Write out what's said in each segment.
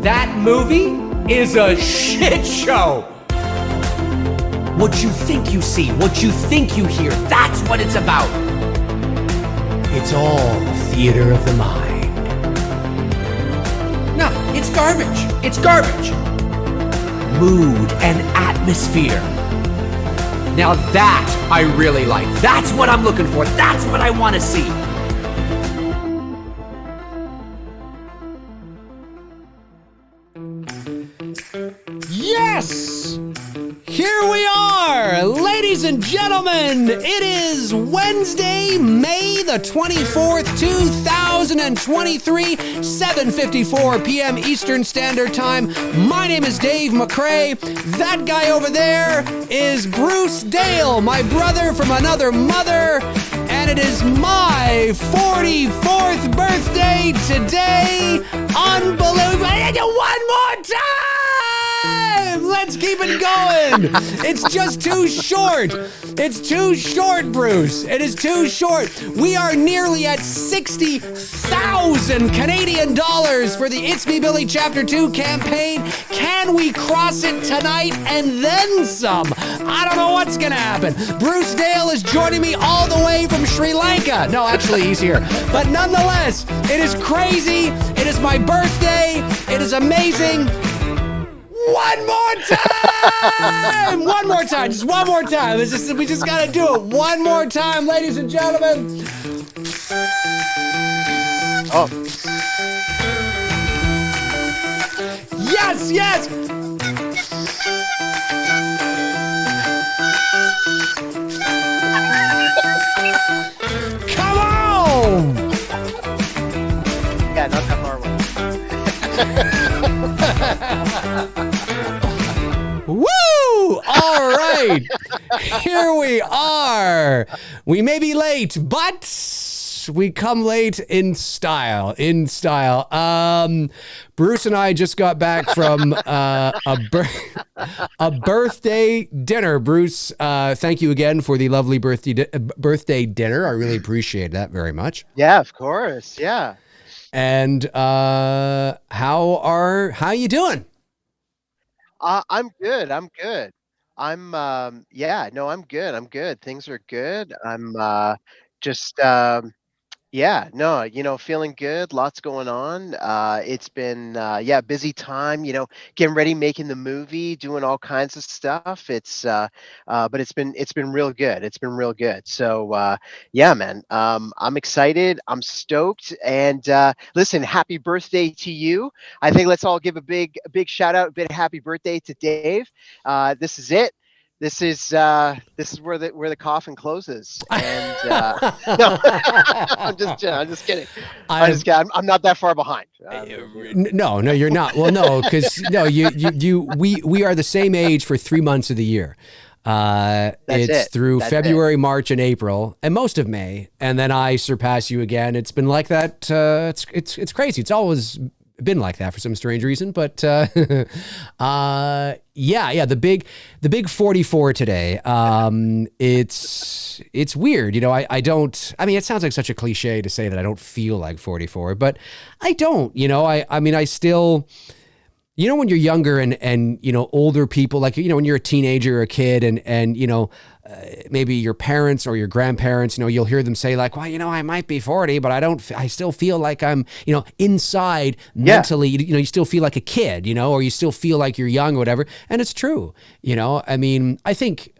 That movie is a shit show. What you think you see, what you think you hear, that's what it's about. It's all a theater of the mind. No, it's garbage. It's garbage. Mood and atmosphere. Now that I really like. That's what I'm looking for. That's what I want to see. Yes! Here we are, ladies and gentlemen. It is Wednesday, May the 24th, 2023, 7:54 p.m. Eastern Standard Time. My name is Dave McCrae. That guy over there is Bruce Dale, my brother from another mother. And it is my 44th birthday today. Unbelievable. One more time! Let's keep it going. It's just too short. It's too short, Bruce. It is too short. We are nearly at 60,000 Canadian dollars for the It's Me Billy Chapter 2 campaign. Can we cross it tonight and then some? I don't know what's gonna happen. Bruce Dale is joining me all the way from Sri Lanka. No, actually, he's here. But nonetheless, it is crazy. It is my birthday. It is amazing. One more time! One more time. Just one more time. We just gotta do it one more time, ladies and gentlemen. Oh. Yes, yes! Come on! Yeah, not that far away. Woo! All right. Here we are. We may be late, but we come late in style. Bruce and I just got back from a birthday dinner. Bruce, thank you again for the lovely birthday dinner. I really appreciate that very much. Yeah, of course. Yeah. And how you doing? I'm good. I'm good. I'm I'm good. Things are good. I'm just feeling good. Lots going on. It's been busy time, getting ready, making the movie, doing all kinds of stuff. But it's been real good. It's been real good. So man. I'm excited. I'm stoked. And listen, happy birthday to you. I think let's all give a big shout out, a big happy birthday to Dave. This is it. This is where the coffin closes, and no, I'm just kidding. I'm not that far behind. No, you're not. Well, no, because we are the same age for 3 months of the year. It's through February, March, and April, and most of May, and then I surpass you again. It's been like that. It's crazy. It's always been like that for some strange reason, but the big 44 today. It's weird, I mean, it sounds like such a cliche to say that I don't feel like 44, but I don't. I still, when you're younger and older people, like when you're a teenager or a kid, and maybe your parents or your grandparents, you'll hear them say like, well, I might be 40, but I still feel like I'm, inside mentally, you still feel like a kid, or you still feel like you're young or whatever. And it's true. I mean, I think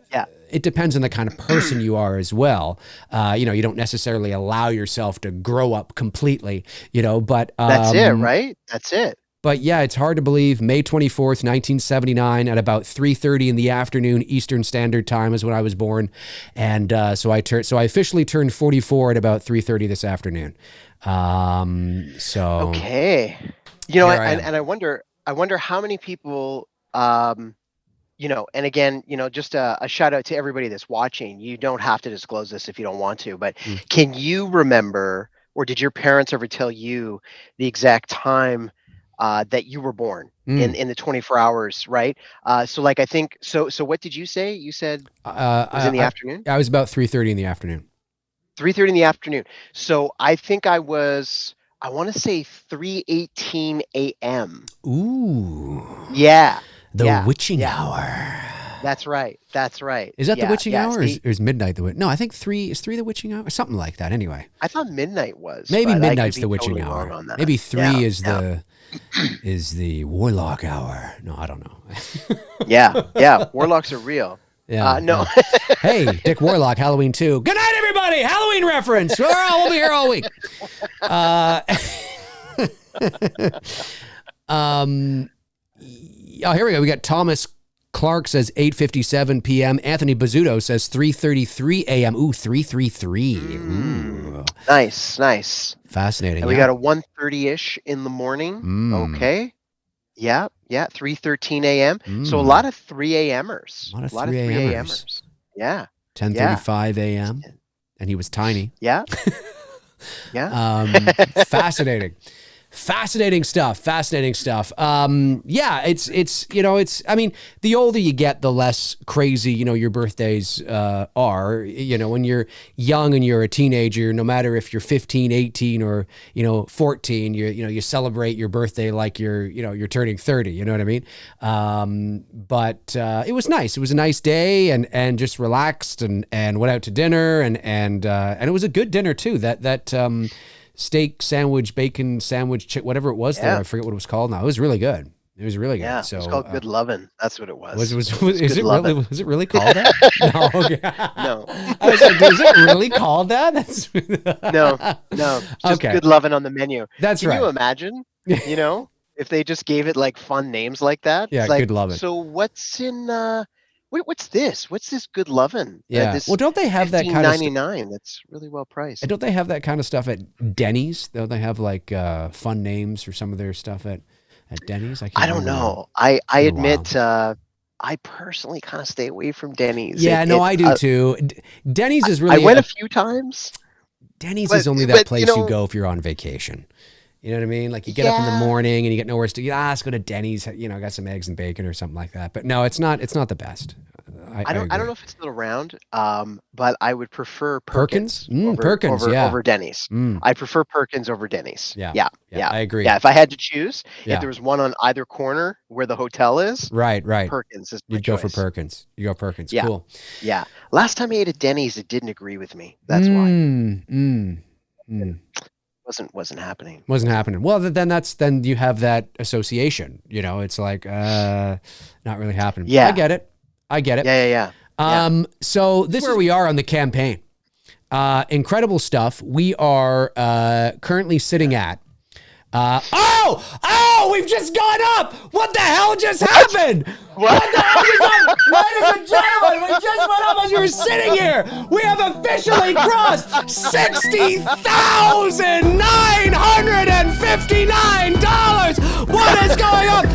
it depends on the kind of person you are as well. You don't necessarily allow yourself to grow up completely, but that's it, right? That's it. But yeah, it's hard to believe. May 24th, 1979, at about 3:30 in the afternoon Eastern Standard Time is when I was born, and so I officially turned 44 at about 3:30 this afternoon. Okay, and I wonder how many people, and again, just a shout out to everybody that's watching. You don't have to disclose this if you don't want to, but can you remember, or did your parents ever tell you the exact time that you were born in the 24 hours, right? So like, I think, so what did you say? You said it was in the afternoon? I was about 3:30 in the afternoon. 3:30 in the afternoon. So I think I was I want to say 3:18 a.m. Ooh. Yeah. The witching hour. That's right. That's right. Is that the witching hour, or See, is midnight the witching? No, I think 3 is 3 the witching hour, something like that. Anyway, I thought midnight was. maybe but I could midnight's be the witching totally wrong hour. on that. Maybe 3 Yeah, is yeah. the warlock hour. No, I don't know. Yeah. Warlocks are real. Yeah. No. yeah. Hey, Dick Warlock, Halloween 2. Good night, everybody. Halloween reference. We'll be here all week. Oh, here we go. We got Thomas Clark says 8:57 p.m. Anthony Bazzuto says 3:33 a.m. Ooh, 3:33. Ooh. Nice. Fascinating. And we got a 1:30-ish in the morning. Okay. Yeah. 3:13 a.m. So a lot of 3 a.m.ers. A lot of 3 a.m.ers. Yeah. 10:35 a.m. And he was tiny. Yeah. Fascinating. Fascinating stuff. Yeah, it's, I mean, the older you get, the less crazy, your birthdays are. When you're young and you're a teenager, no matter if you're 15, 18, or, 14, you celebrate your birthday like you're turning 30, you know what I mean? But it was nice. It was a nice day and just relaxed and went out to dinner and it was a good dinner too. That steak sandwich, bacon sandwich, whatever it was there. I forget what it was called now. It was really good. It was really good. Yeah, so, it's called Good Lovin'. That's what it was. Is it really called that? No. Okay. No. I was like, is it really called that? No. Just Good Lovin' on the menu. That's right. Can you imagine, if they just gave it like fun names like that? Yeah, it's like, Good Lovin'. So what's in, what's this? What's this Good Lovin'? Yeah. Well, don't they have that kind of $15.99? That's really well priced. And don't they have that kind of stuff at Denny's? Don't they have like fun names for some of their stuff at Denny's? I don't know. I admit, I personally kind of stay away from Denny's. Yeah, I do too. Denny's is really. I went a few times. Denny's is only that place you go if you're on vacation. You know what I mean? Like you get up in the morning and you get nowhere to. Let's go to Denny's. Got some eggs and bacon or something like that. But no, it's not. It's not the best. I don't know if it's still around, but I would prefer Perkins. Perkins over Denny's. Mm. I prefer Perkins over Denny's. Yeah, I agree. Yeah, if I had to choose, if there was one on either corner where the hotel is, right, Perkins is my You'd go choice. for Perkins. You go Perkins. Yeah. Cool. Yeah. Last time I ate at Denny's, it didn't agree with me. That's why. Wasn't happening. Wasn't happening. Well, then you have that association. It's like not really happening. Yeah. I get it. Yeah. So this is where we are on the campaign. Incredible stuff. We are currently sitting at. We've just gone up. What the hell just happened? What the hell just happened? Ladies and gentlemen, we just went up as we were sitting here. We have officially crossed $60,959. What is going on?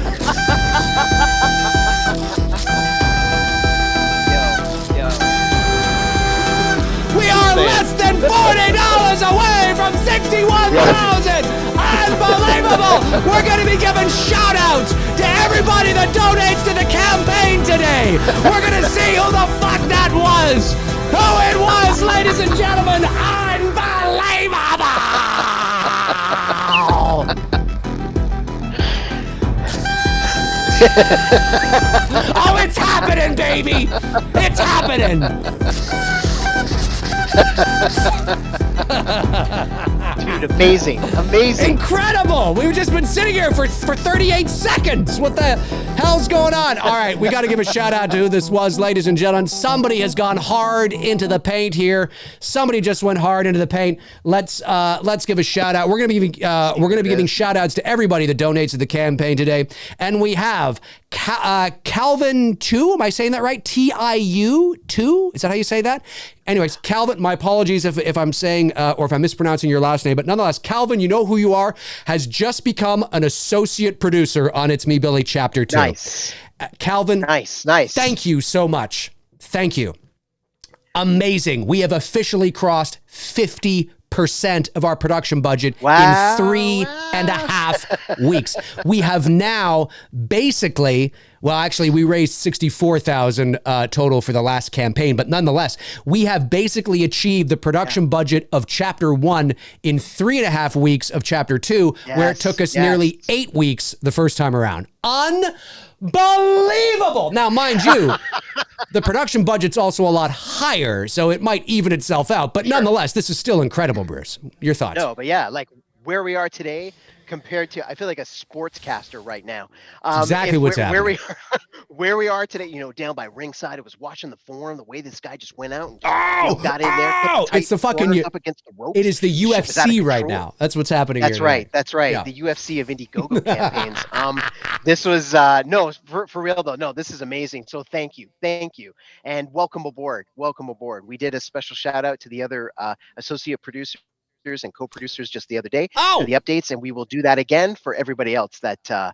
We are less than $40 away from 61,000. Unbelievable! We're going to be giving shout-outs to everybody that donates to the campaign today. We're going to see who the fuck that was. Who it was, ladies and gentlemen. Unbelievable! Oh, it's happening, baby! It's happening! Dude, amazing. Incredible. We've just been sitting here for 38 seconds. What the hell's going on? All right, we got to give a shout out to who this was, ladies and gentlemen. Somebody has gone hard into the paint here. Somebody just went hard into the paint. Let's give a shout out. We're going to be giving shout outs to everybody that donates to the campaign today. And we have Calvin 2. Am I saying that right? TIU 2? Is that how you say that? Anyways, Calvin, my apologies if I'm saying or if I'm mispronouncing your last name, but nonetheless, Calvin, you know who you are, has just become an associate producer on It's Me, Billy Chapter 2. Nice. Calvin, nice. Thank you so much. Thank you. Amazing. We have officially crossed 50% of our production budget in 3 and a half weeks. We have now basically, well, actually, we raised $64,000 total for the last campaign, but nonetheless, we have basically achieved the production budget of Chapter 1 in 3.5 weeks of Chapter 2, where it took us nearly 8 weeks the first time around. Unbelievable. Now, mind you, the production budget's also a lot higher, so it might even itself out. But nonetheless, this is still incredible, Bruce. Your thoughts? No, but yeah, like where we are today compared to, I feel like a sportscaster right now. Exactly what's happening. Where we are today, you know, down by ringside, I was watching the forum, the way this guy just went out and got in there. It's the fucking, up against the ropes. It is the UFC right now. That's what's happening That's here. Right. That's right. Yeah. The UFC of Indiegogo campaigns. This was, no, for real though. No, this is amazing. So thank you. And welcome aboard. We did a special shout out to the other associate producers and co-producers just the other day for the updates, and we will do that again for everybody else that do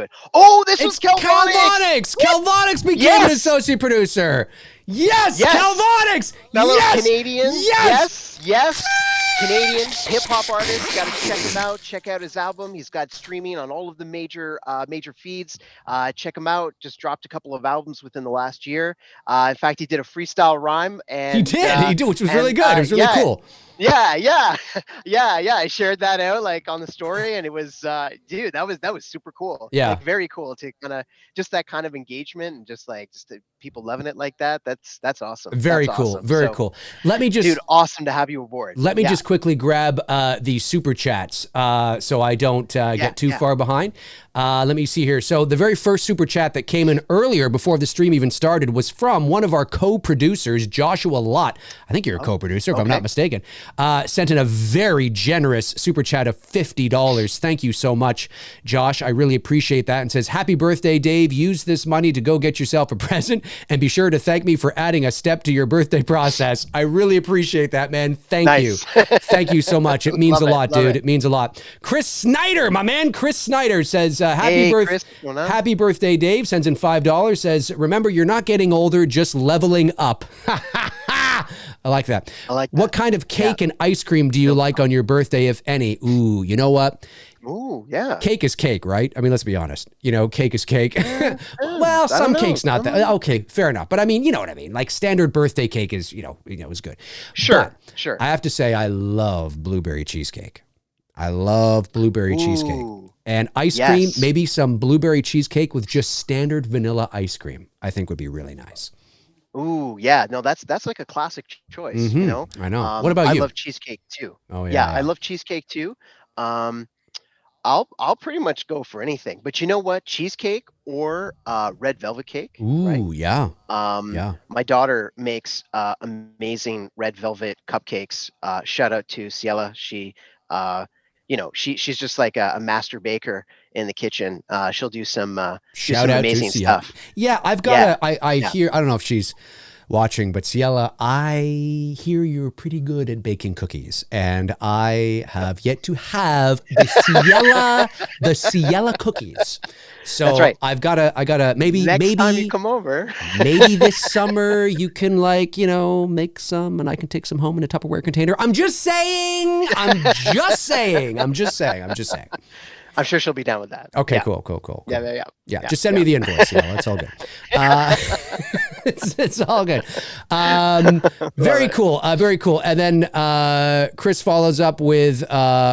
it. Oh, this was Calvonics. Calvonics became an associate producer. Yes. Calvonics. Fellow Canadian. Yes. Canadian hip-hop artist. Got to check him out. Check out his album. He's got streaming on all of the major feeds. Check him out. Just dropped a couple of albums within the last year. In fact, he did a freestyle rhyme. And he did, which was really good. It was really cool. Yeah. I shared that out like on the story, and it was, dude, that was super cool. Yeah, like, very cool to kind of just that kind of engagement and just people loving it like that. That's awesome. Very that's cool. Awesome. Very cool. Let me just, dude, awesome to have you aboard. Let me just quickly grab the super chats so I don't get too far behind. Let me see here. So the very first super chat that came in earlier before the stream even started was from one of our co-producers, Joshua Lott. I think you're a co-producer, if I'm not mistaken. Sent in a very generous super chat of $50. Thank you so much, Josh. I really appreciate that. And says, happy birthday, Dave. Use this money to go get yourself a present, and be sure to thank me for adding a step to your birthday process. I really appreciate that, man. Thank you. Thank you so much. It means a lot, dude. It means a lot. Chris Snyder, my man, Chris Snyder says, happy birthday, Dave. Sends in $5. Says, remember, you're not getting older, just leveling up. I like that. What kind of cake and ice cream do you like on your birthday, if any? Ooh, you know what? Ooh, yeah. Cake is cake, right? I mean, let's be honest. You know, cake is cake. Well, some cake's not that. Okay, fair enough. But I mean, you know what I mean? Like standard birthday cake is, is good. Sure. I have to say, I love blueberry cheesecake. Cheesecake. And ice cream, maybe some blueberry cheesecake with just standard vanilla ice cream, I think would be really nice. Ooh, yeah. No, that's like a classic choice, I know. What about you? I love cheesecake too. Oh yeah. I love cheesecake too. I'll pretty much go for anything. But you know what? Cheesecake or red velvet cake. Ooh, right? yeah. My daughter makes amazing red velvet cupcakes. Shout out to Ciela. She she's just like a master baker in the kitchen. She'll do some amazing stuff. Yeah, I've got I hear, I don't know if she's watching, but Ciela, I hear you're pretty good at baking cookies, and I have yet to have the Ciela cookies. So that's right. I gotta maybe time you come over. Maybe this summer you can make some, and I can take some home in a Tupperware container. I'm just saying. I'm sure she'll be down with that. Okay, cool. Yeah, just send me the invoice. It's all good. It's all good. Very cool. And then Chris follows up with,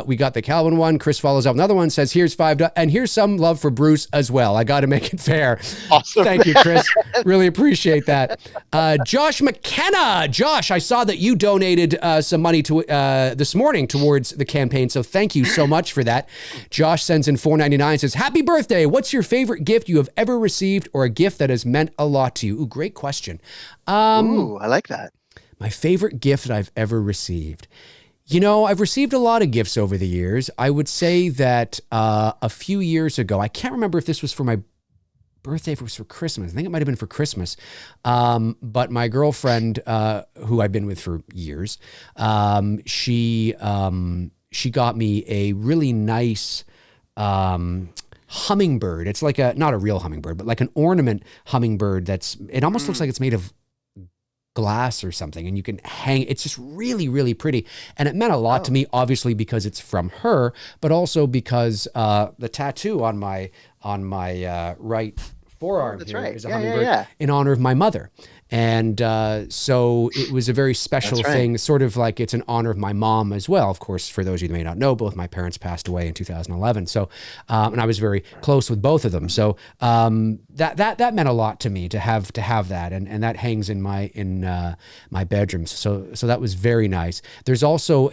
we got the Calvin one. Chris follows up another one, says, here's $5, and here's some love for Bruce as well. I got to make it fair. Awesome. Thank you, Chris. Really appreciate that. Josh McKenna. Josh, I saw that you donated some money to this morning towards the campaign, so thank you so much for that. Josh sends in $4.99, says, happy birthday. What's your favorite gift you have ever received, or a gift that has meant a lot to you? Ooh, great question. Ooh, I like that. My favorite gift that I've ever received. I've received a lot of gifts over the years. I would say that a few years ago, I can't remember if this was for my birthday, if it was for Christmas. I think it might have been for Christmas. But my girlfriend, who I've been with for years, she got me a really nice hummingbird. It's like not a real hummingbird, but like an ornament hummingbird it almost looks like it's made of glass or something, and you can hang. It's just really, really pretty, and it meant a lot to me, obviously because it's from her, but also because the tattoo on my right forearm is a hummingbird in honor of my mother. And so it was a very special thing, sort of like it's in honor of my mom as well. Of course, for those of you that may not know, both my parents passed away in 2011. So, and I was very close with both of them. So that meant a lot to me to have that, and that hangs in my bedroom. So that was very nice. There's also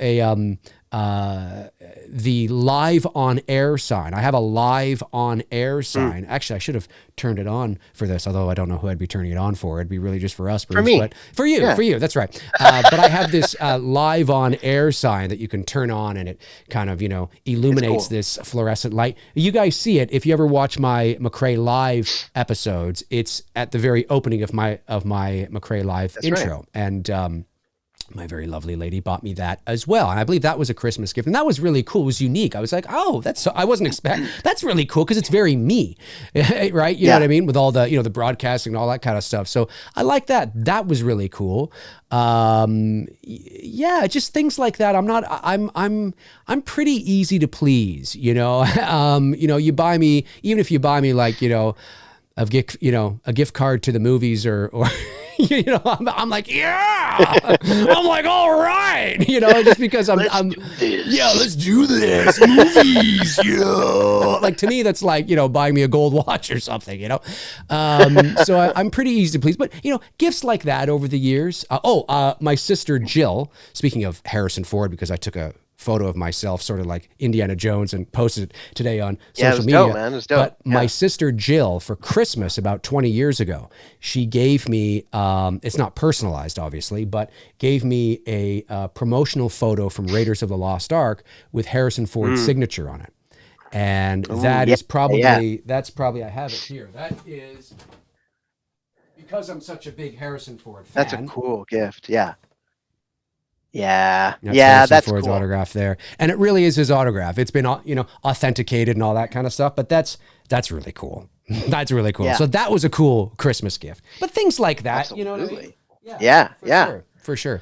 the live on air sign. I have a live on air sign. Actually, I should have turned it on for this, although I don't know who I'd be turning it on for. It'd be really just for us, Bruce, for me, but for you, that's right. But I have this live on air sign that you can turn on, and it kind of, illuminates this fluorescent light. You guys see it if you ever watch my McCrae Live episodes. It's at the very opening of my McCrae Live intro, and my very lovely lady bought me that as well. And I believe that was a Christmas gift. And that was really cool. It was unique. I was like, oh, I wasn't expecting, that's really cool because it's very me, right? You know what I mean? With all the, the broadcasting and all that kind of stuff. So I like that. That was really cool. Just things like that. I'm pretty easy to please, you buy me, even if you buy me like, a gift card to the movies or I'm like, I'm like, all right, just because let's do this, movies, like to me, that's like, buying me a gold watch or something, so I'm pretty easy to please, but gifts like that over the years. My sister Jill, speaking of Harrison Ford, because I took a photo of myself sort of like Indiana Jones and posted it today on social media. Dope, man. It was dope. But my sister Jill, for Christmas about 20 years ago, she gave me, it's not personalized obviously, but gave me a promotional photo from Raiders of the Lost Ark with Harrison Ford's signature on it. And that's probably, I have it here. That is, because I'm such a big Harrison Ford fan. That's a cool gift. Yeah. Yeah, that's Ford's cool. Autograph there, and it really is his autograph. It's been authenticated and all that kind of stuff, but that's really cool. That's really cool. So that was a cool Christmas gift. But things like that, Absolutely. you know what I mean? For sure.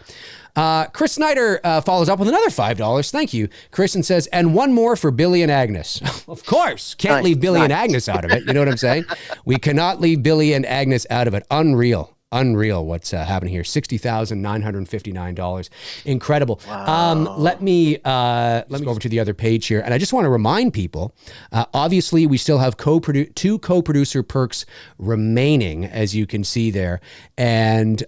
Chris Snyder follows up with another $5. Thank you, Chris, and says, and one more for Billy and Agnes. Of course, can't leave Billy and Agnes out of it. You know what I'm saying? We cannot leave Billy and Agnes out of it. Unreal what's happening here. $60,959. Incredible. Wow. Let me go over to the other page here. And I just want to remind people, obviously we still have two co-producer perks remaining, as you can see there. And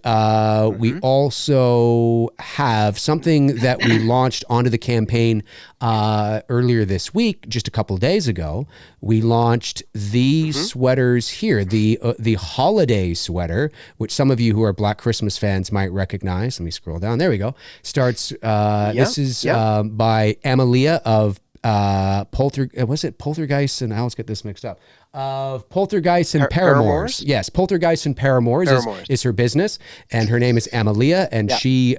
we also have something that we launched onto the campaign earlier this week, just a couple of days ago. We launched these sweaters here, the holiday sweater, which some of you who are Black Christmas fans might recognize. Let me scroll down. There we go. Starts. This is by Amalia of Poltergeist, and I always get this mixed up. Of Poltergeist and Paramours. Yes, Poltergeist and Paramours is her business, and her name is Amalia, and she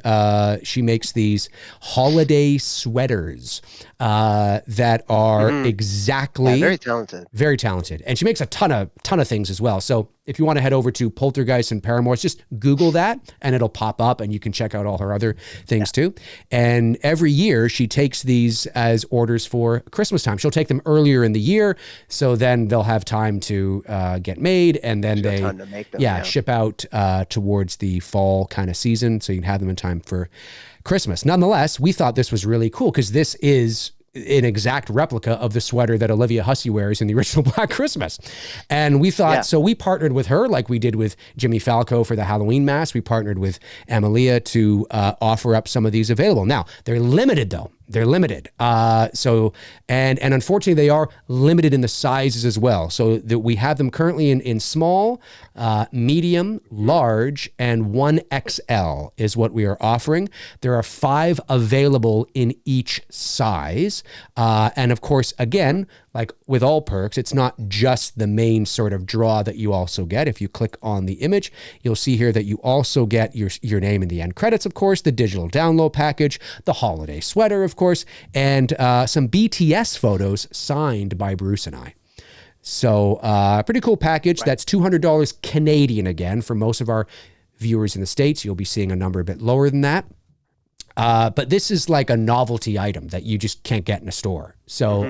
makes these holiday sweaters that are exactly very talented, and she makes a ton of things as well. So if you want to head over to Poltergeist and Paramours, just Google that and it'll pop up, and you can check out all her other things too. And every year she takes these as orders for Christmas time. She'll take them earlier in the year, so then they'll have time to get made, and then they ship out towards the fall kind of season, so you can have them in time for Christmas. Nonetheless, we thought this was really cool because this is an exact replica of the sweater that Olivia Hussey wears in the original Black Christmas. And we thought, so we partnered with her like we did with Jimmy Falco for the Halloween Mass. We partnered with Amalia to offer up some of these available. Now, they're limited though. They're limited. And unfortunately they are limited in the sizes as well. So that we have them currently in small, medium, large, and 1XL is what we are offering. There are 5 available in each size. And of course, again, like with all perks, it's not just the main sort of draw that you also get. If you click on the image, you'll see here that you also get your name in the end credits, of course, the digital download package, the holiday sweater, of course, and some BTS photos signed by Bruce and I. So pretty cool package. That's $200 Canadian again for most of our viewers in the States, you'll be seeing a number a bit lower than that. But this is like a novelty item that you just can't get in a store. So,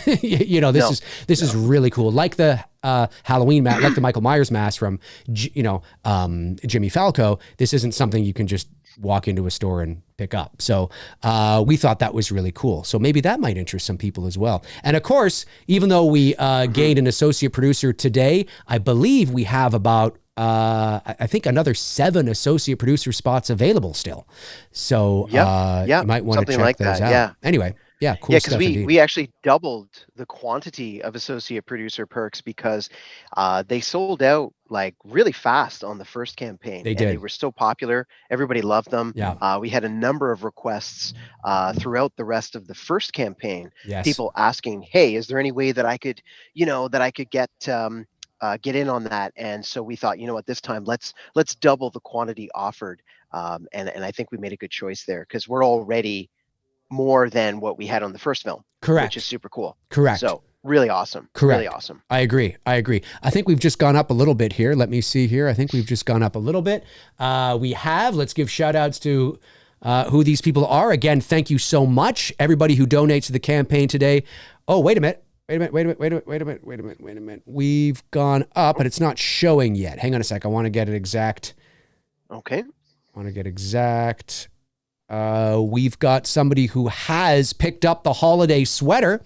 this is really cool. Like the Halloween mask, like the Michael Myers mask from, Jimmy Falco. This isn't something you can just walk into a store and pick up. So we thought that was really cool. So maybe that might interest some people as well. And of course, even though we gained an associate producer today, I believe we have about I think another 7 associate producer spots available still. So you might want to check like those that, out. yeah. Anyway, cool Yeah, because stuff indeed. we actually doubled the quantity of associate producer perks because they sold out like really fast on the first campaign. They and did. They were so popular. Everybody loved them. Yeah. We had a number of requests throughout the rest of the first campaign. Yes. People asking, "Hey, is there any way that I could, get in on that?" And so we thought, you know what, this time let's double the quantity offered. And I think we made a good choice there because we're already more than what we had on the first film. Correct. Which is super cool. Correct. So really awesome. Correct. Really awesome. I agree. I think we've just gone up a little bit here. Let me see here. I think we've just gone up a little bit. Let's give shout outs to who these people are. Again, thank you so much. Everybody who donates to the campaign today. Oh, wait a minute. We've gone up, but it's not showing yet. Hang on a sec. I want to get it exact. Okay. We've got somebody who has picked up the holiday sweater.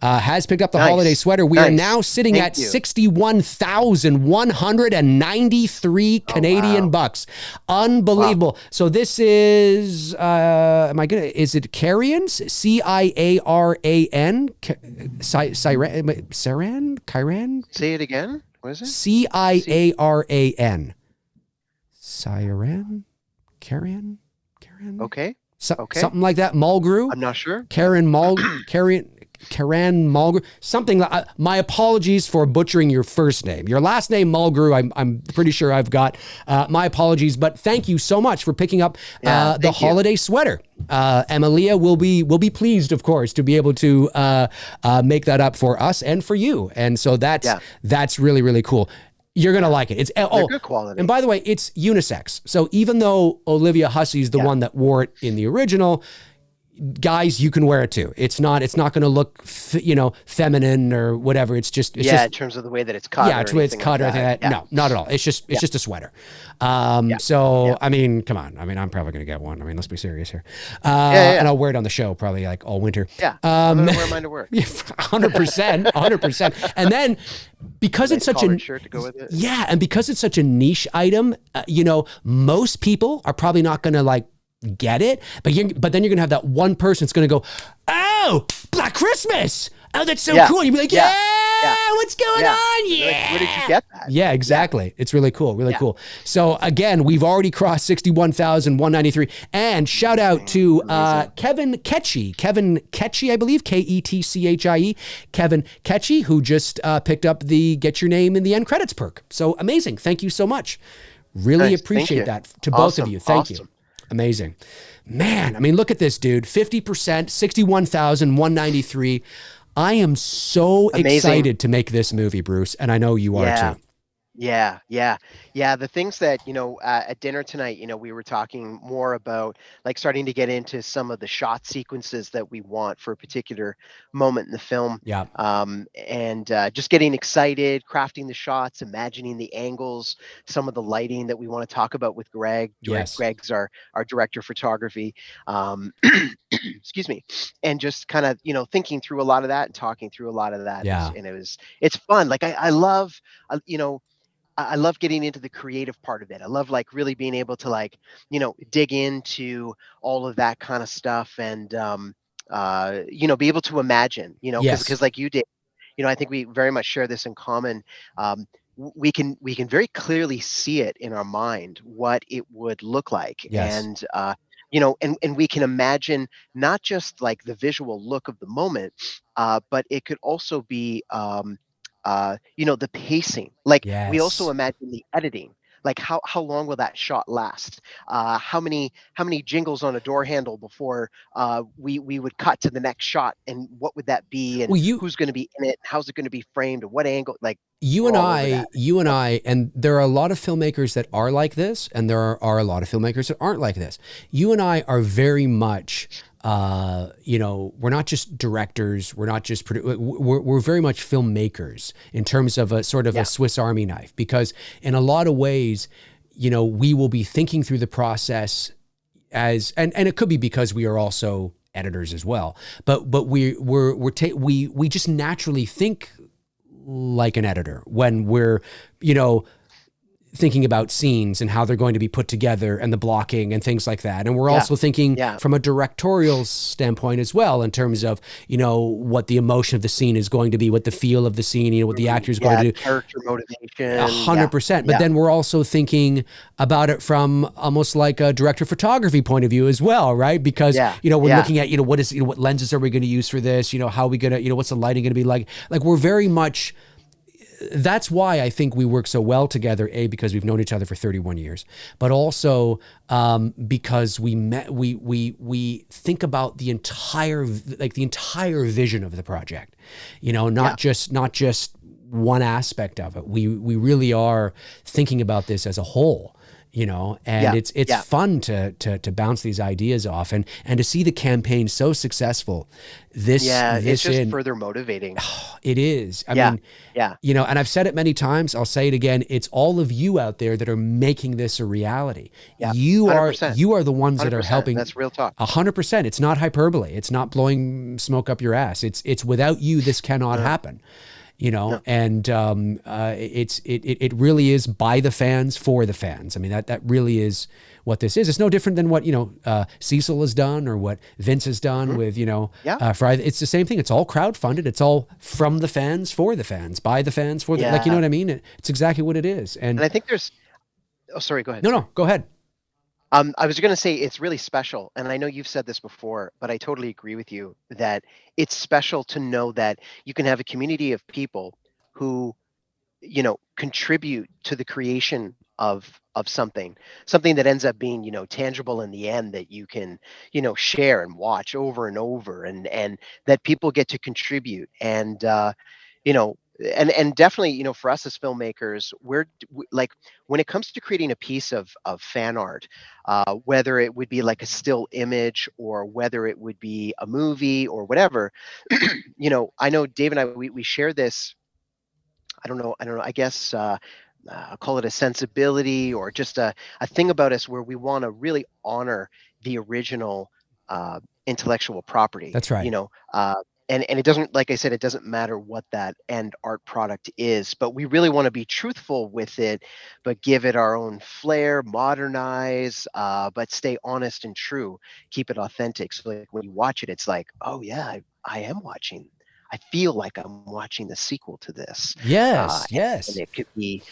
Holiday sweater. We are now sitting at 61,193 Canadian bucks. Unbelievable. Wow. So this is, is it Carian's? Ciaran? Ciaran? Say it again. What is it? Ciaran. Carian? Okay. Something like that. Mulgrew. I'm not sure. Karen Mulgrew. Something like. My apologies for butchering your first name. Your last name Mulgrew. I'm pretty sure I've got. My apologies, but thank you so much for picking up the holiday sweater. Emilia will be pleased, of course, to be able to make that up for us and for you. And so that's really, really cool. You're going to like it. They're good quality. And by the way, it's unisex. So even though Olivia Hussey's the one that wore it in the original, guys, you can wear it too. It's not going to look, feminine or whatever. It's just in terms of the way that it's cut. Yeah, it's the way it's cut or anything like that. No, not at all. It's just a sweater. I mean, come on. I mean, I'm probably going to get one. I mean, let's be serious here. And I'll wear it on the show probably like all winter. Yeah. I'm going to wear mine to work. 100%. And then because it's such a shirt to go with it. Yeah, and because it's such a niche item, most people are probably not going to like get it, but then you're gonna have that one person that's gonna go, "Oh, Black Christmas! Oh, that's so cool!" And you'll be like, "Yeah, what's going on? Yeah, like, where did you get that?" Yeah, exactly. It's really cool, really cool. So again, we've already crossed 61,193, and shout out to Kevin Ketchy, I believe, Ketchie, Kevin Ketchy, who just picked up the Get Your Name in the End Credits perk. So amazing! Thank you so much. Really appreciate that to both of you. Thank you. Amazing. Man, I mean, look at this, dude. 50%, 61,193. I am so excited to make this movie, Bruce, and I know you are too. Yeah. The things that, at dinner tonight, we were talking more about like starting to get into some of the shot sequences that we want for a particular moment in the film. Yeah. And just getting excited, crafting the shots, imagining the angles, some of the lighting that we want to talk about with Greg. Yes. Greg's our director of photography. Excuse me. And just kind of, thinking through a lot of that and talking through a lot of that. Yeah. And it's fun. Like I love, I love getting into the creative part of it. I love like really being able to like, dig into all of that kind of stuff and, be able to imagine, because like you did, I think we very much share this in common. We can very clearly see it in our mind, what it would look like. Yes. And, and we can imagine not just like the visual look of the moment, but it could also be, the pacing. Like we also imagine the editing. like how long will that shot last? How many jingles on a door handle before we would cut to the next shot, and what would that be, and Well, who's going to be in it, how's it going to be framed, and what angle? Like, you we're and all over that. and there are a lot of filmmakers that are like this, and there are a lot of filmmakers that aren't like this. You and I are very much, we're not just directors, we're not just we're very much filmmakers in terms of a sort of a Swiss Army knife, because in a lot of ways, we will be thinking through the process and it could be because we are also editors as well, but we just naturally think like an editor when we're, thinking about scenes and how they're going to be put together and the blocking and things like that. And we're also thinking from a directorial standpoint as well, in terms of, what the emotion of the scene is going to be, what the feel of the scene, what the actor is going to do. Character motivation. 100%. But then we're also thinking about it from almost like a director of photography point of view as well, right? Because, we're looking at, what lenses are we going to use for this? How are we going to, what's the lighting going to be like? Like, we're very much, that's why I think we work so well together, because we've known each other for 31 years, but also because we think about the entire vision of the project, not just one aspect of it. We really are thinking about this as a whole. It's fun to bounce these ideas off and to see the campaign so successful. It's just further motivating. It is. I mean, and I've said it many times, I'll say it again. It's all of you out there that are making this a reality. Yeah, you are the ones that are helping. That's real talk. 100%. It's not hyperbole. It's not blowing smoke up your ass. It's without you, this cannot happen. And it really is by the fans for the fans. I mean, that really is what this is. It's no different than what, Cecil has done or what Vince has done with, Friday. It's the same thing. It's all crowdfunded. It's all from the fans for the fans, by the fans for the, like, you know what I mean? It's exactly what it is. And I think there's, sorry, go ahead. No, go ahead. I was going to say it's really special, and I know you've said this before, but I totally agree with you that it's special to know that you can have a community of people who, contribute to the creation of something that ends up being, tangible in the end, that you can, share and watch over and over, and that people get to contribute. And and definitely, for us as filmmakers, like, when it comes to creating a piece of fan art, whether it would be like a still image or whether it would be a movie or whatever, I know Dave and I, we share this, I don't know, I guess, I'll call it a sensibility, or just a thing about us where we want to really honor the original intellectual property. That's right. And it doesn't, like I said, it doesn't matter what that end art product is, but we really want to be truthful with it, but give it our own flair, modernize, but stay honest and true, keep it authentic. So, like, when you watch it, it's like, oh yeah, I am watching. I feel like I'm watching the sequel to this. Yes. And it could be,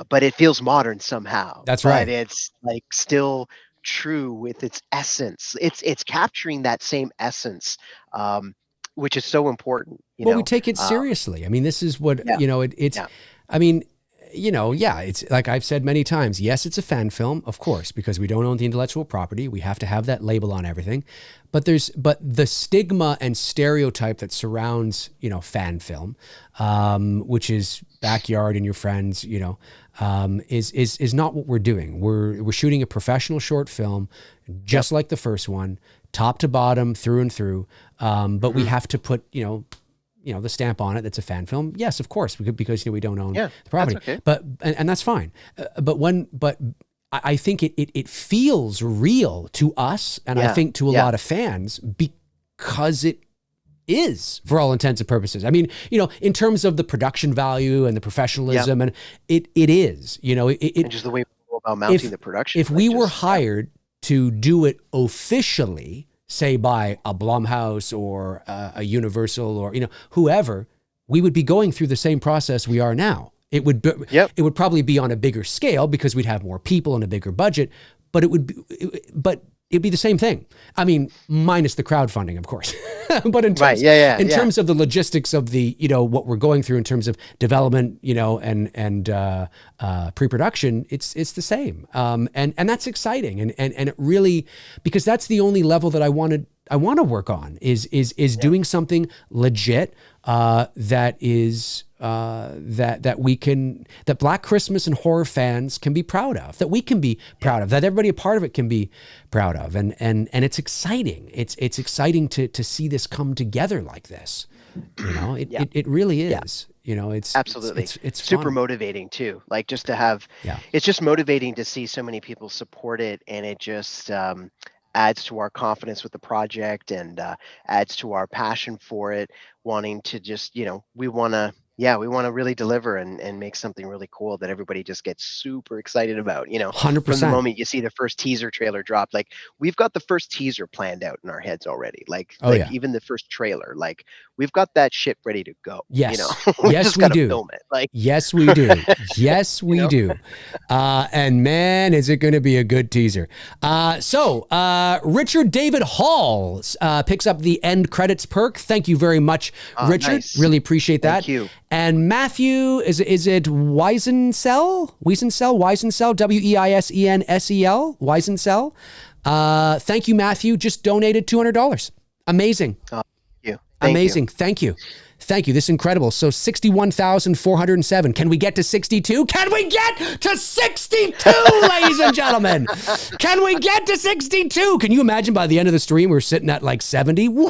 but it feels modern somehow. That's right. But it's like still true with its essence. It's capturing that same essence, which is so important. We take it seriously. I mean, this is what it's. I mean, it's like I've said many times. Yes, it's a fan film, of course, because we don't own the intellectual property. We have to have that label on everything. But the stigma and stereotype that surrounds, fan film, which is backyard and your friends, is not what we're doing. We're shooting a professional short film, just like the first one, top to bottom, through and through. But we have to put, the stamp on it. That's a fan film. Yes, of course, because we don't own the property. That's okay. But and that's fine. But I think it feels real to us, and I think to a lot of fans, because it is, for all intents and purposes. I mean, in terms of the production value and the professionalism, and it is, and just the way we go about mounting the production. If we were hired to do it officially, say by a Blumhouse or a Universal or whoever, we would be going through the same process we are now. It would probably be on a bigger scale because we'd have more people and a bigger budget, but it would be, but it'd be the same thing. I mean, minus the crowdfunding, of course. But in terms, Right. Yeah. in terms of the logistics of the, what we're going through in terms of development, and pre-production, it's the same. And that's exciting. And it really, because that's the only level that I want to work on is doing something legit, that is, that Black Christmas and horror fans can be proud of, that we can be proud of, that everybody a part of it can be proud of. And it's exciting. It's exciting to see this come together like this. It really is. It's absolutely, it's super fun. motivating too. Like just to have, it's just motivating to see so many people support it, and it just adds to our confidence with the project, and adds to our passion for it, wanting to just, we want to really deliver and make something really cool that everybody just gets super excited about, 100%. From the moment you see the first teaser trailer drop. Like, we've got the first teaser planned out in our heads already. Even the first trailer, like, we've got that shit ready to go. Yes. We Yes, just we gotta do. film it. Like, yes, we do. Yes, we do. And man, is it going to be a good teaser. So Richard David Hall picks up the end credits perk. Thank you very much, Richard. Nice. Really appreciate that. Thank you. And Matthew, is it Weisensell? Weisensell? Weisensell? Weisensell? Thank you, Matthew. Just donated $200. Amazing. Thank you. Amazing. Thank you. Thank you. This is incredible. So 61,407. Can we get to 62? Can we get to 62, ladies and gentlemen? Can we get to 62? Can you imagine by the end of the stream, we're sitting at like 70? Wow.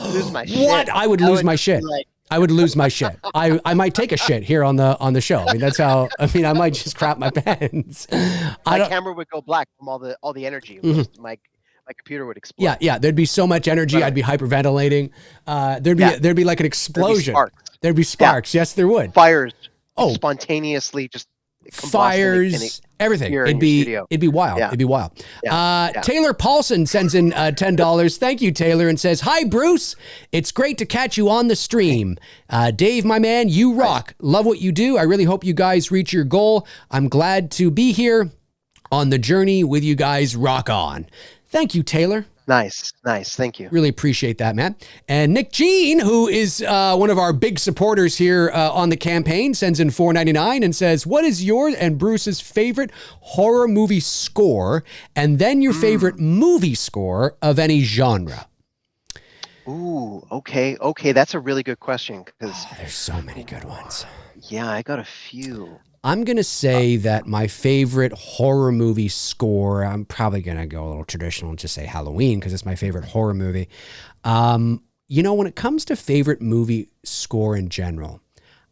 Lose my shit. What? I would lose my shit. I would lose my shit. I might take a shit here on the show. I mean, that's how. I mean, I might just crap my pants. My camera would go black from all the energy. Mm-hmm. My computer would explode. Yeah. There'd be so much energy. I'd be hyperventilating. There'd be like an explosion. There'd be sparks. Yes, there would. Fires. Spontaneously just fires. Everything. It'd be wild. Yeah. It'd be wild. Yeah. Taylor Paulson sends in $10. Thank you, Taylor, and says, "Hi, Bruce. It's great to catch you on the stream. Dave, my man, you rock. Love what you do. I really hope you guys reach your goal. I'm glad to be here on the journey with you guys. Rock on." Thank you, Taylor. Nice. Thank you. Really appreciate that, man. And Nick Jean, who is one of our big supporters here on the campaign, sends in $4.99 and says, "What is yours and Bruce's favorite horror movie score, and then your favorite movie score of any genre?" Ooh, okay. That's a really good question, because there's so many good ones. Yeah, I got a few. I'm going to say that my favorite horror movie score, I'm probably going to go a little traditional and just say Halloween, because it's my favorite horror movie. When it comes to favorite movie score in general,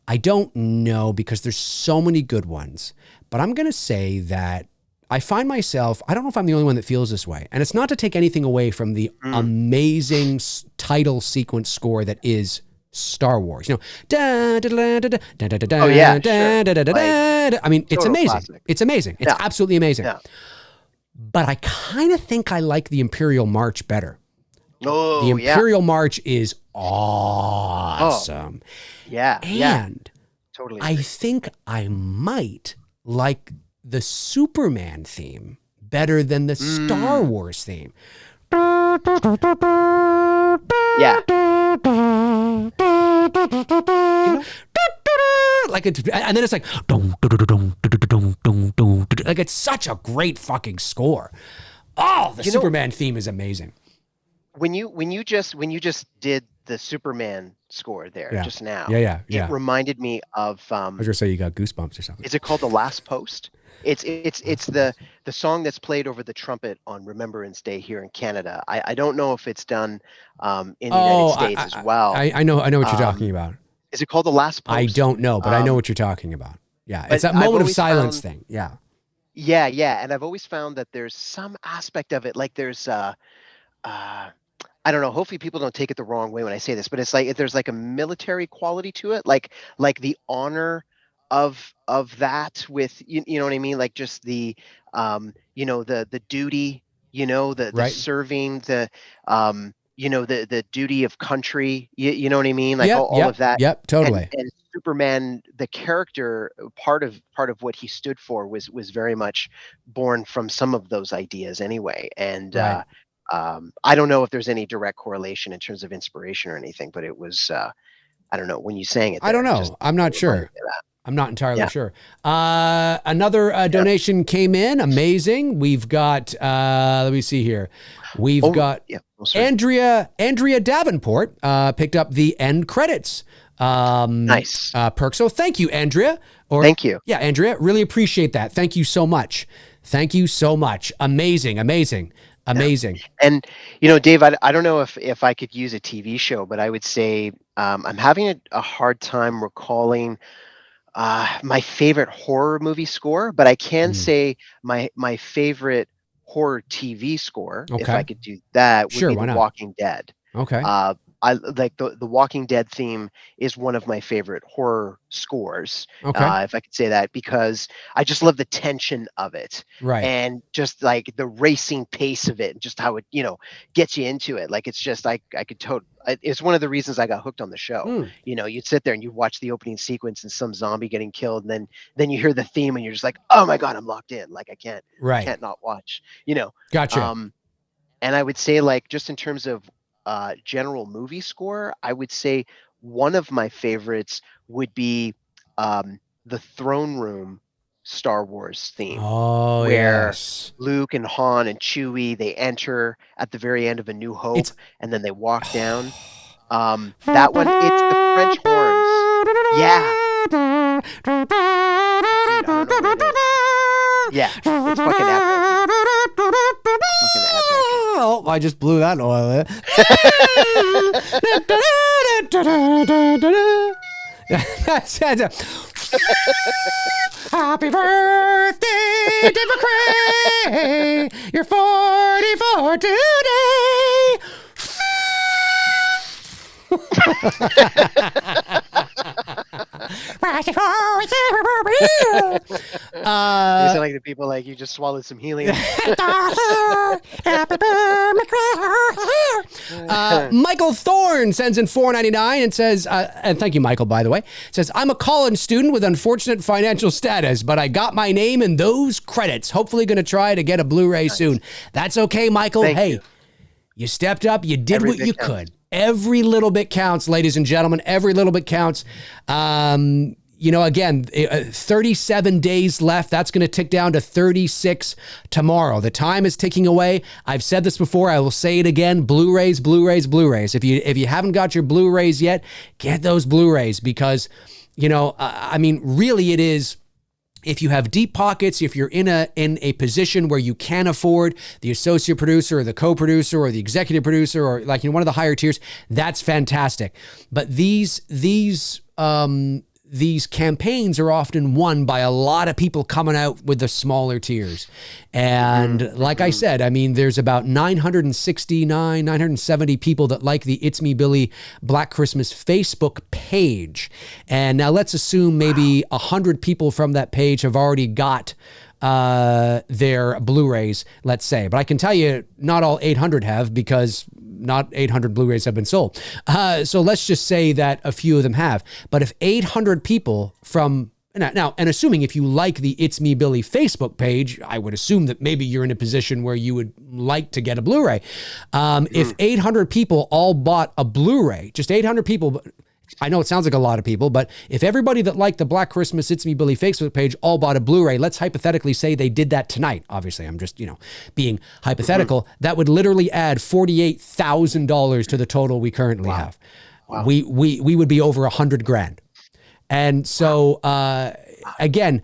I don't know, because there's so many good ones, but I'm going to say that I find myself, I don't know if I'm the only one that feels this way, and it's not to take anything away from the amazing title sequence score that is Star Wars, I mean, it's amazing. Classic. It's amazing. It's absolutely amazing. Yeah. But I kind of think I like the Imperial March better. Oh, the Imperial March is awesome. Yeah. And Totally. I think I might like the Superman theme better than the Star Wars theme. Yeah. Like it, and then it's like like it's such a great fucking score. Oh, the Superman theme is amazing. When you just did the Superman score there just now, it reminded me of I was gonna say you got goosebumps or something. Is it called The Last Post? It's the song that's played over the trumpet on Remembrance Day here in Canada. I don't know if it's done in the United States as well. I know what you're talking about. Is it called The Last Post? I don't know, but I know what you're talking about. Yeah, it's that moment of silence thing. Yeah. Yeah, and I've always found that there's some aspect of it, like there's I don't know, hopefully people don't take it the wrong way when I say this, but it's like there's like a military quality to it, like the honor of that, with you know what I mean, like just the the duty, the serving, the the duty of country, you know what I mean, like all of that. Totally. And Superman, the character, part of what he stood for was very much born from some of those ideas anyway. And Right. I don't know if there's any direct correlation in terms of inspiration or anything, but it was I don't know, when you sang it I don't there, it just know. I'm not reminded sure. me of that. I'm not entirely Yeah. sure. Another donation came in. Amazing. We've got, let me see here. We've got Yeah. Oh, sorry. Andrea Davenport picked up the end credits Nice. perk. So thank you, Andrea. Thank you. Yeah, Andrea, really appreciate that. Thank you so much. Thank you so much. Amazing. And Dave, I don't know if I could use a TV show, but I would say I'm having a hard time recalling my favorite horror movie score, but I can say my favorite horror TV score, if Okay. I could do that, would Sure, be why The not? Walking Dead. Okay. I like the Walking Dead theme is one of my favorite horror scores, Okay. if I could say that, because I just love the tension of it Right. and just like the racing pace of it, and just how it gets you into it. Like it's just I could it's one of the reasons I got hooked on the show. Mm. You'd sit there and you watch the opening sequence and some zombie getting killed, and then you hear the theme and you're just like, oh my god, I'm locked in. Like I Right. can't not watch. Gotcha. And I would say, like, just in terms of general movie score, I would say one of my favorites would be the Throne Room Star Wars theme, Oh, where yes. Luke and Han and Chewie, they enter at the very end of A New Hope, It's- and then they walk down. That one, it's the French horns. Yeah. Dude, I don't know what it is. Yeah, it's fucking epic. Fucking epic. Oh, I just blew that oil. That's Happy birthday, Dave McCray. You're 44 today. You sound like the people like you just swallowed some helium. Michael Thorne sends in $4.99 and says, and thank you, Michael, by the way, says, I'm a college student with unfortunate financial status, but I got my name in those credits. Hopefully going to try to get a Blu-ray soon. That's okay, Michael. Thank you. You stepped up. You did Every what bit you counts. could. Every little bit counts, ladies and gentlemen. Every little bit counts. Again, 37 days left. That's going to tick down to 36 tomorrow. The time is ticking away. I've said this before. I will say it again. Blu-rays. If you haven't got your Blu-rays yet, get those Blu-rays because, really it is. If you have deep pockets, if you're in a position where you can afford the associate producer or the co-producer or the executive producer or one of the higher tiers, that's fantastic. But these campaigns are often won by a lot of people coming out with the smaller tiers. And like I said, there's about 970 people that like the It's Me Billy Black Christmas Facebook page. And now let's assume maybe 100 people from that page have already got their Blu-rays, let's say. But I can tell you not all 800 have because not 800 Blu-rays have been sold. So let's just say that a few of them have. But if 800 people from now, and assuming if you like the It's Me Billy Facebook page, I would assume that maybe you're in a position where you would like to get a Blu-ray. If 800 people all bought a Blu-ray, just 800 people, I know it sounds like a lot of people, but if everybody that liked the Black Christmas It's Me Billy Facebook page all bought a Blu-ray, let's hypothetically say they did that tonight. Obviously, I'm just, being hypothetical. That would literally add $48,000 to the total we currently have. Wow. We would be over $100,000. And so, again,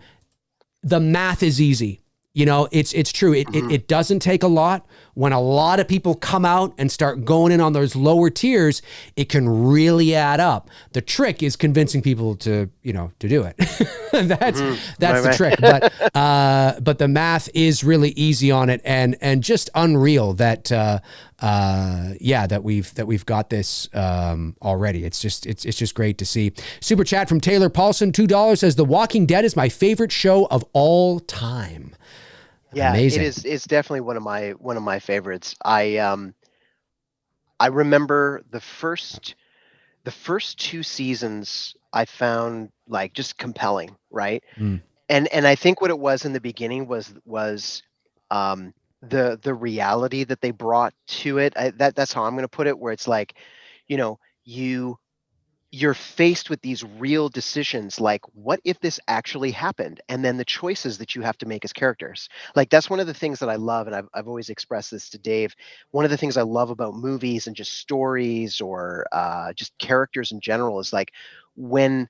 the math is easy. It's true. It doesn't take a lot. When a lot of people come out and start going in on those lower tiers, it can really add up. The trick is convincing people to do it. That's the trick. But the math is really easy on it, and just unreal that that we've got this already. It's just great to see. Super chat from Taylor Paulson, $2 says The Walking Dead is my favorite show of all time. Yeah, Amazing. it is. It's definitely one of my favorites. I remember the first the first 2 seasons I found like just compelling, right? Mm. And I think what it was in the beginning was um, the reality that they brought to it. That's how I'm going to put it. Where it's like, you know, you're faced with these real decisions, like what if this actually happened, and then the choices that you have to make as characters. Like that's one of the things that I love, and I've always expressed this to Dave. One of the things I love about movies and just stories, or just characters in general, is like when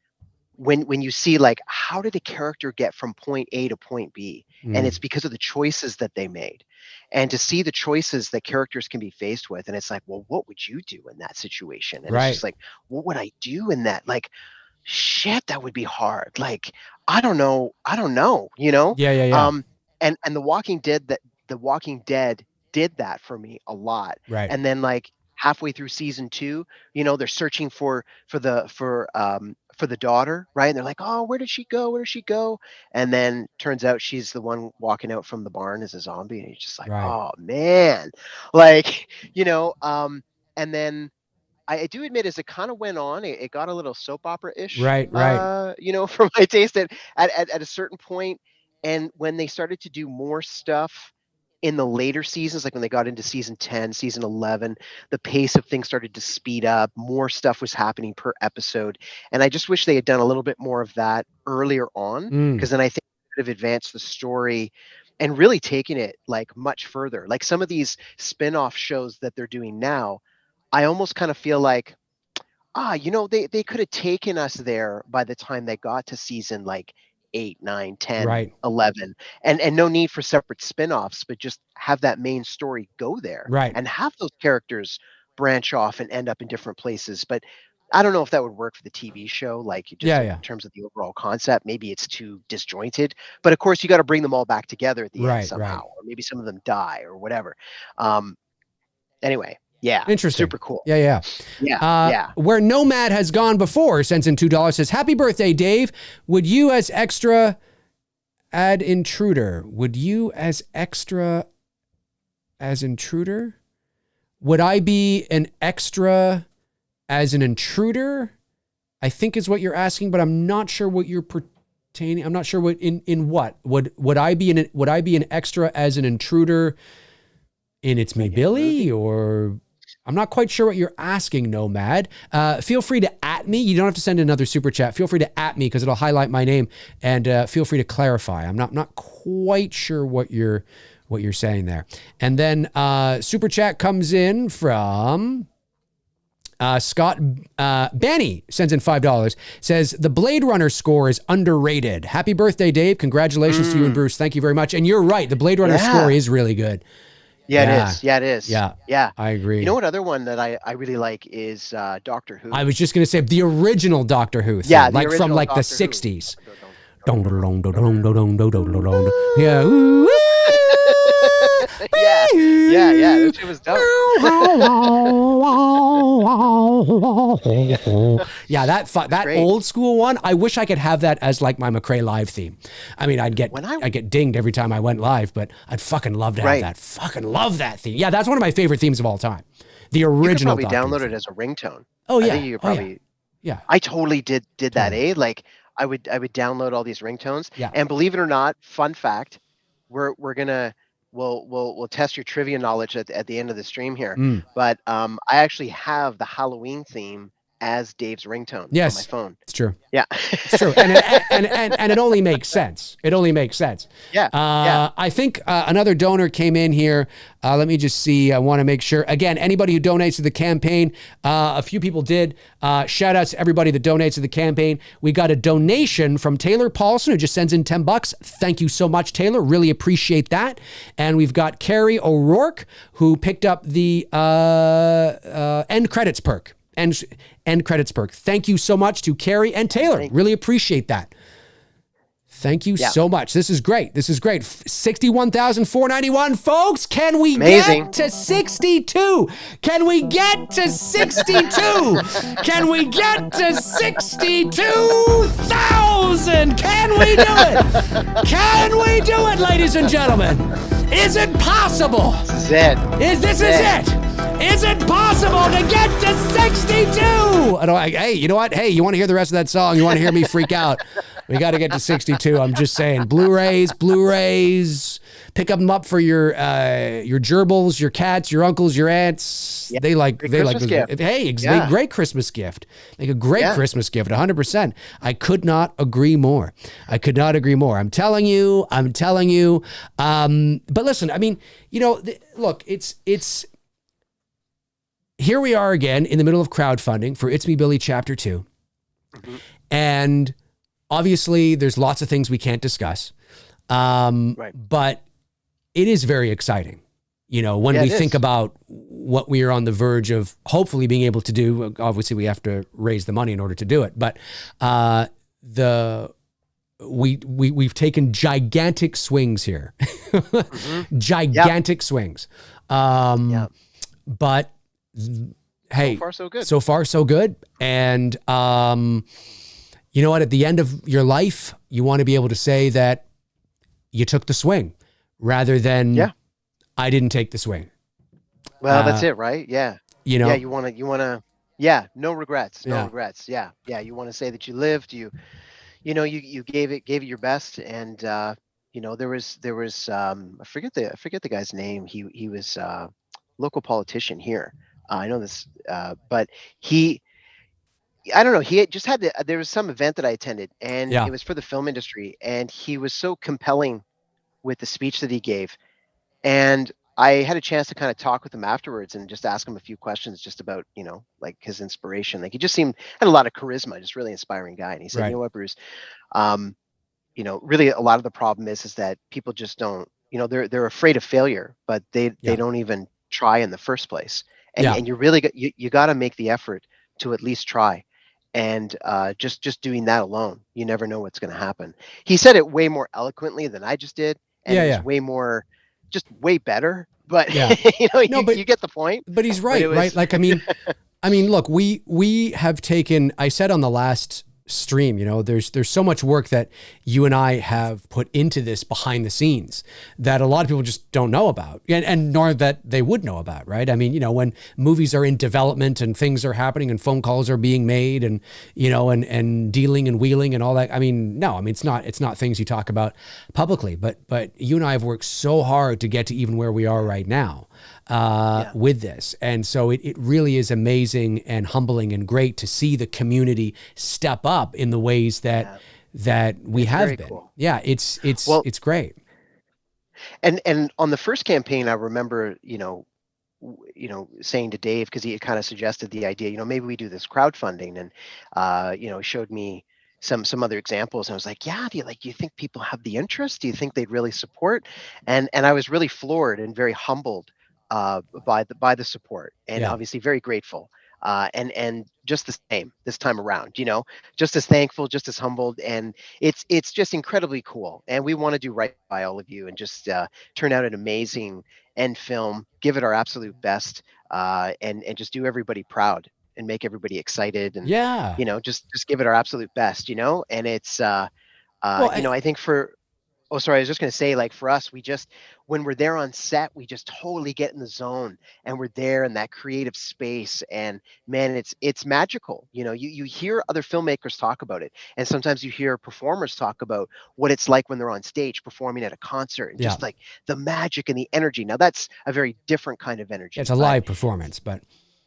when you see like how did a character get from point A to point B, and Mm. it's because of the choices that they made. And to see the choices that characters can be faced with, and it's like, well, what would you do in that situation? And it's Right. just like, what would I do in that? Like, shit, that would be hard. Like, I don't know. Yeah, yeah, yeah. And the Walking Dead did that for me a lot. Right. And then like halfway through season 2, they're searching for the daughter, right? And they're like, oh, where did she go? Where did she go? And then turns out she's the one walking out from the barn as a zombie. And you're just like, Right. oh man. Like, and then I do admit, as it kind of went on, it got a little soap opera-ish, Right, right. for my taste at a certain point. And when they started to do more stuff in the later seasons, like when they got into season 10, season 11, the pace of things started to speed up. More stuff was happening per episode. And I just wish they had done a little bit more of that earlier on, Mm. because then I think it could have advanced the story and really taken it like much further. Like some of these spin-off shows that they're doing now, I almost kind of feel like, they could have taken us there by the time they got to season like 8, 9, 10, Right. 11, and no need for separate spin-offs, but just have that main story go there, Right. and have those characters branch off and end up in different places. But I don't know if that would work for the TV show, like just Yeah, in yeah. terms of the overall concept. Maybe it's too disjointed, but of course you got to bring them all back together at the Right, end somehow, right. or maybe some of them die or whatever. Anyway, yeah, Interesting. super cool. Yeah, yeah. Yeah. Where Nomad has gone before sends in $2, says, happy birthday, Dave. Would you as extra add intruder? Would you as extra as intruder? Would I be an extra as an intruder? I think is what you're asking, but I'm not sure what you're pertaining. I'm not sure what in what. Would I be an extra as an intruder in It's Me Billy, or I'm not quite sure what you're asking, Nomad. Feel free to @ me. You don't have to send another super chat. Feel free to @ me because it'll highlight my name, and feel free to clarify. I'm not quite sure what you're saying there. And then super chat comes in from Scott Benny, sends in $5, says the Blade Runner score is underrated. Happy birthday, Dave. Congratulations to you and Bruce. Thank you very much. And you're right. The Blade Runner score is really good. Yeah, it is. Yeah, it is. Yeah. I agree. You know what other one that I really like is Doctor Who. I was just going to say the original Doctor Who thing, Yeah, the like from original like the Doctor Who. 60s. Yeah. Ooh, yeah. That shit was dope. Yeah, that Great. old school one. I wish I could have that as like my McRae live theme. I mean, I'd get dinged every time I went live, but I'd fucking love to have Right. that. Fucking love that theme. Yeah, that's one of my favorite themes of all time. The original. You could probably Doctor download Who it as a ringtone. Oh yeah. I think you could probably. Yeah. I totally did that. Like I would download all these ringtones. Yeah. And believe it or not, fun fact, we'll test your trivia knowledge at the end of the stream here. But I actually have the Halloween theme as Dave's ringtone on my phone. It's true. Yeah. It's true. And it only makes sense. It only makes sense. Yeah. I think another donor came in here. Let me just see. I want to make sure. Again, anybody who donates to the campaign, a few people did. Shout outs to everybody that donates to the campaign. We got a donation from Taylor Paulson, who just sends in $10. Thank you so much, Taylor. Really appreciate that. And we've got Carrie O'Rourke, who picked up the end credits perk. End credits perk. Thank you so much to Carrie and Taylor. Really appreciate that. Thank you so much. This is great. 61,491, folks. Can we get to 62? Can we get to 62? Can we get to 62,000? Can we do it? Can we do it, ladies and gentlemen? Is it possible? This is it. This is it. Is it possible to get to 62? Hey, you know what? Hey, you want to hear the rest of that song? You want to hear me freak out? We got to get to 62. I'm just saying. Blu-rays. Pick them up for your gerbils, your cats, your uncles, your aunts. Yeah. They like Christmas those. gift. Hey, Yeah. great Christmas gift. Make a great Christmas gift. 100%. I could not agree more. I'm telling you. But listen, I mean, look, it's. Here we are again in the middle of crowdfunding for It's Me Billy Chapter 2. Mm-hmm. And obviously there's lots of things we can't discuss. Right. But it is very exciting. When we think about what we are on the verge of hopefully being able to do. Obviously we have to raise the money in order to do it. But we've taken gigantic swings here. Mm-hmm. Gigantic swings. But hey, so far so good. And you know what? At the end of your life, you want to be able to say that you took the swing rather than I didn't take the swing. Well, that's it, right? Yeah. You want to, no regrets, no regrets. Yeah. You want to say that you lived, you gave it your best. And, there was, I forget the guy's name. He was local politician here. I know this, but I don't know. He had just there was some event that I attended, and it was for the film industry, and he was so compelling with the speech that he gave. And I had a chance to kind of talk with him afterwards and just ask him a few questions just about, like his inspiration. Like he just had a lot of charisma, just really inspiring guy. And he said, you know what, Bruce, really a lot of the problem is that people just don't, they're afraid of failure, but they don't even try in the first place. And you really you got to make the effort to at least try. And just doing that alone, you never know what's going to happen. He said it way more eloquently than I just did. And it was way more, just way better. But you get the point. But he's right, right? Like, I mean, look, we have taken, I said on the last stream, there's so much work that you and I have put into this behind the scenes that a lot of people just don't know about, and nor that they would know about, right? I mean, when movies are in development and things are happening and phone calls are being made and and dealing and wheeling and all that. I mean, no, it's not things you talk about publicly, but you and I have worked so hard to get to even where we are right now. With this. And so it really is amazing and humbling and great to see the community step up in the ways that we have been. Cool. Yeah, it's great. And on the first campaign, I remember, saying to Dave, because he had kind of suggested the idea, maybe we do this crowdfunding, and showed me some other examples, and I was like, do you think people have the interest? Do you think they'd really support? And I was really floored and very humbled by the support, and obviously very grateful, and just the same this time around, just as thankful, just as humbled, and it's just incredibly cool. And we want to do right by all of you and just turn out an amazing end film, give it our absolute best, and just do everybody proud and make everybody excited, and just give it our absolute best, and it's I think Oh, sorry. I was just going to say, like, for us, when we're there on set, we just totally get in the zone, and we're there in that creative space, and man, it's magical. You hear other filmmakers talk about it, and sometimes you hear performers talk about what it's like when they're on stage performing at a concert, and just like the magic and the energy. Now that's a very different kind of energy. It's a live performance, but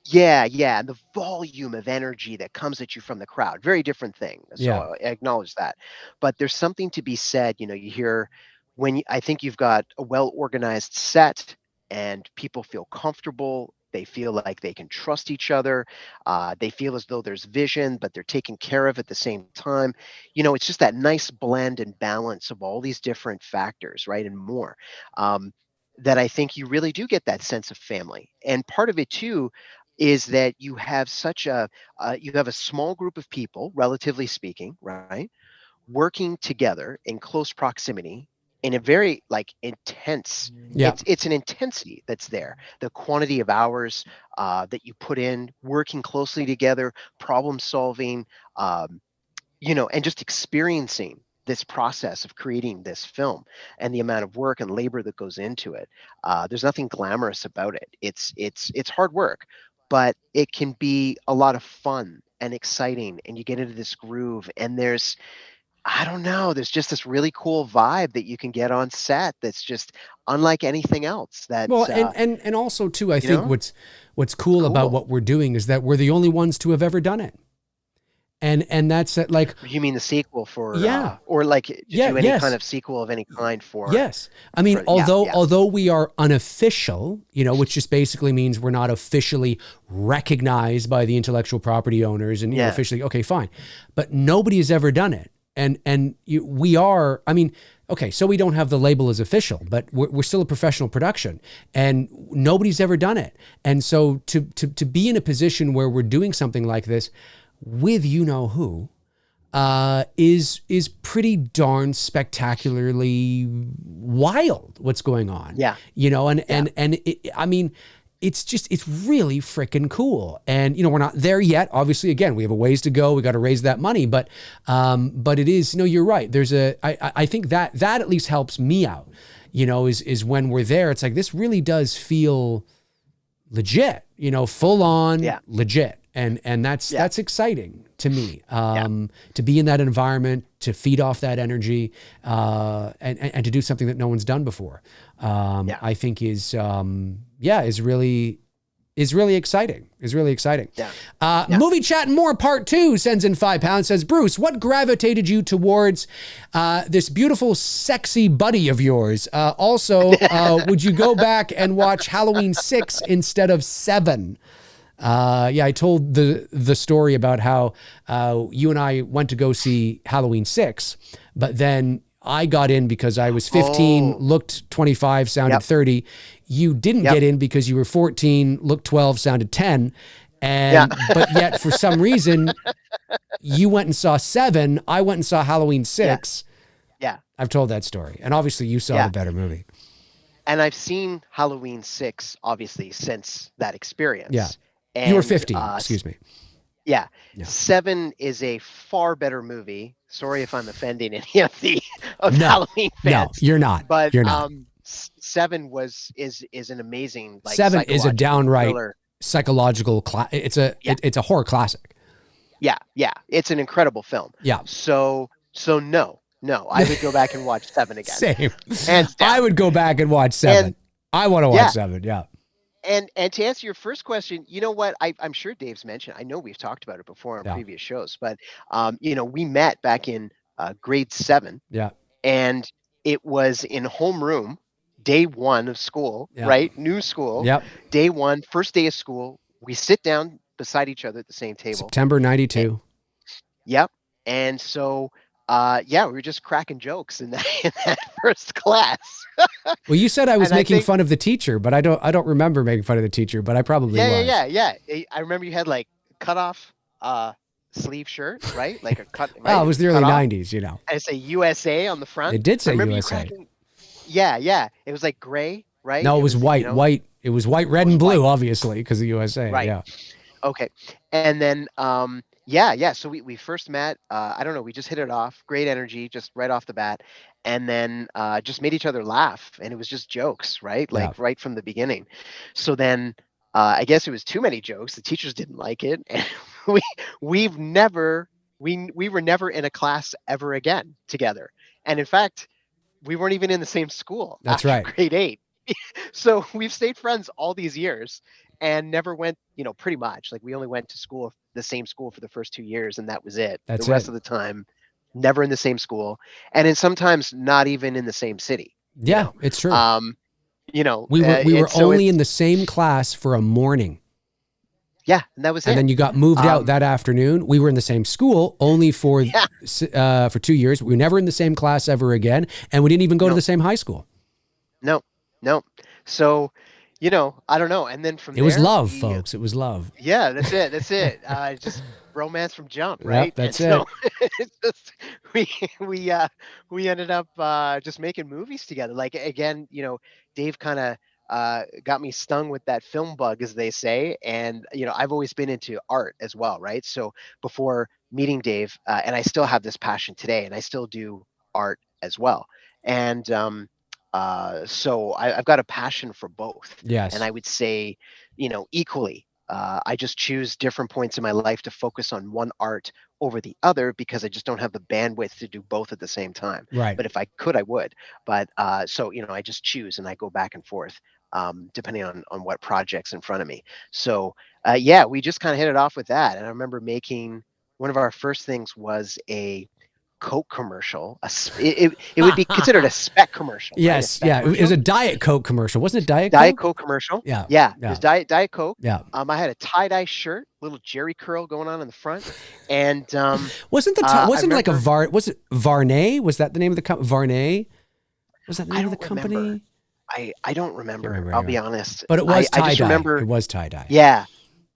yeah, and the volume of energy that comes at you from the crowd, very different thing. So I acknowledge that. But there's something to be said, you hear I think you've got a well-organized set and people feel comfortable, they feel like they can trust each other, they feel as though there's vision, but they're taken care of at the same time. It's just that nice blend and balance of all these different factors, right, and more. That I think you really do get that sense of family. And part of it too is that you have a small group of people, relatively speaking, right, working together in close proximity in a very intense. It's an intensity that's there. The quantity of hours that you put in working closely together, problem solving, and just experiencing this process of creating this film and the amount of work and labor that goes into it. There's nothing glamorous about it. It's hard work, but it can be a lot of fun and exciting, and you get into this groove, and there's, I don't know, there's just this really cool vibe that you can get on set that's just unlike anything else. Well, That's and also too, I you think know, what's cool about cool. what we're doing is that we're the only ones to have ever done it. And that's it, like, You mean the sequel for, yeah, or like to yeah, do any kind yes. of sequel of any kind Yes. I mean, yeah, yeah, although we are unofficial, which just basically means we're not officially recognized by the intellectual property owners and, yeah, officially, okay, fine. But nobody has ever done it. We are, I mean, okay, so we don't have the label as official, but we're still a professional production, and nobody's ever done it. And so to be in a position where we're doing something like this with who, is pretty darn spectacularly wild what's going on. yeah, And I mean, it's really freaking cool. And we're not there yet. Obviously, again, we have a ways to go. We got to raise that money, but it is, you're right. I think that at least helps me out. Is when we're there, it's like, this really does feel legit. Full on, yeah, legit. And that's exciting to me, yeah, to be in that environment, to feed off that energy, and to do something that no one's done before. yeah, I think is really exciting. yeah, yeah. Movie Chat and More Part 2 sends in £5, says, Bruce, what gravitated you towards this beautiful, sexy buddy of yours? Also, would you go back and watch Halloween 6 instead of 7? I told the story about how you and I went to go see Halloween 6, but then I got in because I was 15, looked 25, sounded 30. You didn't get in because you were 14, looked 12, sounded 10. And but yet for some reason you went and saw 7, I went and saw Halloween 6. Yeah. I've told that story. And obviously you saw the better movie. And I've seen Halloween 6 obviously since that experience. Yeah. And, you were 15, excuse me. Yeah. 7 is a far better movie. Sorry if I'm offending any of the Halloween fans. No, you're not. But you're not. 7 is an amazing, like, 7 is a downright thriller. Psychological it's a horror classic. Yeah, it's an incredible film. Yeah. So no, I would go back and watch 7 again. Same. Hands down. I would go back and watch 7. And, I want to watch 7. Yeah. And to answer your first question, you know what? I'm sure Dave's mentioned. I know we've talked about it before on previous shows, but we met back in grade 7. Yeah. And it was in homeroom, day 1 of school, right? New school. Yep. Day 1, first day of school. We sit down beside each other at the same table. September 92. Yep. And so we were just cracking jokes in that first class. Well, you said I was making fun of the teacher, but I don't remember making fun of the teacher, but I probably was. Yeah. I remember you had like cut off sleeve shirt, right? Like a cut. Right? Oh, it was the early 90s, And it say USA on the front. It did say USA. Yeah. It was like gray, right? No, it was white. White. It was white, red, and blue, obviously, because of USA. Right. Yeah. Okay. And then so we first met. I don't know. We just hit it off. Great energy, just right off the bat, and then just made each other laugh, and it was just jokes, right? Like right from the beginning. So then I guess it was too many jokes. The teachers didn't like it, and we were never in a class ever again together. And in fact, we weren't even in the same school. That's after right. Grade 8. So we've stayed friends all these years. And never went, pretty much. Like, we only went to the same school for the first 2 years, and that was it. That's the rest of the time, never in the same school, and then sometimes not even in the same city. Yeah, it's true. We were only in the same class for a morning. Yeah, and that was it. And then you got moved out that afternoon. We were in the same school only for 2 years. We were never in the same class ever again, and we didn't even go to the same high school. No. So, I don't know. And then from there, it was love, folks. It was love. Yeah, that's it. Just romance from jump, right? Yep, that's it. It's just, we ended up just making movies together. Like, again, Dave kind of got me stung with that film bug, as they say. And, I've always been into art as well, right? So before meeting Dave, and I still have this passion today, and I still do art as well. And so I've got a passion for both. Yes. And I would say, equally. I just choose different points in my life to focus on one art over the other because I just don't have the bandwidth to do both at the same time. Right. But if I could, I would. But so I just choose and I go back and forth depending on what project's in front of me. So yeah, we just kind of hit it off with that. And I remember making one of our first things was a Coke commercial. It would be considered a spec commercial. Yes, right? yeah. It was a Diet Coke commercial, wasn't it? Diet Coke commercial. Yeah, yeah. It was Diet Coke. Yeah. I had a tie-dye shirt, little Jerry curl going on in the front, and wasn't like a was it Varney? Was that the name of the company? Varney? Was that the name of the company? Remember. I don't remember. I'll be honest. But it was tie-dye. I just remember it was tie-dye. Yeah.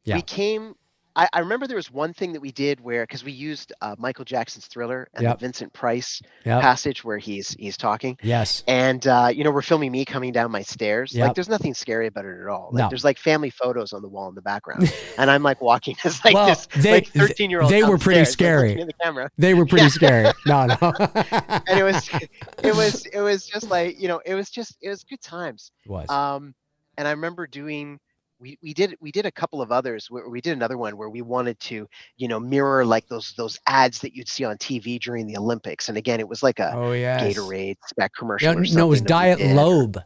Yeah. We came. I remember there was one thing that we did because we used Michael Jackson's Thriller and the Vincent Price passage where he's talking. Yes. And we're filming me coming down my stairs. Yep. Like there's nothing scary about it at all. Like No. there's like family photos on the wall in the background, and I'm like walking as like this 13-year-old. They were pretty scary. Like, the camera. They were pretty scary. No. And it was just like it was good times. It was. And I remember doing. We did a couple of others where we did another one where we wanted to mirror like those ads that you'd see on TV during the Olympics, and again it was like a Gatorade spec commercial. No, it was Diet Lobe.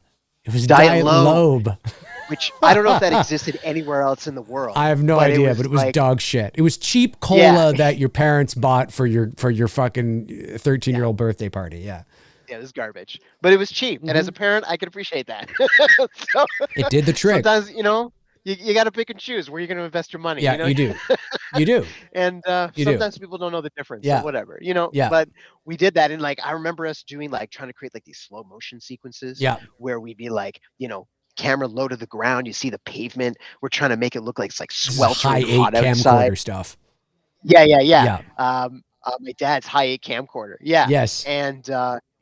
It was Diet Lobe, which I don't know if that existed anywhere else in the world. I have no idea, but it was dog shit. It was cheap cola that your parents bought for your fucking 13-year-old birthday party. Yeah. Yeah, it was garbage, but it was cheap, and as a parent, I could appreciate that. So, it did the trick. Sometimes you got to pick and choose where you're going to invest your money. Yeah, you do. You do. And sometimes people don't know the difference. Yeah. Or whatever. But we did that, and like I remember us doing trying to create like these slow motion sequences. Yeah. Where we'd be like camera low to the ground. You see the pavement. We're trying to make it look like it's like sweltering hot outside. Camcorder stuff. Yeah. My dad's high 8 camcorder. Yeah. Yes. And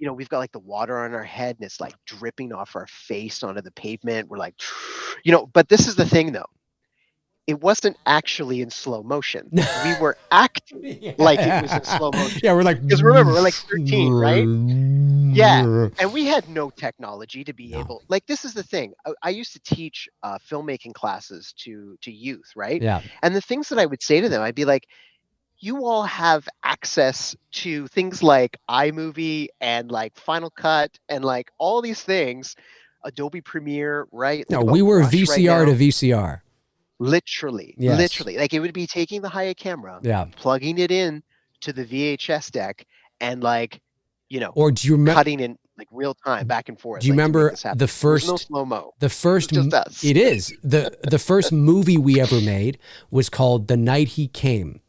we've got like the water on our head and it's like dripping off our face onto the pavement. We're like, but this is the thing though. It wasn't actually in slow motion. We were acting like it was in slow motion. Yeah, we're like, because remember, we're like 13, right? Yeah. And we had no technology to be able, like, this is the thing. I used to teach filmmaking classes to youth, right? Yeah. And the things that I would say to them, I'd be like, you all have access to things like iMovie and like Final Cut and like all these things, Adobe Premiere, right? No, we were VCR to VCR. Literally, like it would be taking the high camera, plugging it in to the VHS deck, and like, or do you remember cutting in like real time back and forth? Do you remember the first? There's no slow mo. The first, just us. It is the first movie we ever made was called The Night He Came.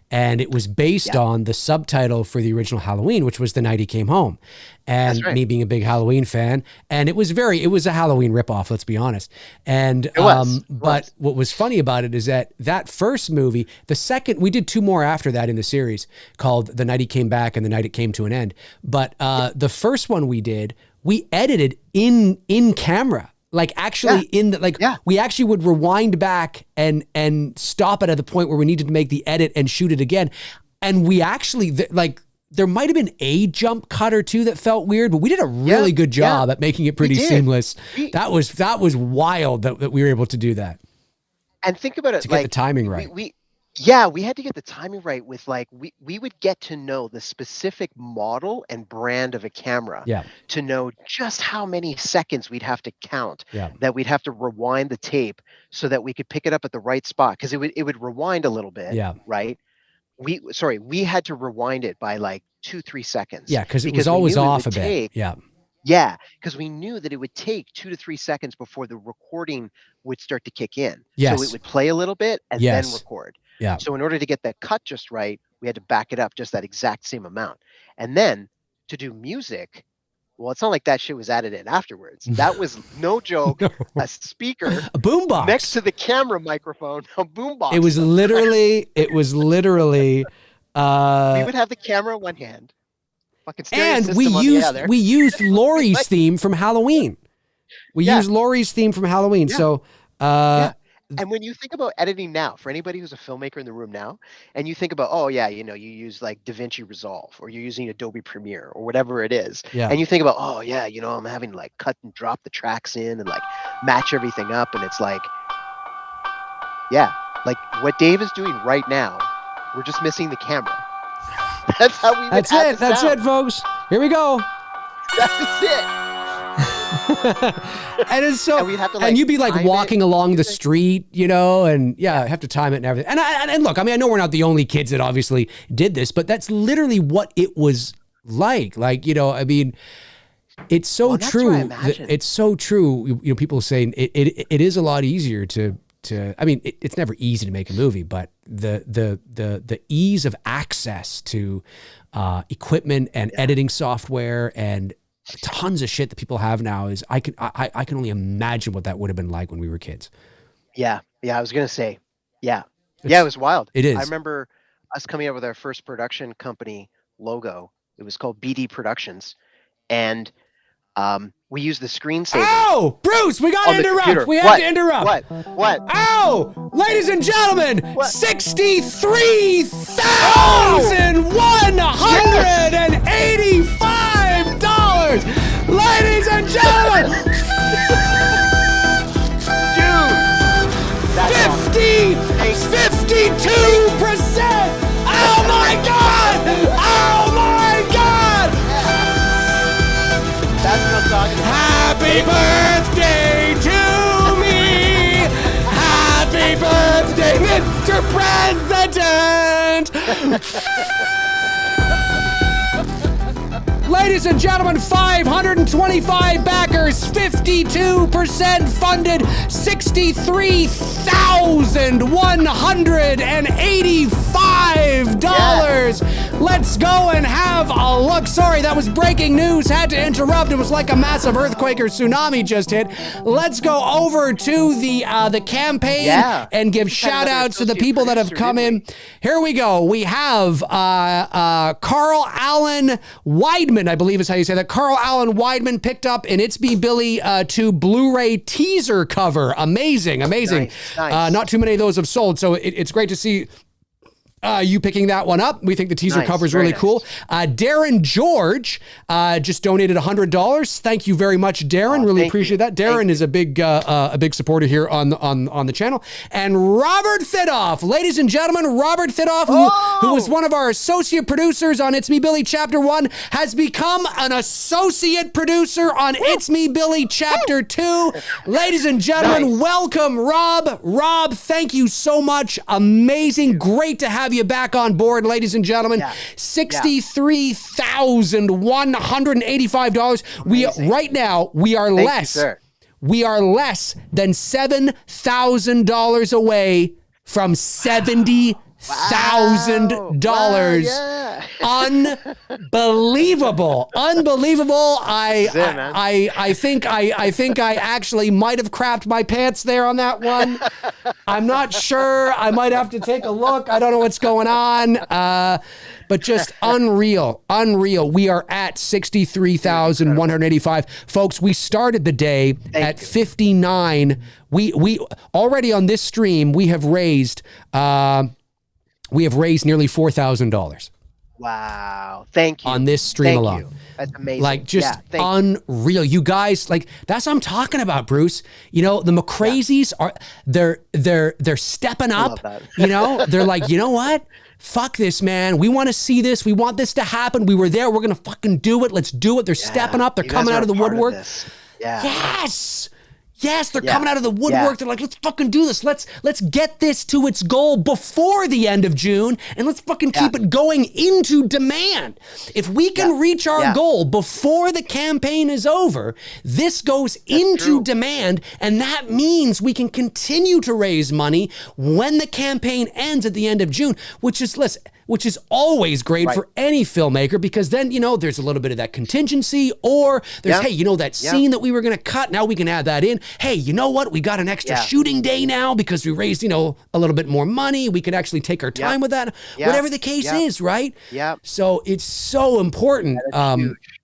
And it was based on the subtitle for the original Halloween, which was The Night He Came Home. And me being a big Halloween fan, and it was a Halloween ripoff, let's be honest. And it was. But what was funny about it is that first movie, we did 2 more after that in the series called The Night He Came Back and The Night It Came to an End. But the first one we edited in camera. Like actually we actually would rewind back and stop it at the point where we needed to make the edit and shoot it again. And we actually there might have been a jump cut or two that felt weird, but we did a really good job at making it pretty seamless. That was wild that we were able to do that. And think about it, to get the timing right. We had to get the timing right with like, we would get to know the specific model and brand of a camera to know just how many seconds we'd have to count, that we'd have to rewind the tape so that we could pick it up at the right spot. Cause it would rewind a little bit. Right. We had to rewind it by like 2-3 seconds. Yeah. Cause it was always off a bit. Yeah. Cause we knew that it would take 2 to 3 seconds before the recording would start to kick in. Yes. So it would play a little bit and then record. Yeah. So in order to get that cut just right, we had to back it up just that exact same amount. And then to do music, well, it's not like that shit was added in afterwards. That was no joke. A speaker, a boombox next to the camera microphone, a boombox. It was literally. We would have the camera in one hand, fucking stereo and system on the other. we used Laurie's theme from Halloween. We used Laurie's theme from Halloween. So. And when you think about editing now, for anybody who's a filmmaker in the room now, and you think about, oh yeah, you use like DaVinci Resolve, or you're using Adobe Premiere, or whatever it is, Yeah. and you think about, oh yeah, I'm having to like cut and drop the tracks in and like match everything up, and it's like, yeah, like what Dave is doing right now, we're just missing the camera. That's how we would That's add it. the That's sound. it, folks. Here we go. That's it. And it's so, And we'd have to, and you'd be like time it walking and along the everything. street, and have to time it and everything. And look, I mean, I know we're not the only kids that obviously did this, but that's literally what it was like. Like, I mean, it's so Well, that's what I true. imagine. It's so true. People saying it is a lot easier to. I mean, it's never easy to make a movie, but the ease of access to equipment and editing software and tons of shit that people have now is I can only imagine what that would have been like when we were kids. Yeah, I was gonna say, yeah, it was wild. It is. I remember us coming up with our first production company logo. It was called BD Productions, and we used the screensaver. Oh, Bruce, we got to on the interrupt. computer. We have What? to interrupt. What? Oh, ladies and gentlemen, What? $63,185. Ladies and gentlemen, That's awesome. 52%. Oh my God! Oh my God! That's what I'm talking about. Happy birthday to me! Happy birthday, Mr. President! Ladies and gentlemen, 525 backers, 52% funded, $63,185. Let's go and have a look. Sorry, that was breaking news. Had to interrupt. It was like a massive earthquake or tsunami just hit. Let's go over to the campaign and give shout outs to the people that have come in. Here we go. We have Carl Allen Weidman, I believe is how you say that. Carl Allen Weidman picked up an It's Me Billy 2 Blu-ray teaser cover. Amazing. Nice. Not too many of those have sold, so it's great to see you picking that one up. We think the teaser cover is really cool. Darren George just donated $100. Thank you very much, Darren. Really appreciate that. Darren is a big supporter here on the channel. And Robert Thidoff, ladies and gentlemen, Robert Thidoff, who was one of our associate producers on It's Me Billy Chapter 1, has become an associate producer on It's Me Billy Chapter 2. Ladies and gentlemen, welcome, Rob. Rob, thank you so much. Amazing. Great to have you back on board, ladies and gentlemen. $63,185. Right now we are less than $7,000 away from $70,000. Unbelievable. I think I actually might have crapped my pants there on that one. I'm not sure. I might have to take a look. I don't know what's going on. But just unreal. We are at 63,185. Folks, we started the day at 59. We already on this stream, we have raised nearly $4,000. Wow. Thank you. On this stream alone. That's amazing. Like, just unreal. You guys, like, that's what I'm talking about, Bruce. The McCrazies are, they're stepping up. They're like, you know what? Fuck this, man. We want to see this. We want this to happen. We were there. We're going to fucking do it. Let's do it. They're stepping up. They're coming out of the woodwork. Yes, they're coming out of the woodwork. They're like, let's fucking do this. Let's get this to its goal before the end of June, and let's fucking keep it going into demand. If we can reach our goal before the campaign is over, this goes into demand, and that means we can continue to raise money when the campaign ends at the end of June, which is always great for any filmmaker, because then, there's a little bit of that contingency, or there's, hey, that scene that we were going to cut, now we can add that in. Hey, you know what? We got an extra shooting day now because we raised, a little bit more money. We could actually take our time with that. Whatever the case is, right? Yeah. So it's so important.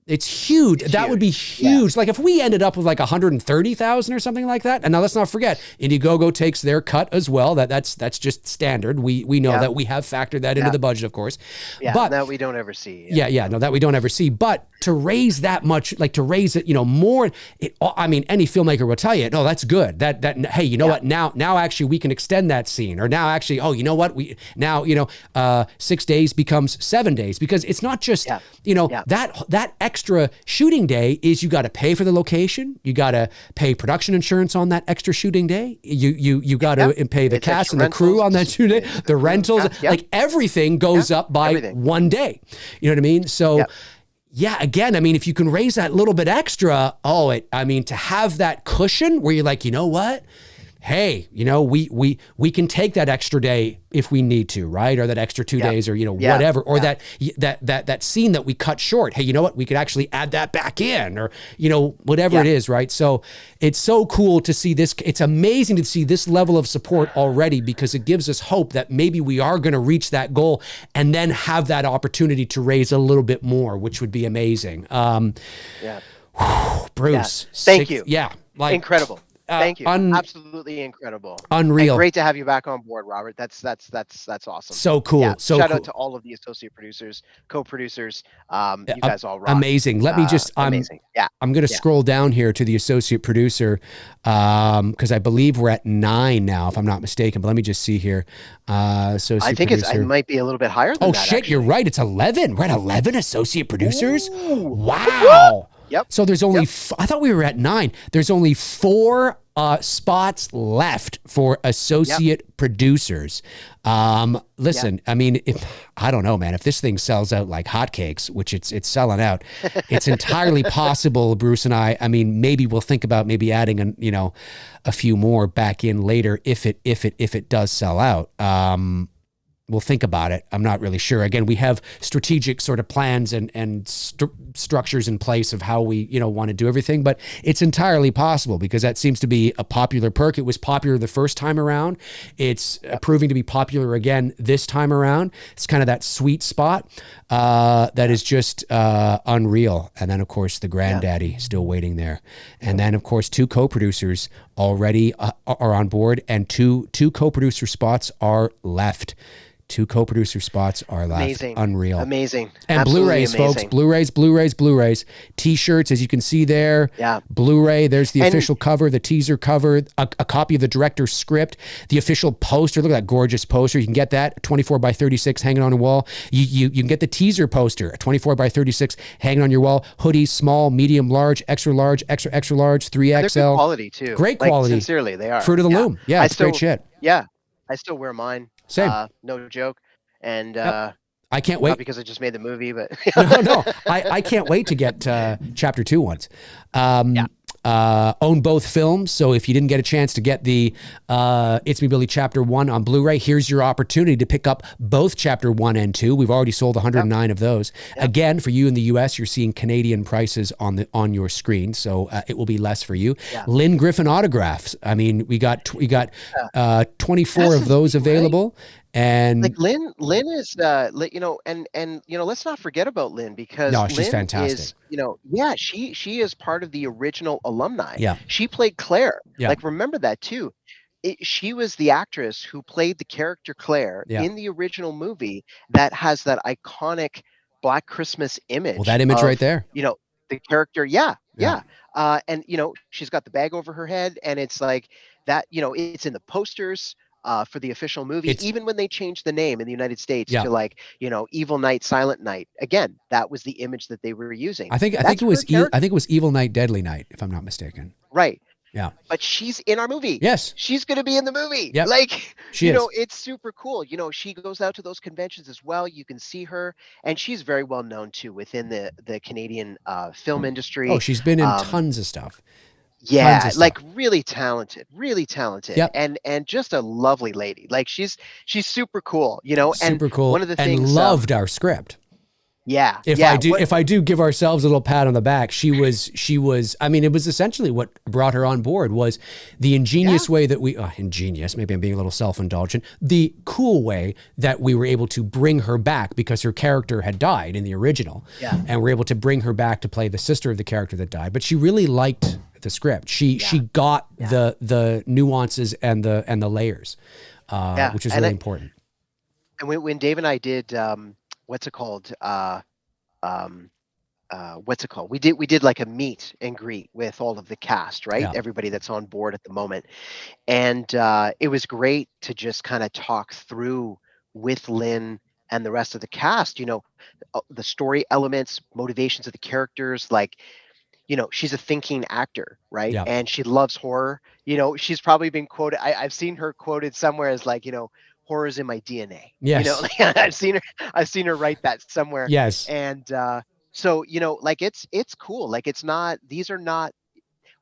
It's huge. That would be huge. Like if we ended up with like 130,000 or something like that. And now let's not forget, Indiegogo takes their cut as well. That's just standard. We know that we have factored that into the budget, of course. Yeah, but that we don't ever see. No, that we don't ever see. But to raise that much, like to raise it, more. I mean, any filmmaker will tell you, no, that's good. That hey, you know what? Now actually we can extend that scene, or now actually, oh, you know what? 6 days becomes 7 days, because it's not just that extra shooting day is you got to pay for the location, you got to pay production insurance on that extra shooting day, you got to pay the cast and the crew on that shooting day, the rentals, like everything goes up by 1 day. You know what I mean? So again, I mean, if you can raise that little bit extra, to have that cushion where you're like, you know what? Hey, we can take that extra day if we need to, right? Or that extra 2 days, or whatever, or that scene that we cut short. Hey, you know what? We could actually add that back in, or whatever it is, right? So it's so cool to see this. It's amazing to see this level of support already, because it gives us hope that maybe we are going to reach that goal and then have that opportunity to raise a little bit more, which would be amazing. Bruce, thank you. Yeah, like incredible. Thank you. Absolutely incredible. Unreal. And great to have you back on board, Robert. That's awesome. So cool. Yeah. So shout cool. out to all of the associate producers, co-producers. You guys all rock. Amazing. Let me just amazing. I'm going to scroll down here to the associate producer, because I believe we're at 9 now, if I'm not mistaken. But let me just see here. Associate I think producer. it might be a little bit higher than that. Shit, actually. you're right. It's 11. We're at 11 associate producers. Ooh. Wow. Yep. So there's only I thought we were at 9. There's only 4 spots left for associate producers. Listen, I mean, I don't know, man, if this thing sells out like hotcakes, which it's selling out, it's entirely possible, Bruce and I mean, maybe we'll think about maybe adding a few more back in later if it does sell out. We'll think about it. I'm not really sure. Again, we have strategic sort of plans and structures in place of how we, want to do everything, but it's entirely possible, because that seems to be a popular perk. It was popular the first time around. It's proving to be popular again this time around. It's kind of that sweet spot that is just unreal. And then, of course, the granddaddy still waiting there. And then, of course, 2 co-producers already are on board, and two co-producer spots are left. 2 co-producer spots are left. Amazing. Unreal. Amazing. And absolutely Blu-rays, amazing. folks. Blu-rays. T-shirts, as you can see there. Yeah. Blu-ray. There's the official cover, the teaser cover, a copy of the director's script, the official poster. Look at that gorgeous poster. You can get that 24 by 36 hanging on a wall. You can get the teaser poster, a 24 by 36 hanging on your wall. Hoodies, small, medium, large, extra large, extra large, 3XL. They're good quality too. Great quality. Sincerely, they are. Fruit of the loom. Yeah, it's great shit. Yeah. I still wear mine. Same. No joke. And I can't wait. not because I just made the movie, but no. I can't wait to get chapter 2 once. Own both films. So if you didn't get a chance to get the It's Me Billy Chapter 1 on Blu-ray, here's your opportunity to pick up both Chapter 1 and 2. We've already sold 109 of those. Again, for you in the US, you're seeing Canadian prices on your screen, so it will be less for you. Lynn Griffin autographs. I mean, we got 24 of those available. And like Lynn is let's not forget about Lynn, because she's Lynn fantastic. is she is part of the original alumni. She played Claire. Like, remember that too. She was the actress who played the character Claire in the original movie that has that iconic Black Christmas image. Well, that image right there. The character. And she's got the bag over her head, and it's like that, it's in the posters for the official movie. Even when they changed the name in the United States to like, Evil Night, Silent Night, again, that was the image that they were using. I think it was Evil Night, Deadly Night, if I'm not mistaken. Right. Yeah. But she's in our movie. Yes. She's going to be in the movie. Yep. Like, she is. It's super cool. She goes out to those conventions as well. You can see her, and she's very well known too within the Canadian film industry. Oh, she's been in tons of stuff. Yeah, like really talented, Yep. and just a lovely lady. Like she's super cool, Super cool. One of the things, and loved our script. Yeah, If yeah. I do give ourselves a little pat on the back, she was, I mean, it was essentially what brought her on board was the ingenious way that ingenious, maybe I'm being a little self-indulgent, the cool way that we were able to bring her back because her character had died in the original. Yeah. And we're able to bring her back to play the sister of the character that died. But she really liked the script. She got the nuances and the layers, which is really important. And when Dave and I did, what's it called? What's it called? We did like a meet and greet with all of the cast, right? Yeah. Everybody that's on board at the moment. And it was great to just kind of talk through with Lynn and the rest of the cast, the story elements, motivations of the characters, like, she's a thinking actor, right? Yeah. And she loves horror. She's probably been quoted. I've seen her quoted somewhere as like, horror's in my DNA. Yes. Like, I've seen her write that somewhere. Yes. And so, like it's cool. Like these are not,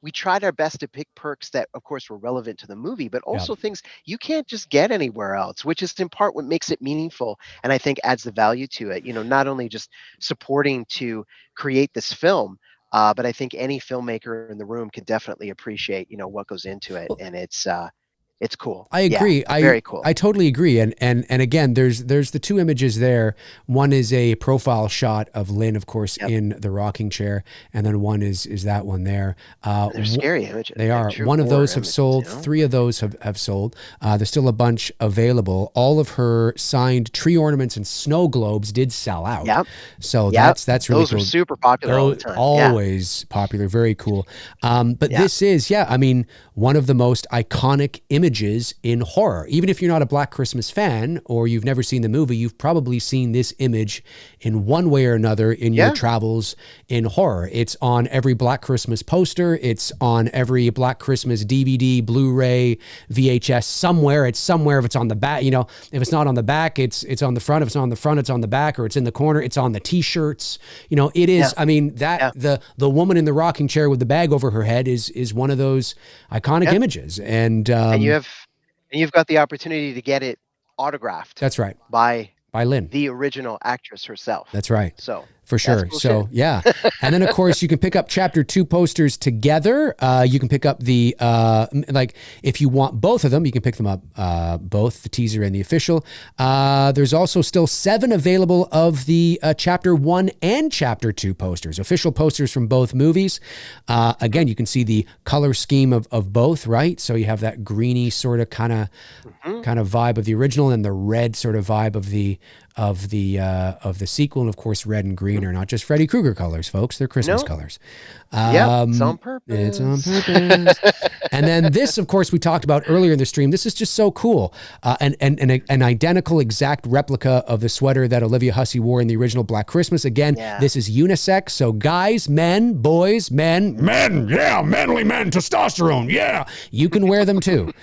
we tried our best to pick perks that of course were relevant to the movie, but also things you can't just get anywhere else, which is in part what makes it meaningful and I think adds the value to it. Not only just supporting to create this film, but I think any filmmaker in the room can definitely appreciate, what goes into it. And it's cool. I agree. Yeah, very cool. I totally agree. And again, there's the two images there. One is a profile shot of Lynn, of course, in the rocking chair, and then one is that one there. They're scary images. They are. One of those have sold. 3 of those have sold. There's still a bunch available. All of her signed tree ornaments and snow globes did sell out. Yep. So that's really those cool. are super popular all the time. Always popular. Very cool. But this is, I mean, one of the most iconic images in horror. Even if you're not a Black Christmas fan or you've never seen the movie, you've probably seen this image in one way or another in your travels in horror. It's on every Black Christmas poster. It's on every Black Christmas DVD, Blu-ray, VHS, somewhere. It's somewhere. If it's on the back, if it's not on the back, it's on the front. If it's not on the front, it's on the back, or it's in the corner. It's on the t-shirts. It is, I mean, that the woman in the rocking chair with the bag over her head is one of those iconic images. And you've got the opportunity to get it autographed. That's right. By Lynn, the original actress herself. That's right. So for sure. Cool so shit. Yeah. And then of course you can pick up chapter 2 posters together. You can pick up the, like if you want both of them, you can pick them up, both the teaser and the official. There's also still 7 available of the chapter 1 and chapter 2 posters, official posters from both movies. Again, you can see the color scheme of both, right? So you have that greeny sort of kind of vibe of the original and the red sort of vibe of the sequel. And of course, red and green are not just Freddy Krueger colors, folks. They're Christmas colors. It's on purpose. It's on purpose. And then this, of course, we talked about earlier in the stream. This is just so cool. An identical exact replica of the sweater that Olivia Hussey wore in the original Black Christmas. Again, this is unisex. So guys, men, boys, men, manly men, testosterone. Yeah. You can wear them too.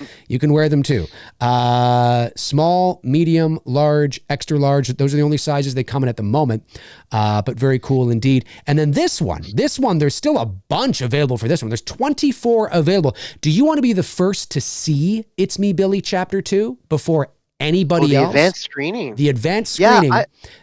Small, medium, large, extra large. Those are the only sizes they come in at the moment. But very cool indeed. And then this one, there's still a bunch available for this one. There's 24 available. Do you want to be the first to see It's Me, Billy Chapter 2 before anybody else? Advanced screening. The advanced screening.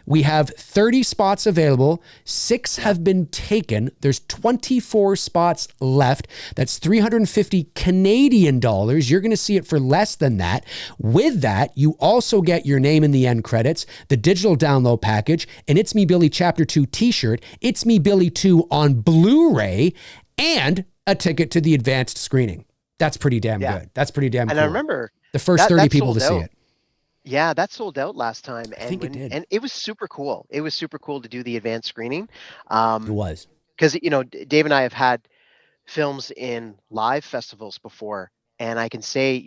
We have 30 spots available. 6 have been taken. There's 24 spots left. That's 350 Canadian dollars. You're going to see it for less than that. With that, you also get your name in the end credits, the digital download package, an It's Me, Billy Chapter 2 t-shirt, It's Me, Billy 2 on Blu-ray, and a ticket to the advanced screening. That's pretty damn good. That's pretty damn cool. And I remember the first 30 people to see it. Yeah, that sold out last time. And I think it did. And it was super cool. It was super cool to do the advanced screening. It was. Because, Dave and I have had films in live festivals before, and I can say,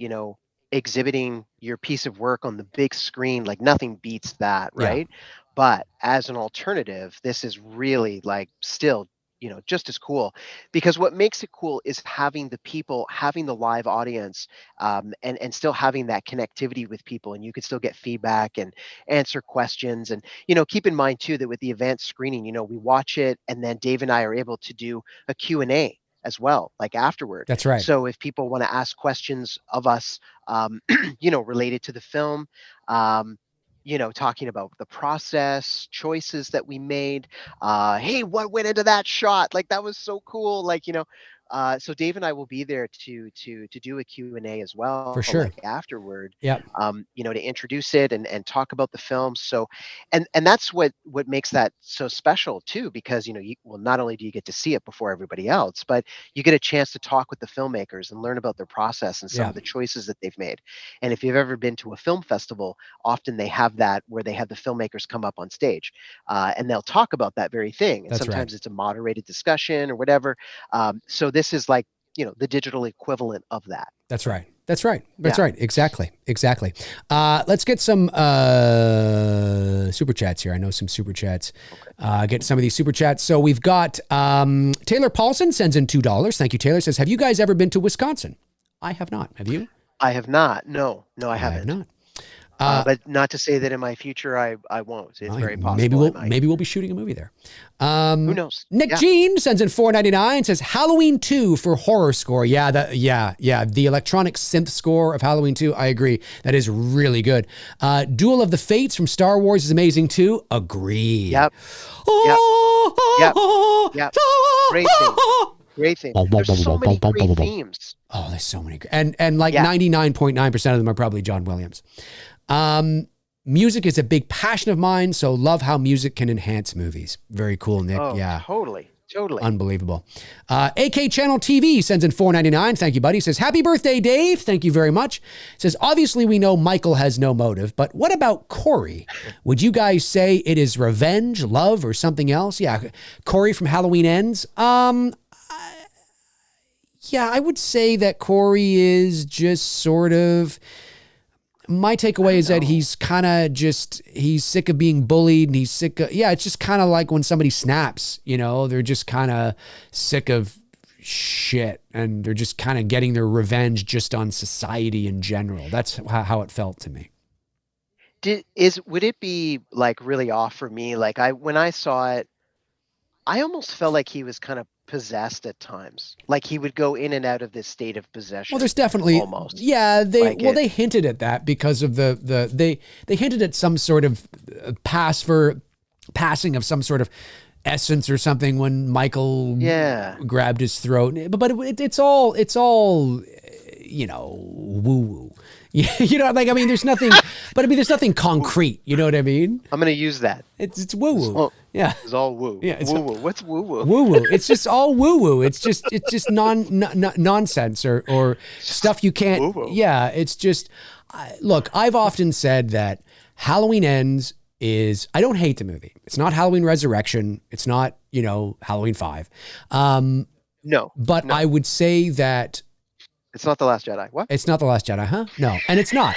exhibiting your piece of work on the big screen, like nothing beats that, right? Yeah. But as an alternative, this is really like still just as cool, because what makes it cool is having the people, having the live audience, and still having that connectivity with people, and you can still get feedback and answer questions. And keep in mind too that with the advanced screening, we watch it, and then Dave and I are able to do a Q&A as well, like afterward. That's right. So if people want to ask questions of us, related to the film, talking about the process, choices that we made. Hey, what went into that shot? Like that was so cool. Like, so Dave and I will be there to do a Q&A as For well, sure. like afterward, Yep. to introduce it and talk about the film. So, and that's what makes that so special too, because well, not only do you get to see it before everybody else, but you get a chance to talk with the filmmakers and learn about their process and some Yeah. of the choices that they've made. And if you've ever been to a film festival, often they have that where they have the filmmakers come up on stage, and they'll talk about that very thing. And That's sometimes right. it's a moderated discussion or whatever. So this is like, the digital equivalent of that. That's right. That's right. That's Yeah. right. Exactly. Exactly. Let's get some super chats here. I know some super chats. Get some of these super chats. So we've got Taylor Paulson sends in $2. Thank you, Taylor. Says, have you guys ever been to Wisconsin? I have not. Have you? I have not. No, I haven't. I have not. But not to say that in my future I won't. It's very possible. Maybe we'll be shooting a movie there. Who knows? Nick Jean sends in $4.99. Says Halloween 2 for horror score. Yeah, the electronic synth score of Halloween 2. I agree. That is really good. Duel of the Fates from Star Wars is amazing too. Agree. Yep. Yep. Great theme. There's so many great themes. Oh, there's so many. And like 99.9% of them are probably John Williams. Music is a big passion of mine, so love how music can enhance movies. Very cool, Nick. Oh, yeah. Totally. Unbelievable. AK Channel TV sends in $4.99. Thank you, buddy. Says, happy birthday, Dave. Thank you very much. Says, obviously we know Michael has no motive, but what about Corey? Would you guys say it is revenge, love, or something else? Yeah. Corey from Halloween Ends. Yeah, I would say that Corey is just sort of... My takeaway is that he's kind of he's sick of being bullied, and he's sick of... Yeah, it's just kind of like when somebody snaps, they're just kind of sick of shit, and they're just kind of getting their revenge just on society in general. That's how it felt to me. Would it be like really off for me? Like when I saw it, I almost felt like he was kind of possessed at times. Like he would go in and out of this state of possession. Well, there's definitely almost. Yeah, they hinted at that because of they hinted at some sort of passing of some sort of essence or something when Michael grabbed his throat. But it's all woo-woo. There's nothing, but there's nothing concrete. You know what I mean? I'm going to use that. It's woo-woo. It's all woo. Yeah. Woo-woo. What's woo-woo? Woo-woo. It's just all woo-woo. It's just nonsense or stuff you can't. Woo-woo. Yeah. It's just, look, I've often said that Halloween Ends I don't hate the movie. It's not Halloween Resurrection. It's not, Halloween 5. No. But I would say that it's not The Last Jedi. What? It's not The Last Jedi, huh? No, and it's not.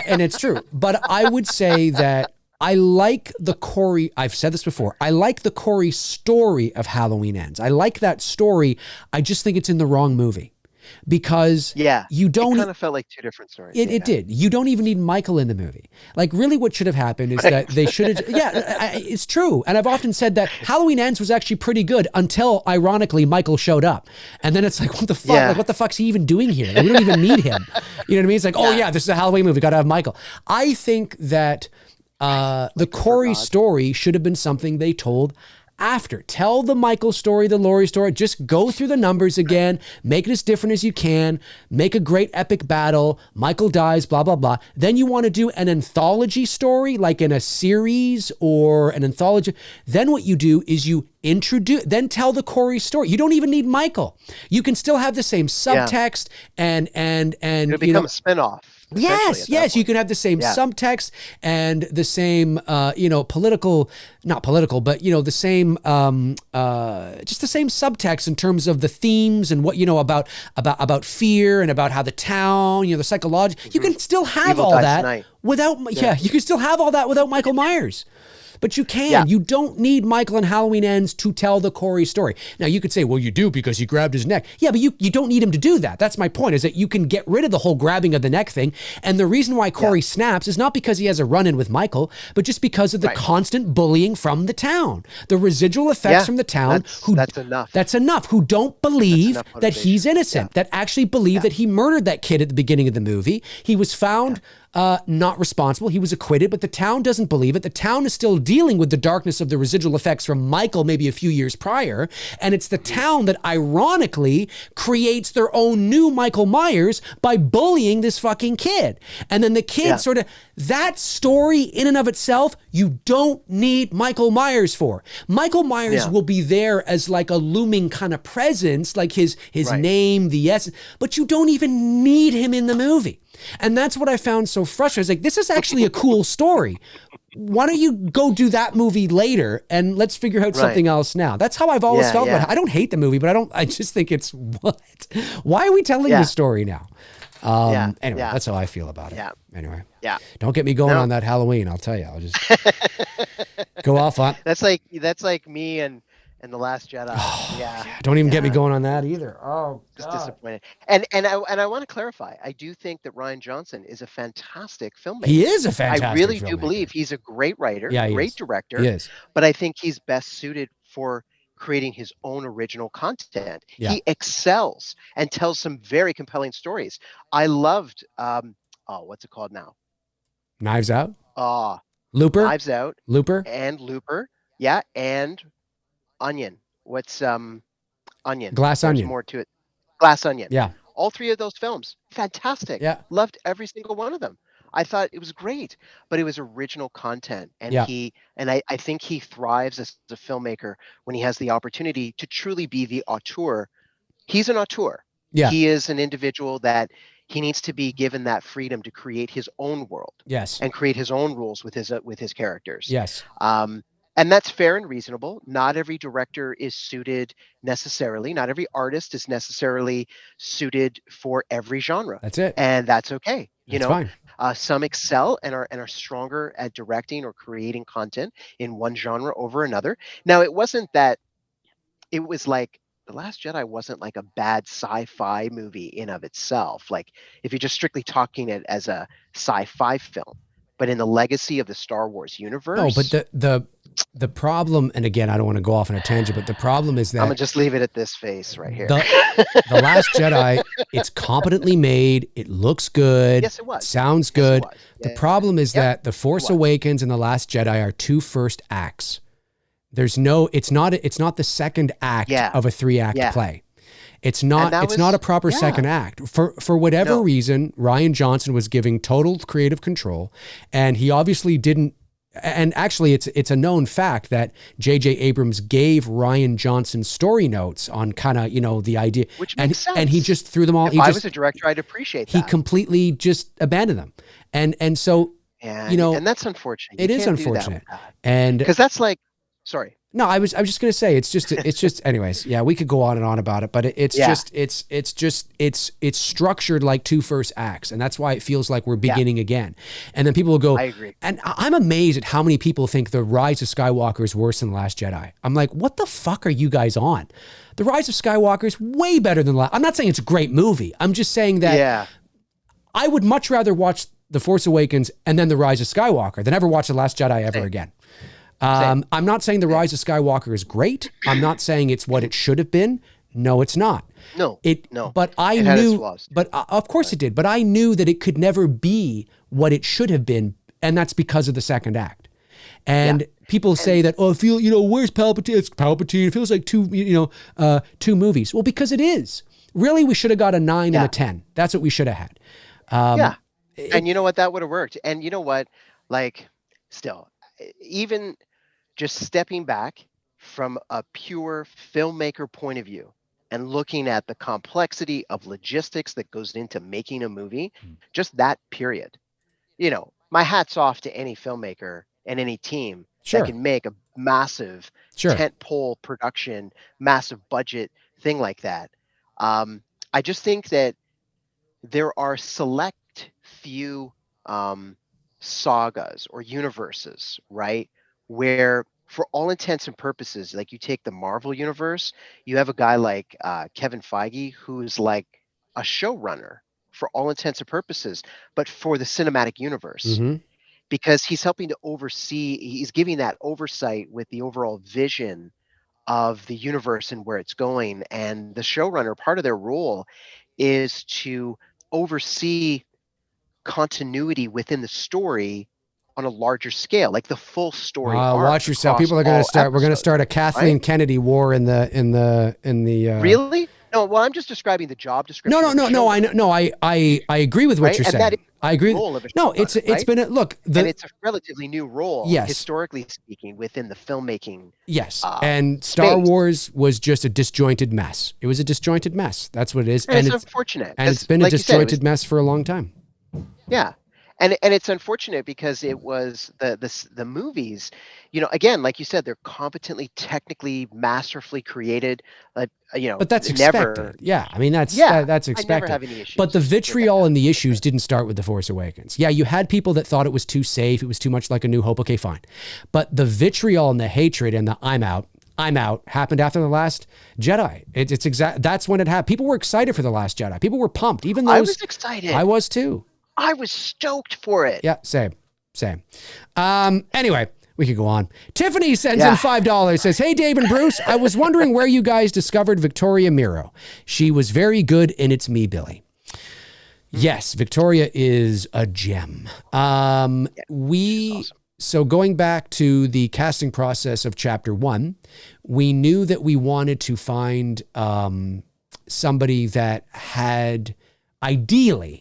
And it's true. But I would say that I like the Corey, I've said this before, I like the Corey story of Halloween Ends. I like that story. I just think it's in the wrong movie. Because you don't... It kind of felt like two different stories. It did. You don't even need Michael in the movie. Like, really what should have happened is that they should have... It's true. And I've often said that Halloween Ends was actually pretty good until, ironically, Michael showed up. And then it's like, what the fuck? Like, what the fuck's he even doing here? Like, we don't even need him. You know what I mean? It's like, this is a Halloween movie. Got to have Michael. I think that the Corey story should have been something they told after. Tell the Michael story, the Laurie story. Just go through the numbers again. Make it as different as you can. Make a great epic battle. Michael dies, blah, blah, blah. Then you want to do an anthology story, like in a series or an anthology. Then what you do is you then tell the Corey story. You don't even need Michael. You can still have the same subtext and it'll become a spinoff. Yes, you can have the same subtext and the same, political, not political, but, the same, just the same subtext in terms of the themes and what, about fear and about how the town, the psychology, you can still have all that without, you can still have all that without Michael Myers. But you can. Yeah. You don't need Michael and Halloween Ends to tell the Corey story. Now, you could say, well, you do because he grabbed his neck. Yeah, but you don't need him to do that. That's my point, is that you can get rid of the whole grabbing of the neck thing. And the reason why Corey snaps is not because he has a run-in with Michael, but just because of the constant bullying from the town. The residual effects from the town. That's enough. That's enough. Who don't believe that he's innocent, that actually believe that he murdered that kid at the beginning of the movie. He was found... not responsible. He was acquitted, but the town doesn't believe it. The town is still dealing with the darkness of the residual effects from Michael maybe a few years prior. And it's the town that ironically creates their own new Michael Myers by bullying this fucking kid. And then the kid sort of, that story in and of itself, you don't need Michael Myers for. Michael Myers will be there as like a looming kind of presence, like his name, the essence, but you don't even need him in the movie. And that's what I found so frustrating. I was like, this is actually a cool story. Why don't you go do that movie later and let's figure out something else now? That's how I've always felt about it. I don't hate the movie, but I just think it's what? Why are we telling this story now? Anyway, that's how I feel about it. Anyway. Don't get me going on that Halloween, I'll tell you. I'll just go off on. That's like me and The Last Jedi. Don't even get me going on that either. Oh, just disappointed. And I want to clarify. I do think that Rian Johnson is a fantastic filmmaker. He is a fantastic I really filmmaker. do believe he's a great writer, great director. He is. But I think he's best suited for creating his own original content. He excels and tells some very compelling stories. I loved what's it called now? Knives Out? Looper? Knives Out. Looper? And Looper. Yeah, and Onion. What's Onion? Glass There's Onion. more to it. Glass Onion. Yeah. All three of those films, fantastic. Yeah. Loved every single one of them. I thought it was great, but it was original content. And I think he thrives as a filmmaker when he has the opportunity to truly be the auteur. He's an auteur. Yeah. He is an individual that he needs to be given that freedom to create his own world. Yes. And create his own rules with his characters. Yes. And that's fair and reasonable. Not every director is suited necessarily. Not every artist is necessarily suited for every genre. That's it. And that's okay. That's fine. Some excel and are stronger at directing or creating content in one genre over another. Now, it wasn't that it was like The Last Jedi wasn't like a bad sci-fi movie in of itself. Like if you're just strictly talking it as a sci-fi film, but in the legacy of the Star Wars universe. No, but the problem, and again, I don't want to go off on a tangent, but the problem is that I'm gonna just leave it at this face right here. The Last Jedi, it's competently made. It looks good. Yes, it was. Sounds good. Yes, it was. The problem is that The Force Awakens and The Last Jedi are two first acts. It's not the second act of a 3-act play. It's not a proper second act. For whatever reason, Rian Johnson was giving total creative control, and he obviously didn't. And actually, it's a known fact that J.J. Abrams gave Rian Johnson story notes on kind of, the idea. Which makes sense. And he just threw them all. If I was a director, I'd appreciate that. He completely just abandoned them. And so, and that's unfortunate. It is unfortunate. And because that's like, sorry. No, I was just going to say, it's just anyways, we could go on and on about it, but it's structured like two first acts. And that's why it feels like we're beginning again. And then people will go, I agree. And I'm amazed at how many people think The Rise of Skywalker is worse than The Last Jedi. I'm like, what the fuck are you guys on? The Rise of Skywalker is way better than I'm not saying it's a great movie. I'm just saying that I would much rather watch The Force Awakens and then The Rise of Skywalker than ever watch The Last Jedi ever again. I'm not saying The Rise of Skywalker is great. I'm not saying it's what it should have been. No, it's not. No. But I knew, but of course it did. But I knew that it could never be what it should have been, and that's because of the second act. And people say that, where's Palpatine? It's Palpatine. It feels like two movies. Well, because it is. Really, we should have got a 9 and a 10. That's what we should have had. And you know what? That would have worked. And you know what? Like, still, even just stepping back from a pure filmmaker point of view and looking at the complexity of logistics that goes into making a movie, just that period, my hat's off to any filmmaker and any team that can make a massive tentpole production, massive budget thing like that. I just think that there are select few sagas or universes, right, where for all intents and purposes, like you take the Marvel universe, you have a guy like Kevin Feige, who's like a showrunner for all intents and purposes, but for the cinematic universe, because he's helping to oversee, he's giving that oversight with the overall vision of the universe and where it's going. And the showrunner, part of their role is to oversee continuity within the story on a larger scale, like the full story arc. Watch yourself. across People are going to all start. We're going to episodes, start a Kathleen right? Kennedy war in the. Really? No, well, I'm just describing the job No, description no, of the no, no. I showrunner, know. No, I agree with what right? you're And that is saying. I the agree. role of a No, showrunner, it's right? been a look. And it's a relatively new role, Yes. historically speaking, within the filmmaking. Yes, and Star space. Wars was just a disjointed mess. It was a disjointed mess. That's what it is, And it's unfortunate. and it's 'cause been a like you said, it was- disjointed mess for a long time. Yeah. And it's unfortunate because it was the movies, again, like you said, they're competently, technically, masterfully created. But that's never. expected. Yeah, I mean that's Yeah, that's I expected. never have any issues. But the with vitriol that. and the issues didn't start with The Force Awakens. Yeah, you had people that thought it was too safe. It was too much like A New Hope. Okay, fine. But the vitriol and the hatred and the I'm out happened after The Last Jedi. It's exact. That's when it happened. People were excited for The Last Jedi. People were pumped. Even those. I was excited. I was too. I was stoked for it. Yeah, same. Anyway, we could go on. Tiffany sends in $5, says, "Hey, Dave and Bruce, I was wondering where you guys discovered Victoria Miro. She was very good in It's Me, Billy." Yes, Victoria is a gem. Awesome. So going back to the casting process of chapter 1, we knew that we wanted to find somebody that had, ideally,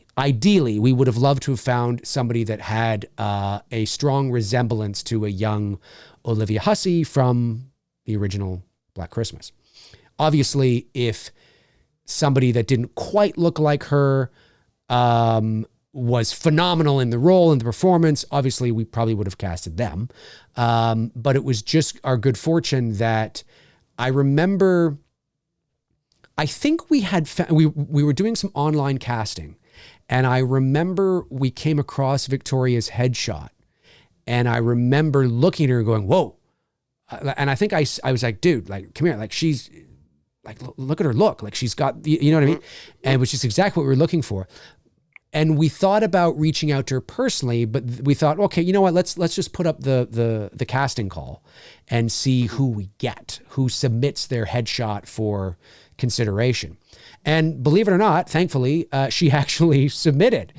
we would have loved to have found somebody that had a strong resemblance to a young Olivia Hussey from the original Black Christmas. Obviously, if somebody that didn't quite look like her was phenomenal in the role and the performance, obviously we probably would have casted them. But it was just our good fortune that I remember, I think we had, we were doing some online casting, and I remember we came across Victoria's headshot, and I remember looking at her and going, whoa. And I think I was like, dude, like, come here. Like, she's like, look at her look. Like, she's got, you know what I mean? And which is exactly what we were looking for. And we thought about reaching out to her personally, but we thought, okay, you know what? Let's just put up the casting call and see who we get, who submits their headshot for consideration. And believe it or not, thankfully, she actually submitted,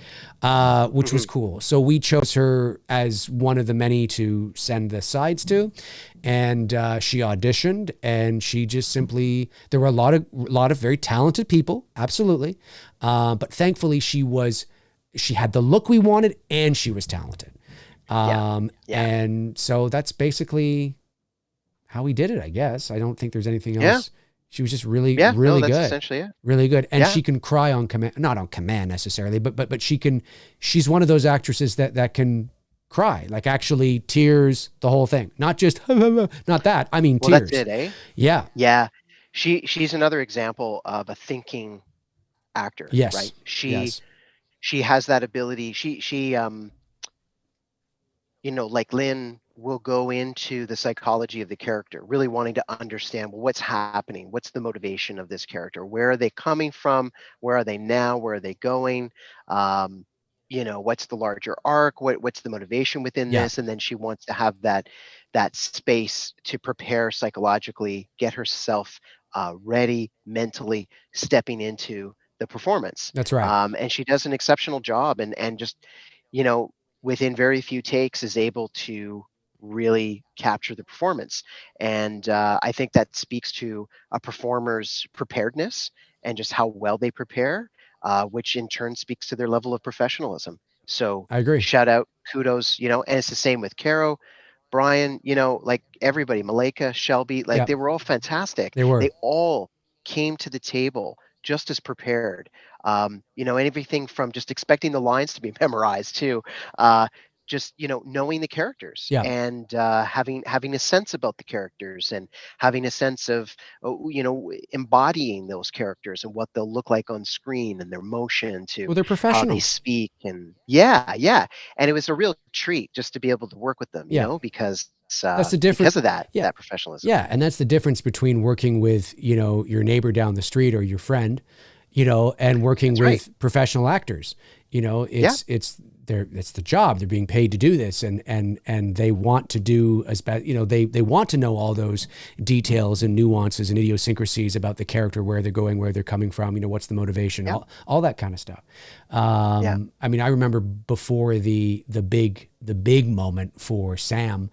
which was cool. So we chose her as one of the many to send the sides to, and she auditioned, and she just simply, there were a lot of very talented people, absolutely, but thankfully she had the look we wanted, and she was talented. And so that's basically how we did it, I guess. I don't think there's anything else. She was just really that's good. Essentially it. Really good. And she can cry on command, not on command necessarily, but she's one of those actresses that can cry, like actually tears, the whole thing. Not just, not that. I mean, tears. That's it, eh? Yeah. Yeah. She's another example of a thinking actor. Yes. Right. She has that ability. She like Lynn will go into the psychology of the character, really wanting to understand what's happening, what's the motivation of this character, where are they coming from, where are they now, where are they going, what's the larger arc, what's the motivation within this, and then she wants to have that space to prepare psychologically, get herself ready mentally, stepping into the performance. That's right. And she does an exceptional job, and just within very few takes is able to really capture the performance. And I think that speaks to a performer's preparedness and just how well they prepare, which in turn speaks to their level of professionalism. So I agree. Shout out, kudos, and it's the same with Caro, Brian, like everybody, Malika, Shelby, like they were all fantastic. They were. They all came to the table just as prepared. Everything from just expecting the lines to be memorized to just knowing the characters and having a sense about the characters and having a sense of embodying those characters and what they'll look like on screen and their motion to they're professionals. How they speak. And and it was a real treat just to be able to work with them, because that's the difference, because of that professionalism. And that's the difference between working with your neighbor down the street or your friend, and working with professional actors. It's it's the job. They're being paid to do this, and they want to do as bad. They want to know all those details and nuances and idiosyncrasies about the character, where they're going, where they're coming from. What's the motivation, all that kind of stuff. I mean, I remember before the big moment for Sam,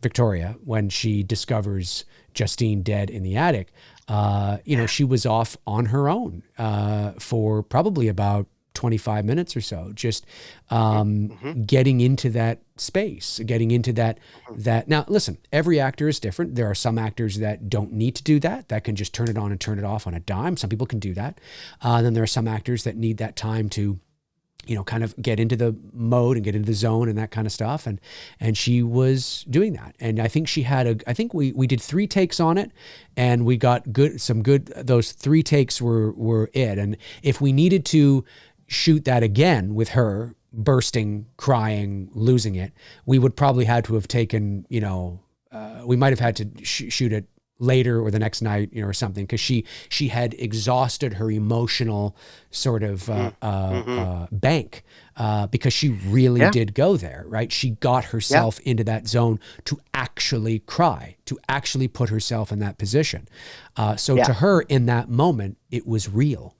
Victoria, when she discovers Justine dead in the attic. She was off on her own for probably about 25 minutes or so, just getting into that space, getting into that. Now, listen, every actor is different. There are some actors that don't need to do that can just turn it on and turn it off on a dime. Some people can do that. Then there are some actors that need that time to, kind of get into the mode and get into the zone and that kind of stuff. And she was doing that. And I think I think we did 3 takes on it, and we got some good, those 3 takes were it. And if we needed to shoot that again with her bursting, crying, losing it, we would probably had to have taken, we might've had to shoot it later or the next night, or something, because she had exhausted her emotional sort of bank, because she really did go there, right? She got herself into that zone to actually cry, to actually put herself in that position. So to her in that moment, it was real.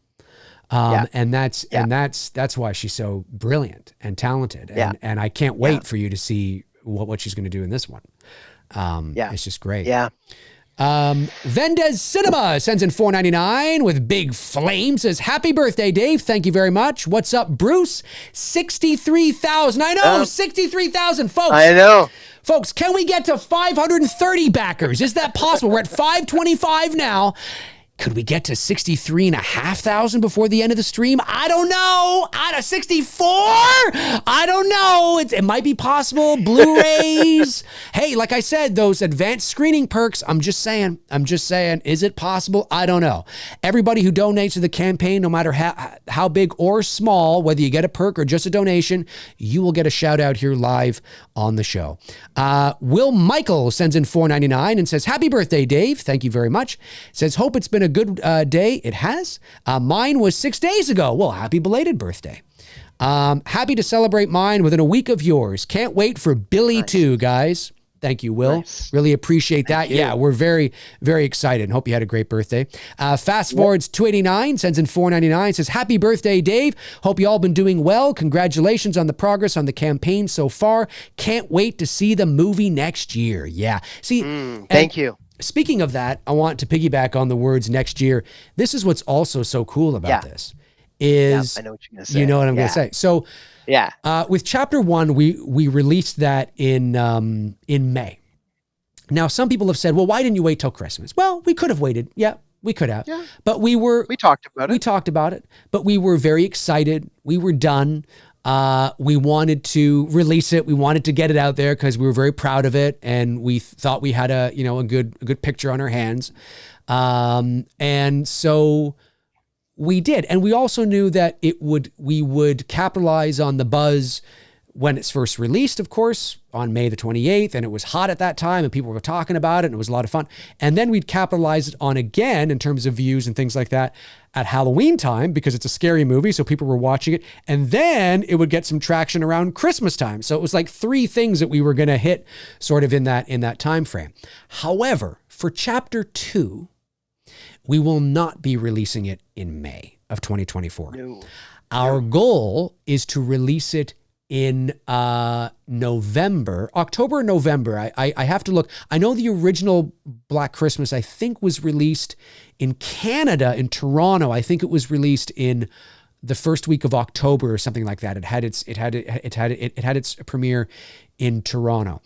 And that's why she's so brilliant and talented. And I can't wait for you to see what she's going to do in this one. It's just great. Yeah. Vendez Cinema sends in $4.99 with big flame, says, happy birthday, Dave. Thank you very much. What's up, Bruce? 63,000. I know, 63,000, folks. I know. Folks, can we get to 530 backers? Is that possible? We're at 525 now. Could we get to 63,500 before the end of the stream? I don't know. Out of 64? I don't know. It might be possible. Blu-rays. Hey, like I said, those advanced screening perks, I'm just saying, is it possible? I don't know. Everybody who donates to the campaign, no matter how big or small, whether you get a perk or just a donation, you will get a shout out here live on the show. Will Michael sends in $4.99 and says, happy birthday, Dave. Thank you very much. Says, hope it's been a good day. It has. Mine was 6 days ago. Well, happy belated birthday. Happy to celebrate mine within a week of yours. Can't wait for Billy too, guys. Thank you, Will. Nice. Really appreciate that. Thank you. Yeah, we're very, very excited and hope you had a great birthday. Fast Forwards 289 sends in $4.99, says, happy birthday, Dave. Hope you all been doing well. Congratulations on the progress on the campaign so far. Can't wait to see the movie next year. Yeah. See, thank you. Speaking of that, I want to piggyback on the words next year. This is what's also so cool about this is, I know what you're going to say. You know what I'm going to say. So with chapter 1, we released that in May. Now, some people have said, well, why didn't you wait till Christmas? Well, we could have waited. Yeah, we could have. Yeah. But we talked about it. We talked about it, but we were very excited. We were done. We wanted to release it. We wanted to get it out there because we were very proud of it, and we thought we had a good picture on our hands. And so we did, and we also knew that we would capitalize on the buzz when it's first released, of course, on May the 28th, and it was hot at that time, and people were talking about it, and it was a lot of fun. And then we'd capitalize it on again in terms of views and things like that at Halloween time, because it's a scary movie, so people were watching it. And then it would get some traction around Christmas time. So it was like 3 things that we were going to hit sort of in that time frame. However, for chapter 2, we will not be releasing it in May of 2024. No. Our goal is to release it in October, November. I have to look. I know the original Black Christmas, I think, was released in Canada, in Toronto. I think it was released in the first week of October or something like that. It had its premiere in Toronto.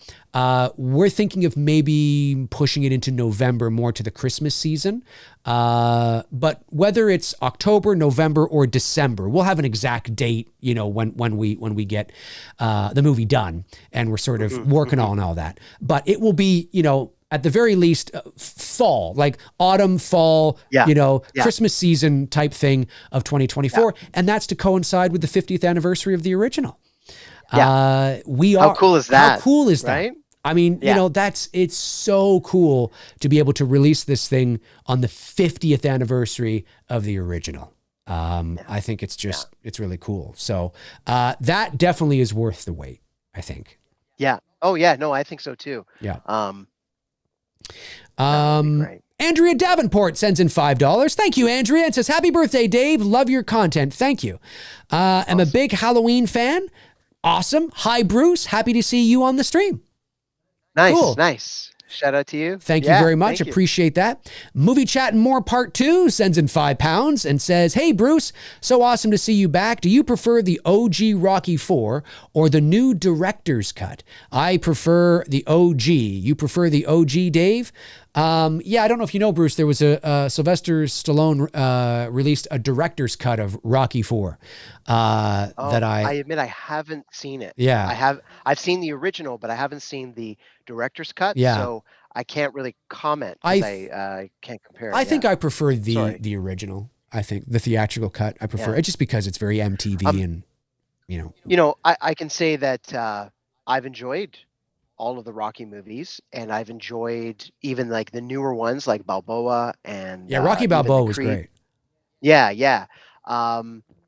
We're thinking of maybe pushing it into November, more to the Christmas season. But whether it's October, November, or December, we'll have an exact date, when we get the movie done, and we're sort of working on all that. But it will be, at the very least, fall, like autumn, fall, Christmas season type thing of 2024. Yeah. And that's to coincide with the 50th anniversary of the original. Yeah. How cool is that? How cool is that? Right? I mean, it's so cool to be able to release this thing on the 50th anniversary of the original. I think it's just, it's really cool. So that definitely is worth the wait, I think. Yeah. Oh yeah. No, I think so too. Yeah. That would be great. Andrea Davenport sends in $5. Thank you, Andrea. And says, happy birthday, Dave. Love your content. Thank you. I'm a big Halloween fan. Awesome. Hi, Bruce. Happy to see you on the stream. Nice. Cool. Nice. Shout out to you. Thank you very much. Appreciate that. Movie Chat and More Part 2 sends in £5 and says, hey, Bruce, so awesome to see you back. Do you prefer the OG Rocky 4 or the new director's cut? I prefer the OG. You prefer the OG, Dave? Yeah, I don't know if you know, Bruce, there was a Sylvester Stallone released a director's cut of Rocky 4. That I admit I haven't seen it. Yeah. I've seen the original, but I haven't seen the director's cut. Yeah. So I can't really comment because I can't compare. I think I prefer the original. I think the theatrical cut I prefer it just because it's very MTV and I can say that I've enjoyed all of the Rocky movies, and I've enjoyed even like the newer ones like Balboa and Rocky Balboa was great. Yeah.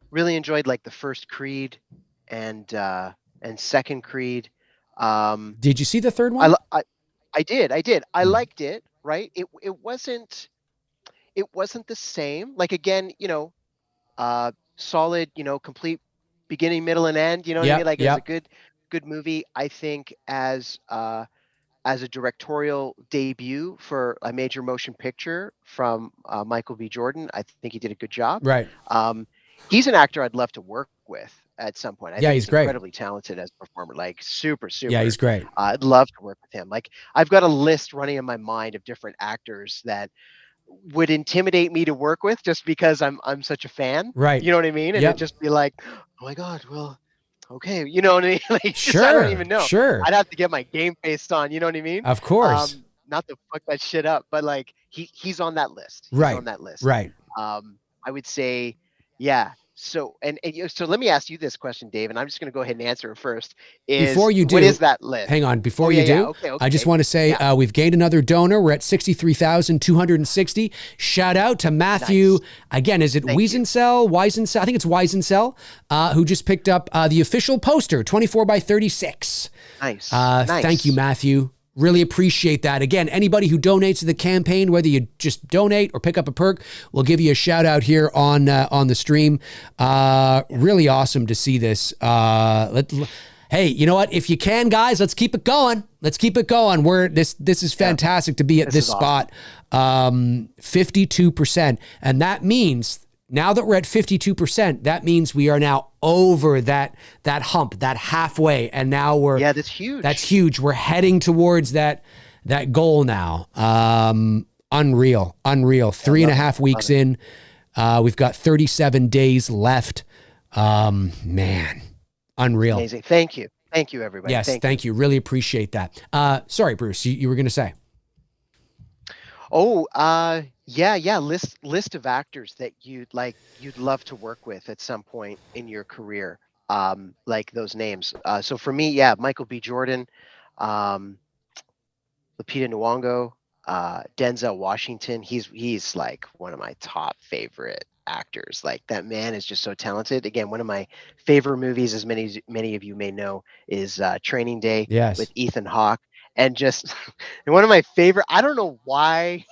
Really enjoyed like the first Creed and second Creed. Did you see the third one? I did. I liked it. Right. It wasn't the same. Like again, solid. Complete beginning, middle, and end. You know what I mean? Like it's a good movie. I think as a directorial debut for a major motion picture from Michael B. Jordan, I think he did a good job. Right. He's an actor I'd love to work with at some point. I think he's great. Incredibly talented as a performer, like super. Yeah, he's great. I'd love to work with him. Like I've got a list running in my mind of different actors that would intimidate me to work with just because I'm such a fan. Right. You know what I mean? And it'd just be like, oh my God, well, okay. You know what I mean? Like, sure. I don't even know. Sure. I'd have to get my game face on. You know what I mean? Of course. Not to fuck that shit up, but like he's on that list. He's right. on that list. Right. I would say, yeah. So so let me ask you this question, Dave, and I'm just going to go ahead and answer it first. Before you do, what is that list? Hang on, before you do, okay. I just want to say we've gained another donor. We're at 63,260. Shout out to Matthew. Nice. Again, is it Wiesensell? I think it's Wiesensell, who just picked up the official poster, 24 by 36. Nice. Thank you, Matthew. Really appreciate that. Again, anybody who donates to the campaign, whether you just donate or pick up a perk, we'll give you a shout out here on the stream. Really awesome to see this. Hey, you know what? If you can, guys, let's keep it going. Let's keep it going. This is fantastic to be at this spot. 52%. And that means now that we're at 52%, that means we are now over that hump, that halfway. And now that's huge. That's huge. We're heading towards that goal now. Unreal. 3.5 weeks in. We've got 37 days left. Man, unreal. Amazing. Thank you, everybody. Yes, thank you. Really appreciate that. Sorry, Bruce, you were going to say. Oh, yeah. List of actors that you'd love to work with at some point in your career. Like those names. So for me, Michael B. Jordan, Lupita Nyong'o, Denzel Washington. He's like one of my top favorite actors. Like that man is just so talented. Again, one of my favorite movies, as many of you may know, is Training Day with Ethan Hawke. And just one of my favorite, I don't know why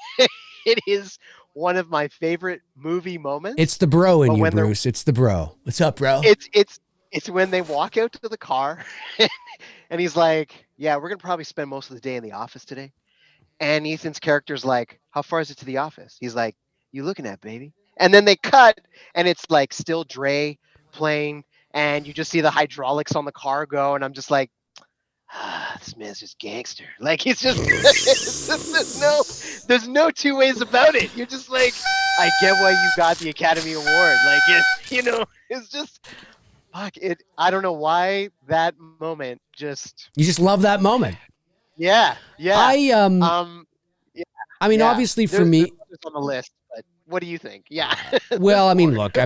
it is one of my favorite movie moments. It's the bro in you, Bruce. It's the bro. What's up, bro? It's when they walk out to the car and he's like, yeah, we're going to probably spend most of the day in the office today. And Ethan's character's like, how far is it to the office? He's like, you looking at, baby? And then they cut and it's like still Dre playing and you just see the hydraulics on the car go. And I'm just like, this man's just gangster. Like he's just, there's no two ways about it. You're just like, I get why you got the Academy Award. Like it's just, fuck it. I don't know why that moment just. You just love that moment. Yeah. I mean, obviously for me, there's on the list, but what do you think? Yeah. Well, I mean, look,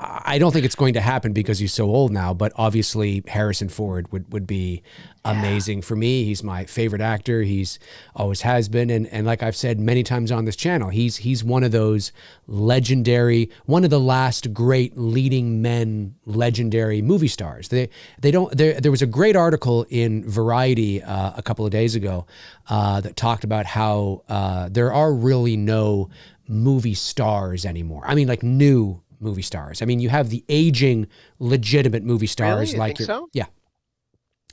I don't think it's going to happen because he's so old now, but obviously Harrison Ford would be amazing for me. He's my favorite actor. He's always has been. And like I've said many times on this channel, he's one of those legendary, one of the last great leading men, legendary movie stars. There was a great article in Variety a couple of days ago that talked about how there are really no movie stars anymore. I mean, like new movie stars. I mean, you have the aging, legitimate movie stars. Really? You like think so? Yeah,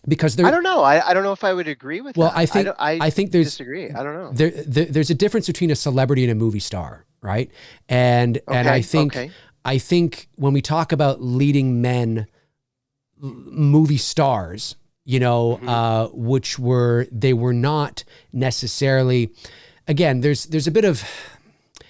because they're. I don't know. I don't know if I would agree with that. I think there's disagree. I don't know. There's a difference between a celebrity and a movie star, right? And I think when we talk about leading men, movie stars, you know, which they were not necessarily. Again, there's a bit of.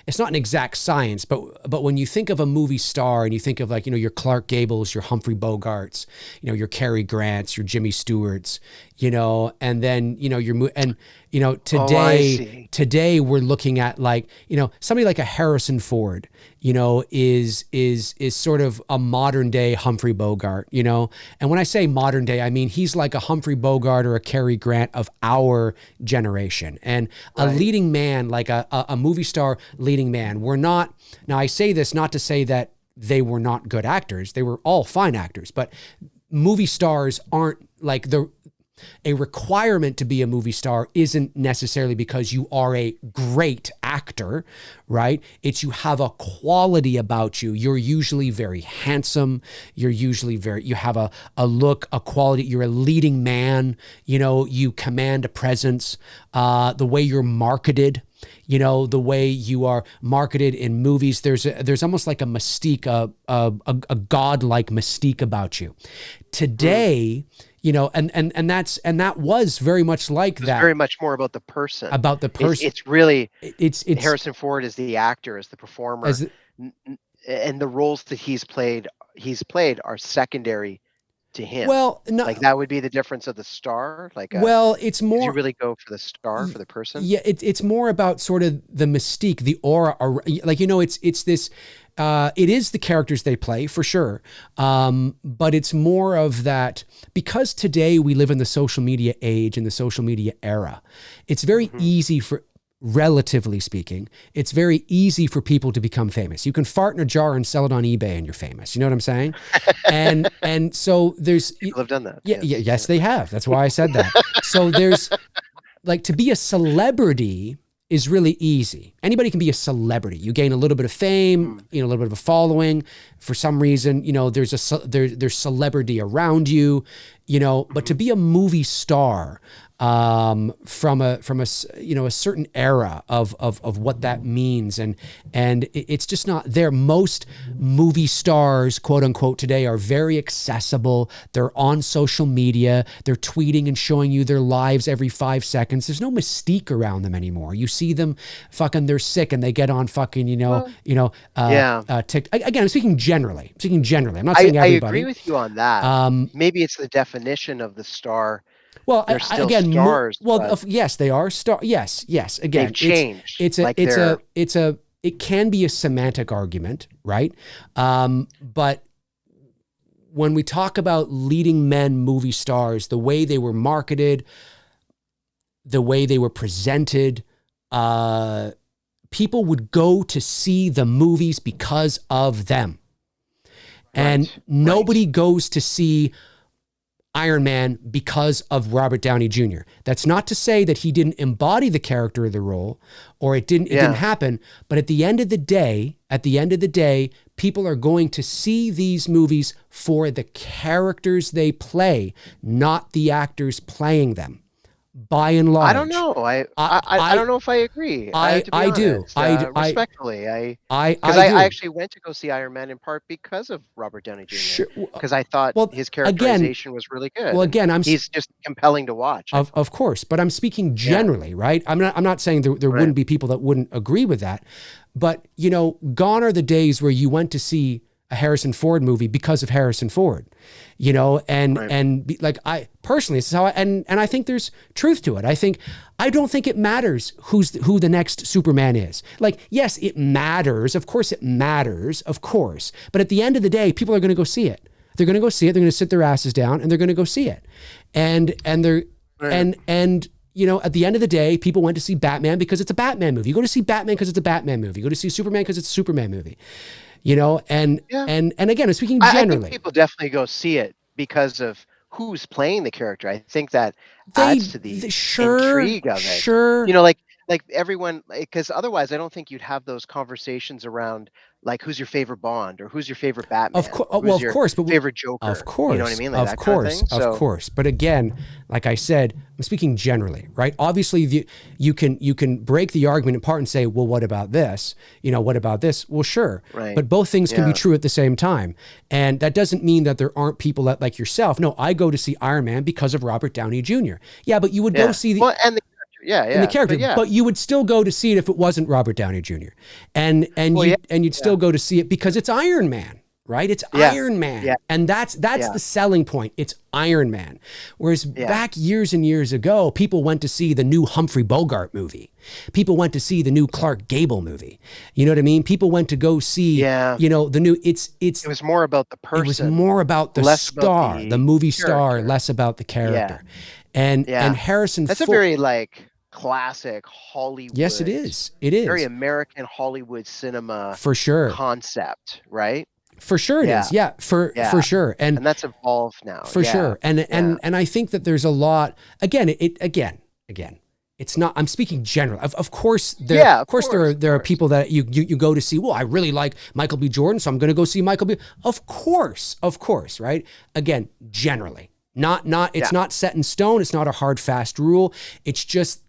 It's not an exact science, but when you think of a movie star and you think of, like, you know, your Clark Gables, your Humphrey Bogarts, you know, your Cary Grants, your Jimmy Stewarts, you know, and then, you know, today we're looking at, like, you know, somebody like a Harrison Ford, you know, is sort of a modern day Humphrey Bogart, you know. And when I say modern day, I mean he's like a Humphrey Bogart or a Cary Grant of our generation. And a leading man, like a movie star leading man, we're not, now I say this not to say that they were not good actors. They were all fine actors, but movie stars aren't like a requirement to be a movie star isn't necessarily because you are a great actor, right? It's you have a quality about you. You're usually very handsome. You're usually you have a look, a quality. You're a leading man. You know, you command a presence. The way you're marketed, you know, the way you are marketed in movies, there's almost like a mystique, a godlike mystique about you. Today, you know, and that was very much like that. Very much more about the person. About the person. It's really it's Harrison Ford is the actor, is the performer, and the roles that he's played are secondary to him. Well, no, like that would be the difference of the star. Like, it's more. Did you really go for the star, for the person? Yeah, it's more about sort of the mystique, the aura. Like, you know, it's this. It is the characters they play for sure, but it's more of that because today we live in the social media age and the social media era. It's very easy for, relatively speaking, it's very easy for people to become famous. You can fart in a jar and sell it on eBay and you're famous. You know what I'm saying? And so there's people have done that. Yes, they have. That's why I said that. So there's like, to be a celebrity is really easy. Anybody can be a celebrity. You gain a little bit of fame, you know, a little bit of a following. For some reason, you know, there's celebrity around you, you know. But to be a movie star, from a you know, a certain era of what that means, and it's just not there. Most movie stars, quote unquote, today are very accessible. They're on social media. They're tweeting and showing you their lives every 5 seconds. There's no mystique around them anymore. You see them fucking, they're sick and they get on fucking, TikTok. Again, I'm speaking generally. I'm not saying everybody. I agree with you on that. Maybe it's the definition of the star. Well, they're still again, stars. Yes, they are stars. Yes. Again, they've changed. It can be a semantic argument, right? But when we talk about leading men, movie stars, the way they were marketed, the way they were presented, people would go to see the movies because of them, and nobody goes to see Iron Man because of Robert Downey Jr. That's not to say that he didn't embody the character of the role, or it didn't happen. But at the end of the day, people are going to see these movies for the characters they play, not the actors playing them. By and large, I don't know. I don't know if I agree. I do. Respectfully, I actually went to go see Iron Man in part because of Robert Downey Jr. Because I thought his characterization was really good. Well, again, he's just compelling to watch. Of course, but I'm speaking generally, right? I'm not saying there wouldn't be people that wouldn't agree with that, but you know, gone are the days where you went to see a Harrison Ford movie because of Harrison Ford, you know, and Right. like I personally, this is how and I think there's truth to it. I don't think it matters who the next Superman is. Like, yes, it matters. Of course it matters, of course. But at the end of the day, people are going to go see it. They're going to go see it. They're going to sit their asses down and they're going to go see it. And they're Right. and you know, at the end of the day, people went to see Batman because it's a Batman movie. You go to see Batman because it's a Batman movie. You go to see Superman because it's a Superman movie. You know, and again, I'm speaking I generally. think people definitely go see it because of who's playing the character. I think that They- adds to the intrigue of it. Sure. You know, like everyone, because otherwise I don't think you'd have those conversations around like who's your favorite Bond or who's your favorite Batman. Of course, or well, who's of course, your but favorite Joker. Of course, you know what I mean? Like of that course, kind of thing. of course. But again, like I said, I'm speaking generally, right? Obviously, you can break the argument apart and say, well, what about this? You know, what about this? Well, sure, Right. but both things can be Yeah. true at the same time, and that doesn't mean that there aren't people that like yourself. No, I go to see Iron Man because of Robert Downey Jr. Yeah, but you would go see the. Well, and the in the character, but, but you would still go to see it if it wasn't Robert Downey Jr. And you'd still go to see it because it's Iron Man, right? It's Yeah. Iron Man, Yeah. and that's Yeah. the selling point. It's Iron Man. Whereas back years and years ago, people went to see the new Humphrey Bogart movie. People went to see the new Clark Gable movie. You know what I mean? People went to go see, you know, the new. it was more about the person. It was more about the less about star, the movie star, character. less about the character. And Harrison That's a Ford. very like classic Hollywood. Yes, it is. It is very American Hollywood cinema for sure. concept, right? For sure it is. Yeah, for sure. And that's evolved now. for sure. And I think that there's a lot again, it's not, I'm speaking general. Of course there are people that you go to see, well, I really like Michael B. Jordan, so I'm going to go see Michael B. Of course, right? Again, generally. It's not set in stone. It's not a hard, fast rule. It's just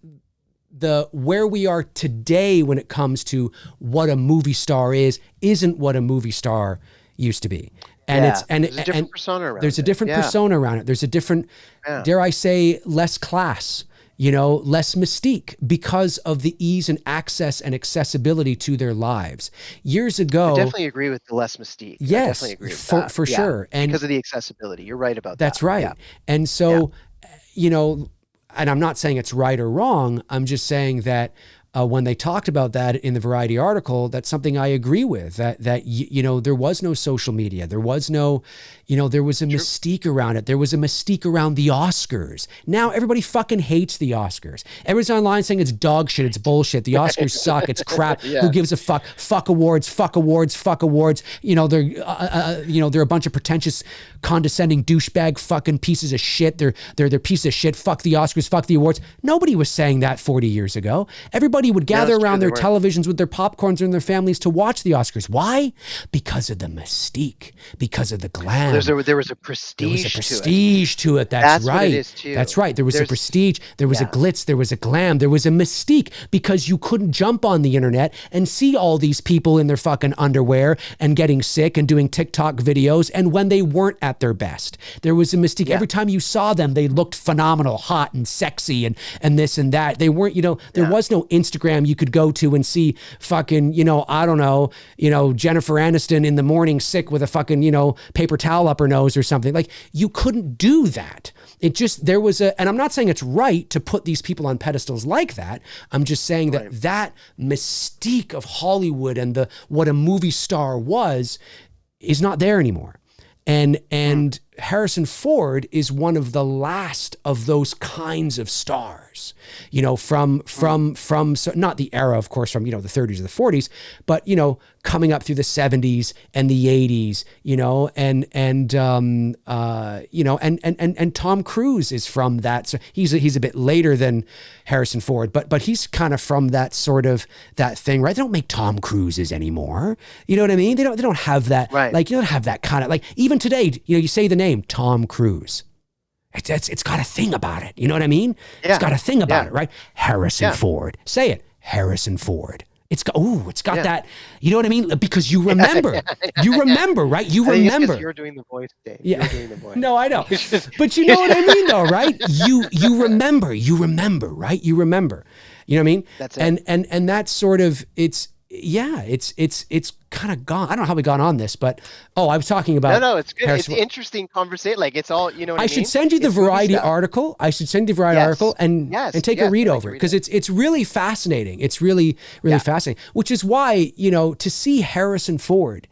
where we are today when it comes to what a movie star isn't what a movie star used to be. And there's a different persona around There's a different persona around it. There's a different, dare I say, less class, you know, less mystique because of the ease and access and accessibility to their lives. Years ago, I definitely agree with the less mystique. Yes, I definitely agree with that. for sure. And because of the accessibility. You're right about that. that's right. Yeah. And so, you know, and I'm not saying it's right or wrong. I'm just saying that when they talked about that in the Variety article, that's something I agree with. That you know, there was no social media. There was no, you know, there was a mystique around it. There was a mystique around the Oscars. Now everybody fucking hates the Oscars. Everyone's online saying it's dog shit. It's bullshit. The Oscars suck. It's crap. Who gives a fuck? Fuck awards. Fuck awards. Fuck awards. You know, they're a bunch of pretentious, condescending douchebag fucking pieces of shit. They're pieces of shit. Fuck the Oscars. Fuck the awards. Nobody was saying that 40 years ago. Everybody would gather around their televisions with their popcorns and their families to watch the Oscars. Why? Because of the mystique, because of the glam. There was a prestige to it. That's right. What it is too. That's right. There was a prestige. There was a glitz. There was a glam. There was a mystique because you couldn't jump on the internet and see all these people in their fucking underwear and getting sick and doing TikTok videos. And when they weren't at their best, there was a mystique. Every time you saw them, they looked phenomenal, hot and sexy and this and that. They weren't, you know, there was no Instagram you could go to and see fucking, you know, I don't know, you know, Jennifer Aniston in the morning sick with a fucking, you know, paper towel up her nose or something. Like, you couldn't do that. It just, there was and I'm not saying it's right to put these people on pedestals like that. I'm just saying that mystique of Hollywood and what a movie star was is not there anymore. And Harrison Ford is one of the last of those kinds of stars, you know, from so not the era, of course, from, you know, the 30s or the 40s, but, you know, coming up through the 70s and the 80s, you know, and Tom Cruise is from that. So he's a bit later than Harrison Ford, but he's kind of from that sort of that thing, right? They don't make Tom Cruises anymore. You know what I mean? They don't have that, right. Like, you don't have that kind of, like, even today, you know, you say the name Tom Cruise. It's got a thing about it. You know what I mean? Yeah. It's got a thing about it, right? Harrison Ford. Say it. Harrison Ford. It's got that, you know what I mean? Because you remember. You remember, right? You remember. You're doing the voice, Dave. Yeah. You're doing the voice. No, I know. But you know what I mean though, right? You remember, right? You remember. You know what I mean? That's it. And that's sort of, it's yeah, it's kind of gone. I don't know how we got on this, but I was talking about. No, it's good. Harrison. It's interesting conversation. Like it's all, you know what I mean? I should send you the Variety article. I should send you the Variety article and take a read over it, because it's really fascinating. It's really fascinating, which is why, you know, to see Harrison Ford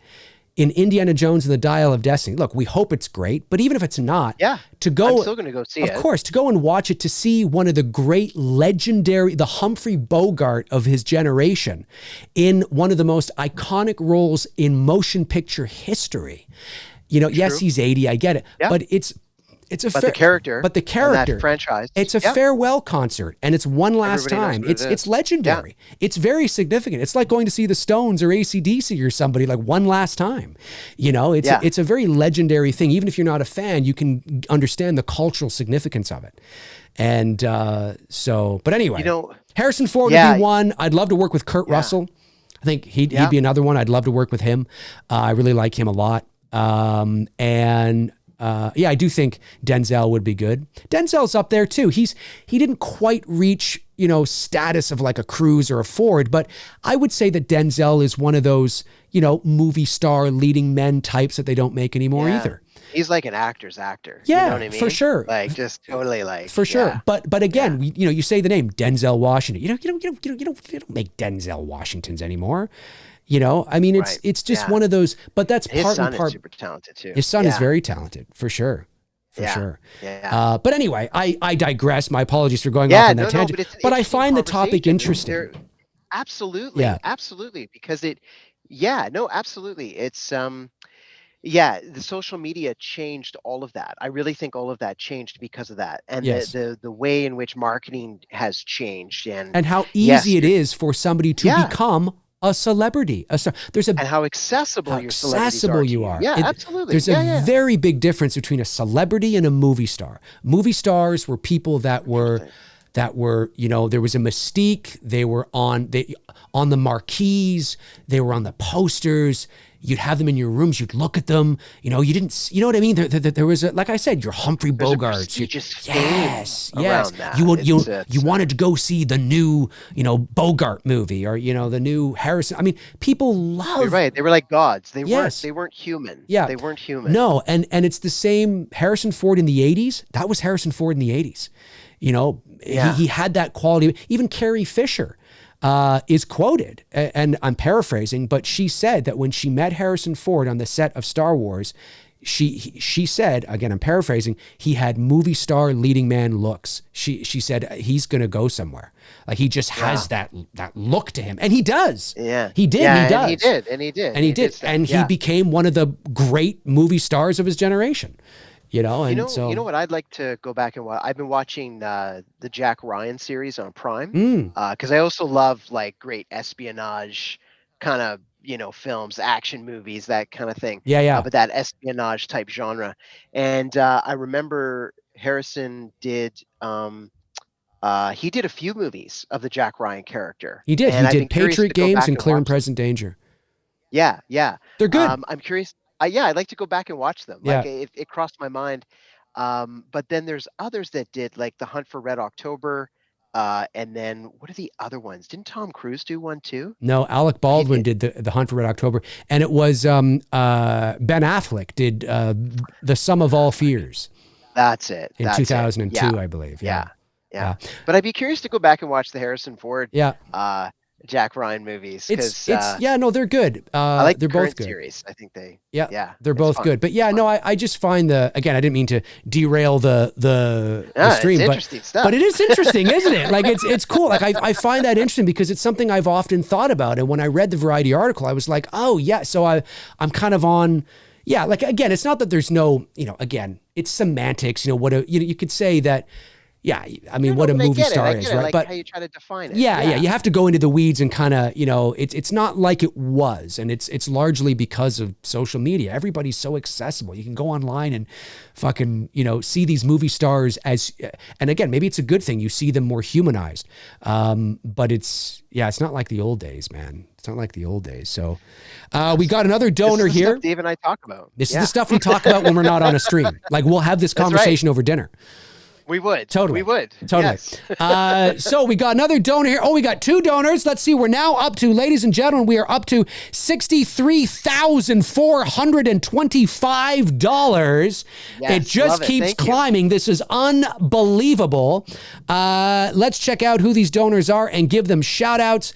in Indiana Jones and the Dial of Destiny. Look, we hope it's great, but even if it's not, to go, I'm still going to go see it. Of course, to go and watch it, to see one of the great legendary, the Humphrey Bogart of his generation in one of the most iconic roles in motion picture history. You know, yes, he's 80, I get it, but the character, that franchise, it's a farewell concert, and it's one last time. It's legendary. It's very significant. It's like going to see the Stones or AC/DC or somebody, like one last time. You know, it's a very legendary thing. Even if you're not a fan, you can understand the cultural significance of it. And but anyway, you know, Harrison Ford would be one. I'd love to work with Kurt Russell. I think he'd be another one. I'd love to work with him. I really like him a lot. I do think Denzel would be good. Denzel's up there too. He didn't quite reach, you know, status of like a Cruise or a Ford, but I would say that Denzel is one of those, you know, movie star leading men types that they don't make anymore either. He's like an actor's actor. Yeah, you know what I mean? For sure. Like just totally like for sure. But again, you know, you say the name Denzel Washington. You don't make Denzel Washingtons anymore. You know, I mean, it's just one of those, but that's part and part. His son is super talented too. His son is very talented, for sure. For sure. Yeah. But anyway, I digress. My apologies for going off on that tangent. But I find the topic interesting. Absolutely. Absolutely. Because absolutely. It's, the social media changed all of that. I really think all of that changed because of that. And the way in which marketing has changed. And how easy it is for somebody to become a celebrity. And how accessible you are. Yeah, absolutely. There's a very big difference between a celebrity and a movie star. Movie stars were people that were, you know, there was a mystique. They were on the marquees. They were on the posters. You'd have them in your rooms. You'd look at them. You know, you know what I mean? There was like I said, your Humphrey Bogarts. Yes. You wanted to go see the new, you know, Bogart movie, or, you know, the new Harrison. I mean, people love. You're right. They were like gods. They weren't human. Yeah. They weren't human. No. And it's the same. Harrison Ford in the 80s. That was Harrison Ford in the 80s. You know, he had that quality. Even Carrie Fisher is quoted, and I'm paraphrasing, but she said that when she met Harrison Ford on the set of Star Wars, she said, again, I'm paraphrasing, he had movie star leading man looks. She said he going to go somewhere. Like he just has that look to him, and he does. Yeah, he did. Yeah, he does. And he did. And he became one of the great movie stars of his generation. You know, and you know what I'd like to go back and watch. I've been watching the Jack Ryan series on Prime because I also love like great espionage kind of, you know, films, action movies, that kind of thing. But that espionage type genre. And I remember Harrison did he did a few movies of the Jack Ryan character. He did. He did Patriot Games and Clear and Present Danger. Yeah. They're good. I'm curious. I'd like to go back and watch them. Like it crossed my mind. But then there's others that did, like The Hunt for Red October. And then what are the other ones? Didn't Tom Cruise do one too? No, Alec Baldwin did the Hunt for Red October. And it was Ben Affleck did The Sum of All Fears. That's it. In 2002, I believe. Yeah. But I'd be curious to go back and watch the Harrison Ford Jack Ryan movies, because they're good. I like they're the both good series. I think they're both fun. Good. But I just find again, I didn't mean to derail the stream, it's interesting stuff. But it is interesting, isn't it? Like it's cool. Like I find that interesting because it's something I've often thought about. And when I read the Variety article, I was like, oh yeah. So I'm kind of on. Yeah. Like again, it's not that there's no, you know, again, it's semantics. You know you could say that. Yeah, I mean, what a movie star is, right? Like but how you try to define it. Yeah, you have to go into the weeds and kind of, you know, it's not like it was, and it's largely because of social media. Everybody's so accessible. You can go online and fucking, you know, see these movie stars as, and again, maybe it's a good thing. You see them more humanized, but it's not like the old days, man. It's not like the old days. So we got another donor this is the here. Stuff Dave and I talk about. This is the stuff we talk about when we're not on a stream. Like we'll have this conversation over dinner. We would. Totally. We would. Totally. Yes. So we got another donor here. Oh, we got 2 donors. Let's see. We're now up to, ladies and gentlemen, we are up to $63,425. Yes, it just love it. keeps Thank you. climbing. This is unbelievable. Let's check out who these donors are and give them shout outs.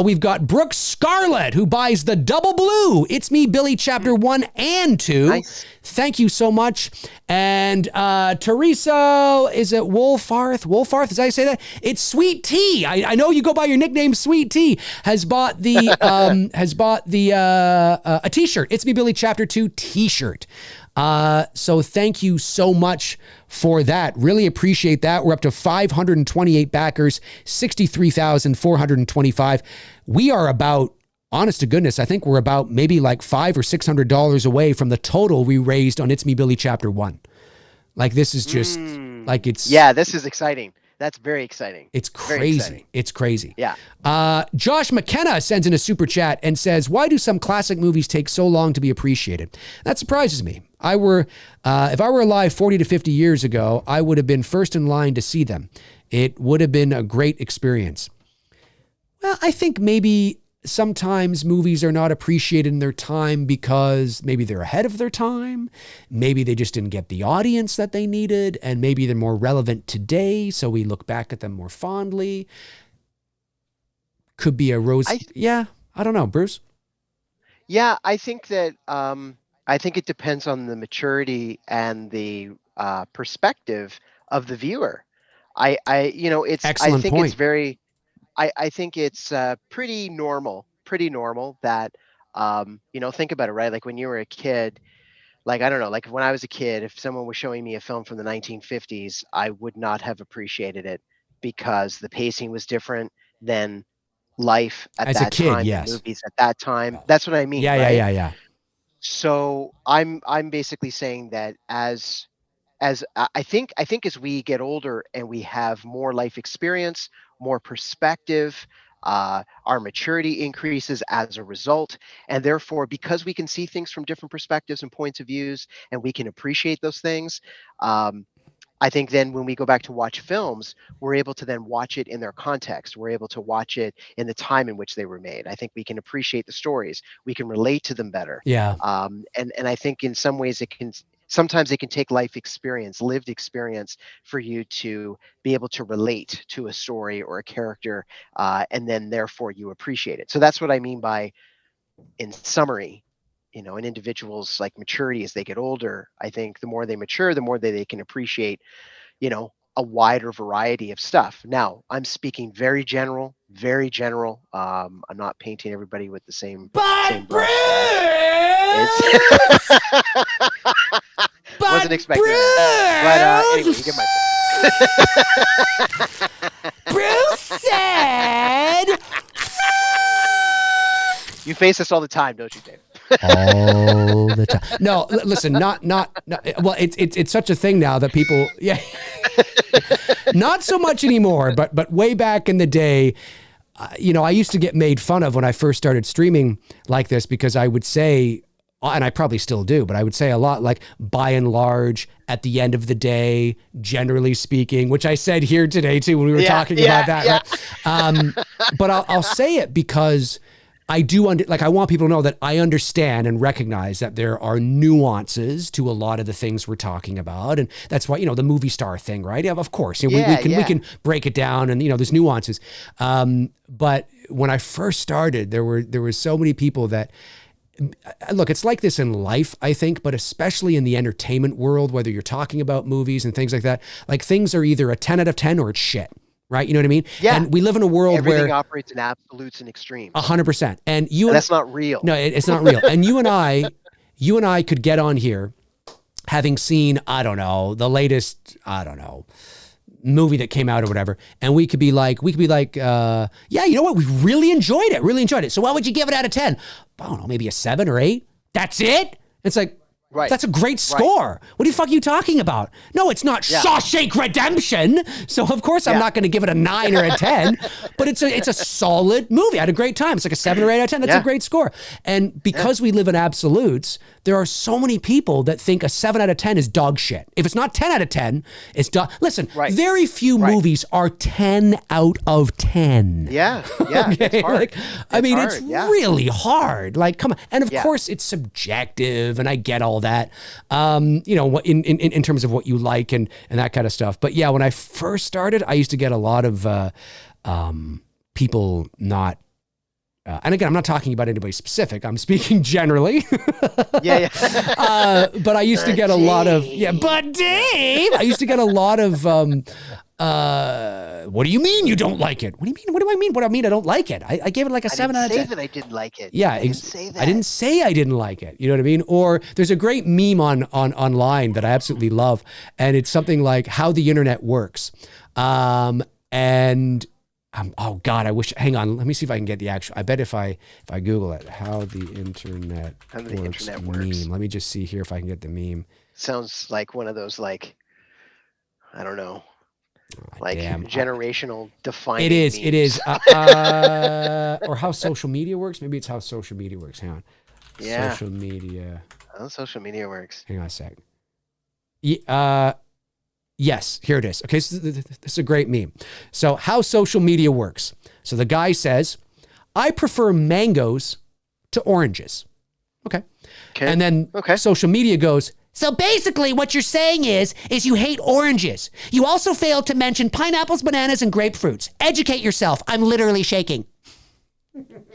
We've got Brooke Scarlett, who buys the double blue. It's Me, Billy, chapter 1 and 2. Nice. Thank you so much. And Teresa, is it Wolfarth? Wolfarth, is that how you say that? It's Sweet Tea. I know you go by your nickname, Sweet Tea. Has bought the a T-shirt. It's Me, Billy, chapter 2 T-shirt. So thank you so much for that. Really appreciate that. We're up to 528 backers, 63,425. We are about, honest to goodness, I think we're about maybe like $500 or $600 away from the total we raised on It's Me, Billy, chapter 1. Like, this is just like, it's, Yeah, this is exciting. That's very exciting. it's Very crazy. exciting. It's crazy. Yeah. Josh McKenna sends in a super chat and says, why do some classic movies take so long to be appreciated? That surprises me. If I were alive 40 to 50 years ago, I would have been first in line to see them. It would have been a great experience. Well, I think maybe sometimes movies are not appreciated in their time because maybe they're ahead of their time. Maybe they just didn't get the audience that they needed, and maybe they're more relevant today, so we look back at them more fondly. Could be a rose. I don't know, Bruce. Yeah, I think that I think it depends on the maturity and the perspective of the viewer. It's Excellent I think point. it's very I think it's pretty normal that think about it, right? Like when you were a kid, like I don't know, like when I was a kid, if someone was showing me a film from the 1950s, I would not have appreciated it because the pacing was different than life at As a that kid, time, yes. the movies at that time. That's what I mean. Yeah, right? yeah. So I'm basically saying that as I think as we get older and we have more life experience, more perspective, our maturity increases as a result, and therefore because we can see things from different perspectives and points of views, and we can appreciate those things. I think then when we go back to watch films, we're able to then watch it in their context. We're able to watch it in the time in which they were made. I think we can appreciate the stories. We can relate to them better. Yeah. And I think in some ways sometimes it can take live experience for you to be able to relate to a story or a character, and then therefore you appreciate it. So that's what I mean by, in summary, an individual's like maturity as they get older. I think the more they mature, the more they can appreciate, a wider variety of stuff. Now, I'm speaking very general. I'm not painting everybody with the same brush. Wasn't expecting that. But anyway, you get my Bruce said. You face this all the time, don't you, Dave? All the time. No, listen, not. Well, it's such a thing now that people, yeah, not so much anymore. But way back in the day, I used to get made fun of when I first started streaming like this because I would say, and I probably still do, but I would say a lot like, by and large, at the end of the day, generally speaking, which I said here today too when we were talking about that. Yeah. Right? But I'll say it because I do I want people to know that I understand and recognize that there are nuances to a lot of the things we're talking about. And that's why, the movie star thing, right? Yeah, of course, we can break it down and, there's nuances. But when I first started, there were so many people that, look, it's like this in life, I think, but especially in the entertainment world, whether you're talking about movies and things like that, like things are either a 10 out of 10 or it's shit. Right? You know what I mean? Yeah. And we live in a world everything where operates in absolutes and extremes. 100%. And that's not real. No, it's not real. And you and I could get on here having seen, I don't know, the latest, movie that came out or whatever. And we could be like, yeah, you know what? We really enjoyed it. So what would you give it out of 10? I don't know, maybe a 7 or 8. That's it? It's like, right. That's a great score. Right. What the fuck are you talking about? No, it's not Shawshank Redemption. So of course I'm not going to give it a 9 or a 10, but it's a solid movie. I had a great time. It's like a 7 or 8 out of 10. That's a great score. And because we live in absolutes, there are so many people that think a 7 out of 10 is dog shit. If it's not 10 out of 10, it's dog. Listen, very few movies are 10 out of 10. Yeah. Okay? It's hard. Like, I mean, hard, it's really hard. Like, come on. And of Yeah. course, it's subjective, and I get all that, you know, in terms of what you like and that kind of stuff. But yeah, when I first started, I used to get a lot of people not, and again, I'm not talking about anybody specific. I'm speaking generally. Yeah. But I used to get a lot of, but Dave, I used to get a lot of, what do you mean you don't like it? What do you mean? What do I mean? What I mean, I don't like it. I gave it like a 7 out of 10. I didn't say that I didn't like it. Yeah, I didn't say that. I didn't say I didn't like it. You know what I mean? Or there's a great meme online that I absolutely love, and it's something like how the internet works. Oh God, I wish. Hang on, let me see if I can get the actual. I bet if I Google it, how the internet works meme. Let me just see here if I can get the meme. Sounds like one of those, like, I don't know, like damn. generational defining. It is. memes. It is. Or how social media works. Maybe it's how social media works. Hang on. Yeah. Social media. How social media works. Hang on a sec. Yes, here it is. Okay, so this is a great meme. So how social media works. So the guy says, I prefer mangoes to oranges. Okay. And then social media goes, so basically what you're saying is you hate oranges. You also failed to mention pineapples, bananas, and grapefruits. Educate yourself. I'm literally shaking. And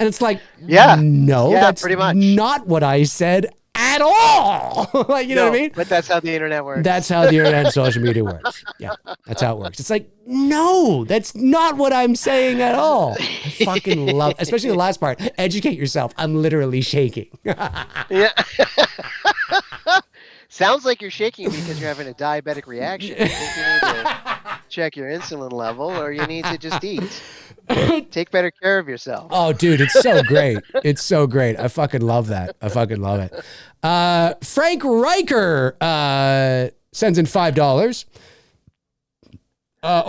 it's like, no, that's pretty much not what I said at all. Like, you know what I mean? But that's how the internet works. That's how the internet and social media works. Yeah, that's how it works. It's like, no, that's not what I'm saying at all. I fucking love, especially the last part. Educate yourself. I'm literally shaking. Yeah. Sounds like you're shaking because you're having a diabetic reaction. I think you need to check your insulin level, or you need to just eat. Take better care of yourself. Oh, dude, it's so great. It's so great. I fucking love that. I fucking love it. Frank Riker sends in $5.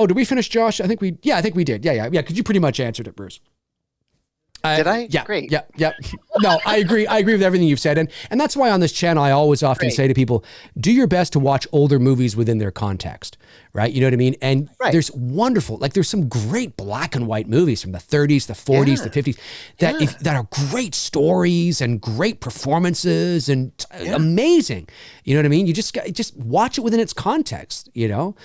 Did we finish, Josh? I think we did. Yeah. Because you pretty much answered it, Bruce. Did I? Yeah. Great. Yeah. No, I agree. I agree with everything you've said. And that's why on this channel, I always often say to people, do your best to watch older movies within their context, right? You know what I mean? And there's there's some great black and white movies from the 30s, the 40s, the 50s that are great stories and great performances and amazing. You know what I mean? You just watch it within its context, you know?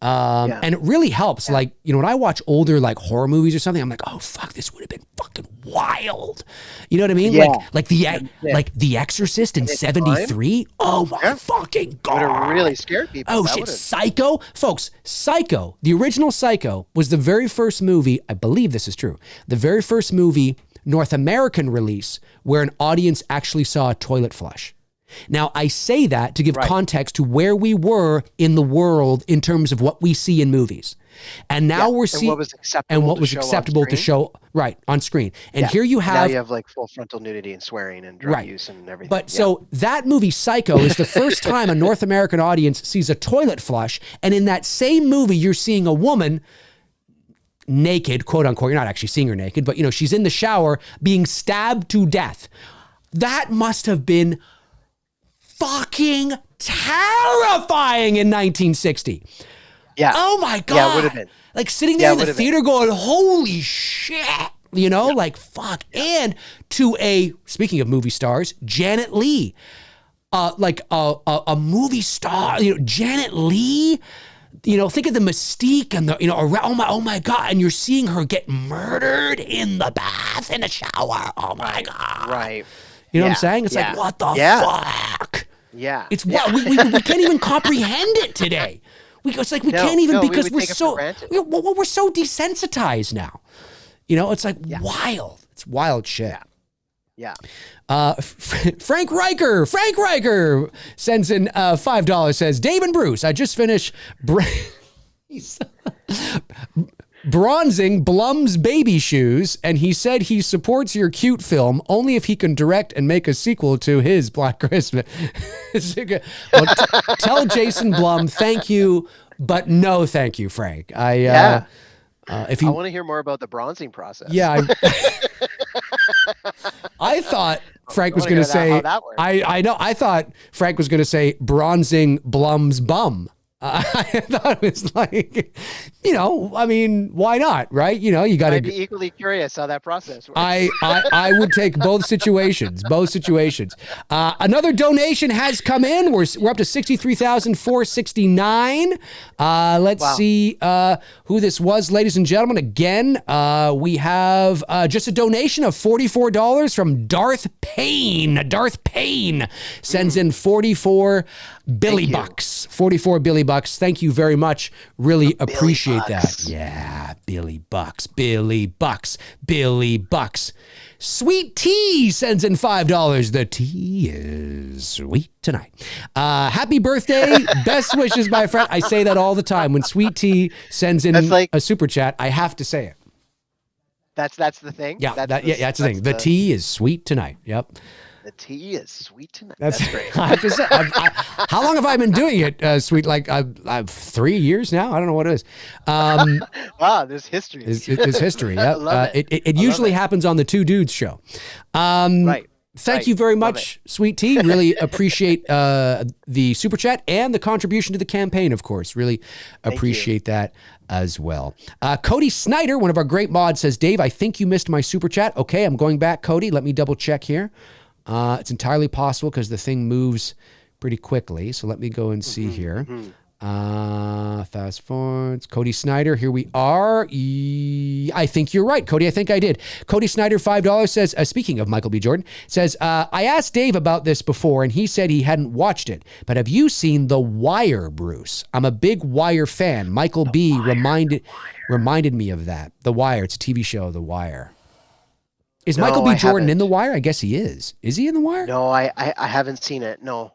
And it really helps. Like, you know, when I watch older, like horror movies or something, I'm like, oh fuck, this would have been fucking wild. You know what I mean? Yeah. Like The Exorcist in 73. Oh my fucking God. Would have really scared people. Oh shit. Psycho. Folks, Psycho, the original Psycho was the very first movie, I believe this is true, the very first movie, North American release, where an audience actually saw a toilet flush. Now, I say that to give context to where we were in the world in terms of what we see in movies. And now we're seeing what was acceptable to show on screen. And here you have, now you have like full frontal nudity and swearing and drug use and everything. But so that movie Psycho is the first time a North American audience sees a toilet flush. And in that same movie, you're seeing a woman naked, quote unquote. You're not actually seeing her naked, but you know, she's in the shower being stabbed to death. That must have been fucking terrifying in 1960. Yeah. Oh my God. Yeah, it would have been. Like sitting there in the theater going, holy shit. You know, like fuck. And to speaking of movie stars, Janet Leigh. Like a movie star, you know, Janet Leigh. You know, think of the mystique and the, you know, oh my God. And you're seeing her get murdered in the bath, in the shower. Oh my God. Right. You know what I'm saying? It's like, what the fuck? Yeah. It's what we can't even comprehend it today. It's like we can't even because we're so desensitized now. You know, it's like wild. It's wild shit. Yeah. Frank Riker sends in $5. Says, Dave and Bruce, I just finished bronzing Blum's baby shoes, and he said he supports your cute film only if he can direct and make a sequel to his Black Christmas. Well, tell Jason Blum thank you, but no thank you, Frank. I want to hear more about the bronzing process. Yeah. I thought Frank was wanna going to hear say, how that works. I know, I thought Frank was going to say bronzing Blum's bum. I thought it was like, I mean, why not, right? You got I'd to. be equally curious how that process works. I would take both situations. Another donation has come in. We're up to 63,469. Let's see who this was, ladies and gentlemen. Again, we have just a donation of $44 from Darth Payne. Darth Payne sends in 44 Billy Bucks. 44 Billy Bucks. Thank you very much. Really appreciate that. Yeah, Billy Bucks. Sweet Tea sends in $5. The tea is sweet tonight. Happy birthday. Best wishes, my friend. I say that all the time. When Sweet Tea sends in a super chat, I have to say it. That's the thing? Yeah, that's the thing. The tea is sweet tonight. Yep. The tea is sweet tonight. That's great. I have to say, how long have I been doing it, sweet? Like I've 3 years now. I don't know what it is. Wow, there's history. There's history. Yeah. I love it. It usually happens on the Two Dudes show. Right. Thank you very much, Sweet Tea. Really appreciate the super chat and the contribution to the campaign, of course. Really appreciate that as well. Cody Snyder, one of our great mods, says, Dave, I think you missed my super chat. Okay, I'm going back, Cody. Let me double check here. It's entirely possible because the thing moves pretty quickly. So let me go and see here. Fast forward. It's Cody Snyder. Here we are. I think you're right, Cody. I think I did. Cody Snyder, $5 says, speaking of Michael B. Jordan, says, I asked Dave about this before and he said he hadn't watched it. But have you seen The Wire, Bruce? I'm a big Wire fan. Michael B. reminded me of that. The Wire. It's a TV show, The Wire. Is Michael B. Jordan in The Wire? I guess he is. Is he in The Wire? No, I haven't seen it. No.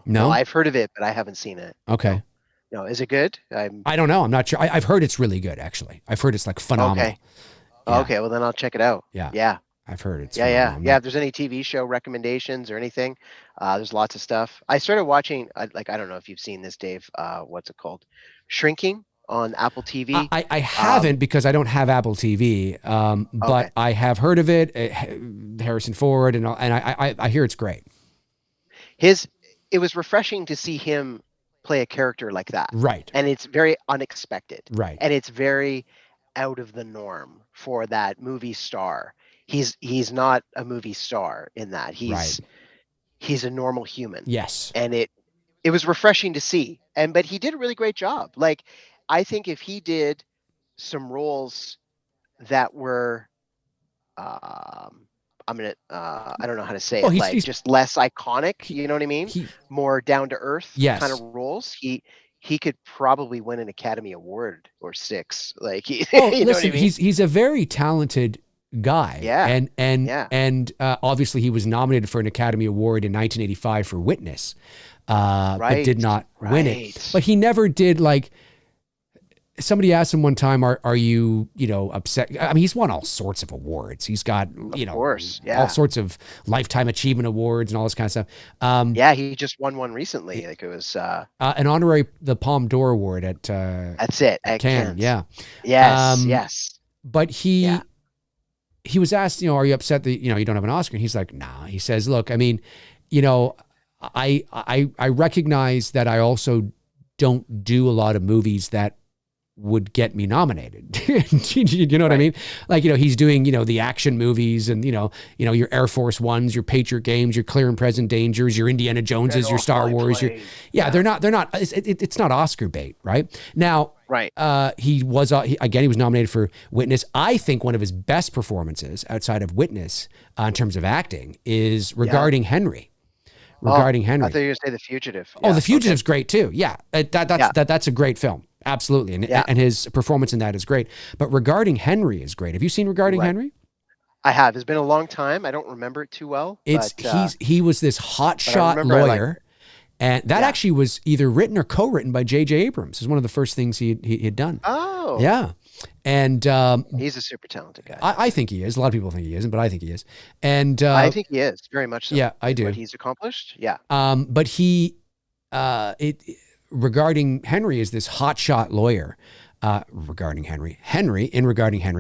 I've heard of it, but I haven't seen it. Okay. No, is it good? I don't know. I'm not sure. I've heard it's really good, actually. I've heard it's like phenomenal. Okay. Yeah. Okay, well then I'll check it out. Yeah. I've heard it's phenomenal. Yeah. If there's any TV show recommendations or anything, there's lots of stuff. I started watching, I don't know if you've seen this, Dave. What's it called? Shrinking on Apple TV. I haven't because I don't have Apple TV, but I have heard of it. Harrison Ford and I hear it's great. It was refreshing to see him play a character like that. Right. And it's very unexpected. Right. And it's very out of the norm for that movie star. He's not a movie star in that. He's a normal human. Yes. And it was refreshing to see. But he did a really great job. Like, I think if he did some roles that were I don't know how to say it, like just less iconic, you know what I mean? More down to earth kind of roles. He could probably win an Academy Award or 6. Like, you know what I mean? He's a very talented guy. Yeah. And obviously he was nominated for an Academy Award in 1985 for Witness, but did not win it. But he never did, like, somebody asked him one time, are you upset? I mean, he's won all sorts of awards. He's got, all sorts of Lifetime Achievement Awards and all this kind of stuff. He just won one recently. Like, it was an honorary, the Palme d'Or Award at that's it, at Cannes. Yeah. Yes. But he was asked, are you upset that, you don't have an Oscar? And he's like, nah. He says, look, I mean, I recognize that I also don't do a lot of movies that would get me nominated. You know what I mean? Like, he's doing, the action movies and, your Air Force Ones, your Patriot Games, your Clear and Present Dangers, your Indiana Joneses, your Star Wars. They're not, it's not Oscar bait, right? Now, he was nominated for Witness. I think one of his best performances outside of Witness in terms of acting is Regarding Henry. Henry. I thought you were going to say The Fugitive. Yeah, The Fugitive's great too. Yeah. That's a great film. Absolutely. And his performance in that is great. But Regarding Henry is great. Have you seen Regarding Henry? I have. It's been a long time. I don't remember it too well. He was this hotshot lawyer. And that actually was either written or co-written by J.J. Abrams. It was one of the first things he had done. Oh. Yeah. And he's a super talented guy. I think he is. A lot of people think he isn't, but I think he is. And I think he is, very much so. Yeah, I do. What he's accomplished. Yeah. But he Regarding Henry is this hotshot lawyer. Regarding Henry,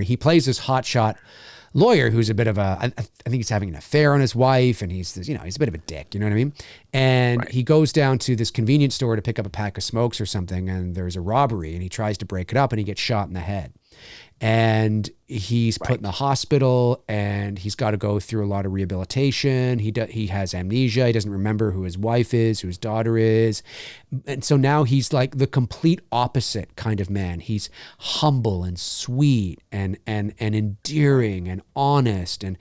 he plays this hotshot lawyer who's a bit of I think he's having an affair on his wife, and he's a bit of a dick, you know what I mean? And he goes down to this convenience store to pick up a pack of smokes or something, and there's a robbery, and he tries to break it up, and he gets shot in the head. And he's put in the hospital, and he's got to go through a lot of rehabilitation. He has amnesia. He doesn't remember who his wife is, who his daughter is. And so now he's like the complete opposite kind of man. He's humble and sweet and endearing and honest. And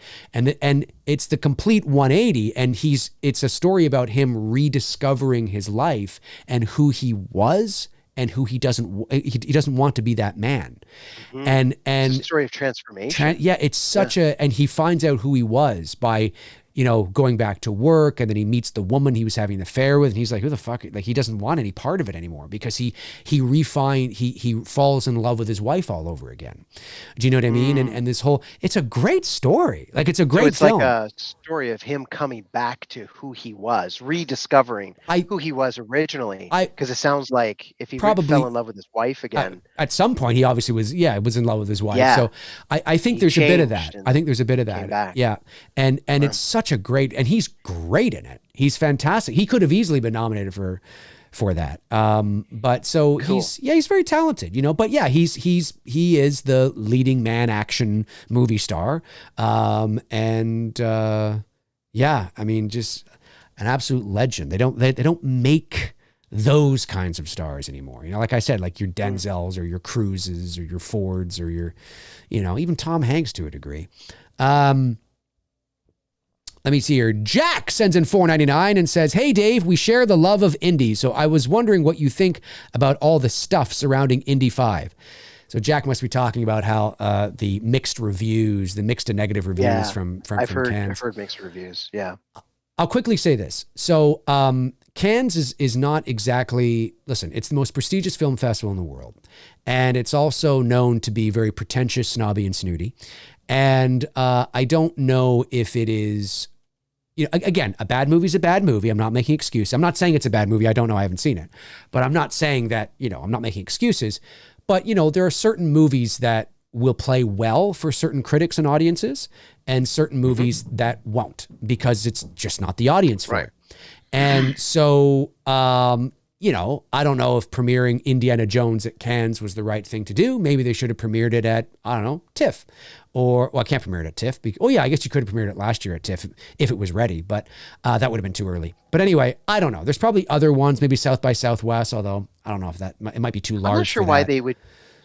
it's the complete 180. And it's a story about him rediscovering his life and who he was, and who he doesn't want to be that man. And it's a story of transformation. It's such and he finds out who he was by, going back to work, and then he meets the woman he was having an affair with, and he's like, who the fuck? Like, he doesn't want any part of it anymore, because he falls in love with his wife all over again. Do you know what I mean? And this whole, it's a great story. Like, it's a great film. Like a story of him coming back to who he was, rediscovering who he was originally. Because it sounds like if he probably fell in love with his wife again. At some point, he obviously was in love with his wife. Yeah. So I think there's a bit of that. I think there's a bit of that. Back. Yeah. And it's such a great, and he's great in it. He's fantastic. He could have easily been nominated for that. But so cool. He's very talented, but yeah, he is the leading man action movie star. I mean, just an absolute legend. They don't make those kinds of stars anymore. Like I said, like your Denzels or your Cruises or your Fords or your, even Tom Hanks to a degree. Let me see here. Jack sends in $4.99 and says, "Hey Dave, we share the love of Indy, so I was wondering what you think about all the stuff surrounding Indy 5. So Jack must be talking about how the mixed reviews, the mixed to negative reviews from I've heard mixed reviews. Yeah. I'll quickly say this. So Cannes is not exactly, listen, it's the most prestigious film festival in the world. And it's also known to be very pretentious, snobby, and snooty. And I don't know if it is, again, a bad movie is a bad movie. I'm not making excuses. I'm not saying it's a bad movie. I don't know. I haven't seen it. But I'm not saying that, I'm not making excuses. But, there are certain movies that will play well for certain critics and audiences, and certain movies that won't, because it's just not the audience for it. And so, I don't know if premiering Indiana Jones at Cannes was the right thing to do. Maybe they should have premiered it at, I don't know, TIFF. I can't premiere it at TIFF. I guess you could have premiered it last year at TIFF if it was ready, but that would have been too early. But anyway, I don't know. There's probably other ones, maybe South by Southwest, although I don't know if it might be too large. I'm not sure why they would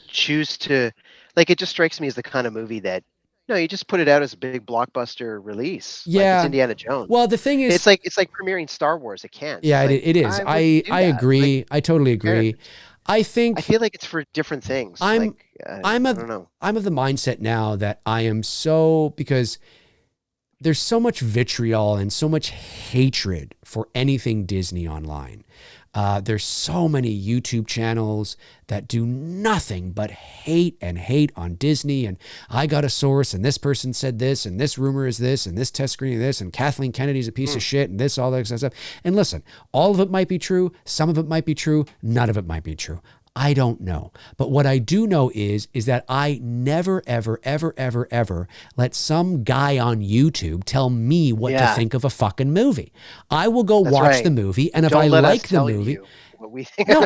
choose to, it just strikes me as the kind of movie that, no, you just put it out as a big blockbuster release. Yeah, like it's Indiana Jones. Well, the thing is, it's like premiering Star Wars at Cannes. Yeah, it is. I agree. I totally agree. I feel like it's for different things. I'm of the mindset now that I am because there's so much vitriol and so much hatred for anything Disney online. There's so many YouTube channels that do nothing but hate on Disney. And I got a source, and this person said this, and this rumor is this, and this test screening this, and Kathleen Kennedy's a piece of shit, and all that stuff. And listen, all of it might be true. Some of it might be true. None of it might be true. I don't know. But what I do know is that I never, ever, ever, ever, ever let some guy on YouTube tell me what to think of a fucking movie. I will go watch the movie, and if I like the movie,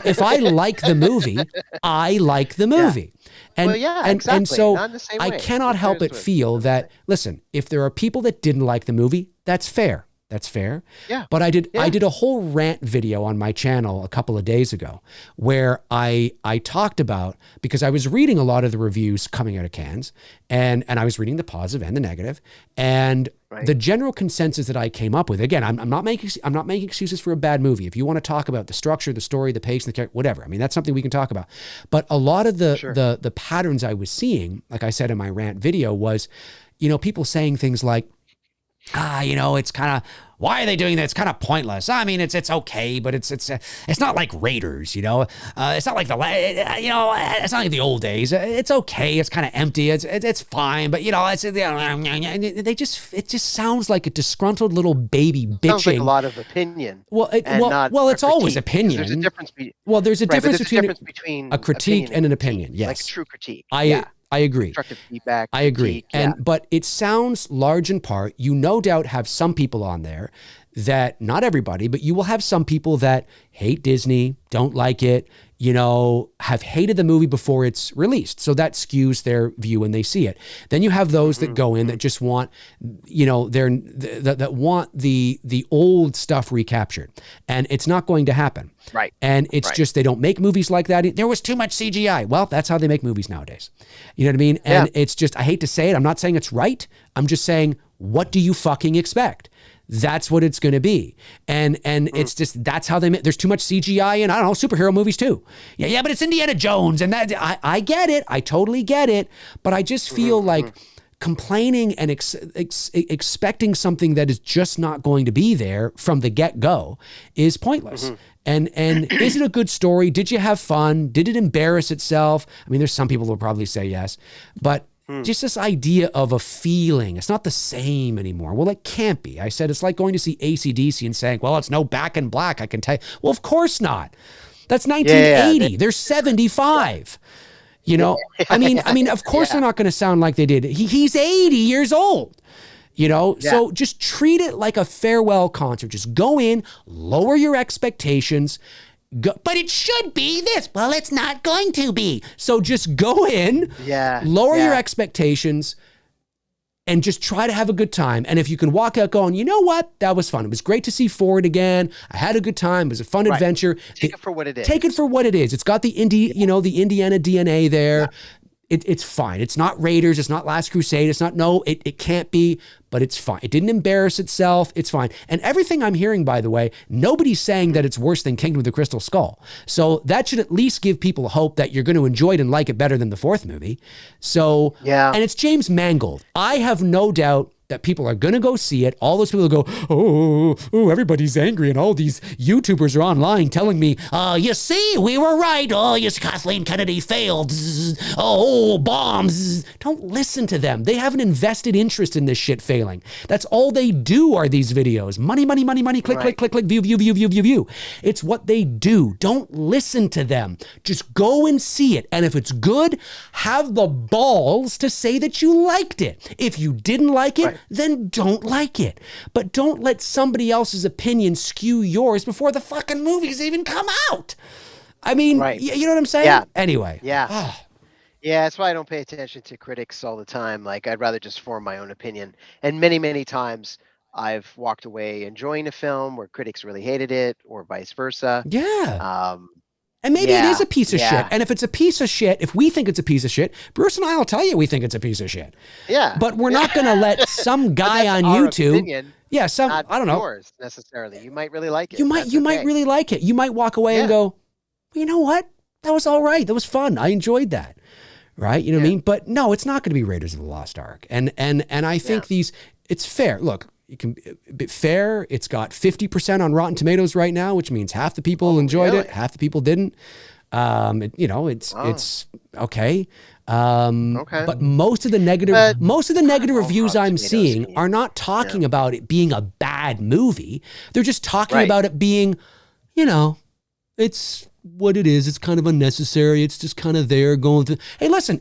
if I like the movie, I like the movie. And, exactly. And so Not in the same I way. cannot help but feel that, listen, if there are people that didn't like the movie, that's fair. That's fair. Yeah. But I did a whole rant video on my channel a couple of days ago where I talked about, because I was reading a lot of the reviews coming out of Cannes, and I was reading the positive and the negative, and the general consensus that I came up with, again, I'm not making excuses for a bad movie. If you want to talk about the structure, the story, the pace, the character, whatever, I mean, that's something we can talk about. But a lot of the patterns I was seeing, like I said in my rant video, was, people saying things like, it's kind of, why are they doing that? It's kind of pointless. I mean, it's okay, but it's not like Raiders, it's not like it's not like the old days. It's okay. It's kind of empty. It's fine, but it just sounds like a disgruntled little baby bitching. Sounds like a lot of opinion. Well, it's always opinion. There's a difference. There's a difference between a critique and an opinion. Yes, like true critique. I I agree. constructive feedback. I agree. Critique, yeah. But it sounds large in part, you no doubt have some people on there that, not everybody, but you will have some people that hate Disney, don't like it, you know, have hated the movie before it's released. So that skews their view when they see it. Then you have those that go in that just want, you know, that want the old stuff recaptured. And it's not going to happen. Right. And it's just, they don't make movies like that. There was too much CGI. Well, that's how they make movies nowadays. You know what I mean? And it's just, I hate to say it. I'm not saying it's right. I'm just saying, what do you fucking expect? That's what it's going to be. And it's just, that's how they make, there's too much CGI in, I don't know, superhero movies too. Yeah, but it's Indiana Jones. And that, I get it. I totally get it. But I just feel like complaining and expecting something that is just not going to be there from the get-go is pointless. And is it a good story? Did you have fun? Did it embarrass itself? I mean, there's some people who will probably say yes, but just this idea of a feeling, it's not the same anymore. Well, it can't be. I said, it's like going to see AC/DC and saying, well, it's no Back in Black, I can tell you. Well, of course not. That's 1980. They're 75. You know, I mean, of course they're not going to sound like they did. He's 80 years old. You know, so just treat it like a farewell concert. Just go in, lower your expectations. But it should be this. Well, it's not going to be. So just go in, lower your expectations, and just try to have a good time. And if you can walk out going, you know what? That was fun. It was great to see Ford again. I had a good time. It was a fun adventure. Take it for what it is. Take it for what it is. It's got the the Indiana DNA there. It's fine. It's not Raiders. It's not Last Crusade. It's not, it can't be, but it's fine. It didn't embarrass itself. It's fine. And everything I'm hearing, by the way, nobody's saying that it's worse than Kingdom of the Crystal Skull. So that should at least give people hope that you're going to enjoy it and like it better than the fourth movie. So, and it's James Mangold. I have no doubt that people are going to go see it. All those people go, oh, everybody's angry. And all these YouTubers are online telling me, you see, we were right. Oh, yes, Kathleen Kennedy failed. Oh, bombs. Don't listen to them. They have an invested interest in this shit failing. That's all they do are these videos. Money, money, money, money, click, click, click, click, view, view, view, view, view, view. It's what they do. Don't listen to them. Just go and see it. And if it's good, have the balls to say that you liked it. If you didn't like it, then don't like it. But don't let somebody else's opinion skew yours before the fucking movies even come out. I mean, you know what I'm saying? Yeah. Anyway. Yeah. Yeah, that's why I don't pay attention to critics all the time. Like, I'd rather just form my own opinion. And many, many times I've walked away enjoying a film where critics really hated it, or vice versa. Yeah. And maybe it is a piece of shit. And if it's a piece of shit, if we think it's a piece of shit, Bruce and I will tell you we think it's a piece of shit. Yeah. But we're not going to let some guy on YouTube. Opinion, I don't know. Yours necessarily. You might really like it. You might really like it. You might walk away and go, well, you know what? That was all right. That was fun. I enjoyed that. Right? You know what I mean? But no, it's not going to be Raiders of the Lost Ark. And I think it's fair. Look, you can be fair. It's got 50% on Rotten Tomatoes right now, which means half the people enjoyed it, half the people didn't. It's okay. But most of the negative reviews I'm seeing are not talking about it being a bad movie. They're just talking about it being, it's what it is. It's kind of unnecessary. It's just kind of there going through. Hey, listen,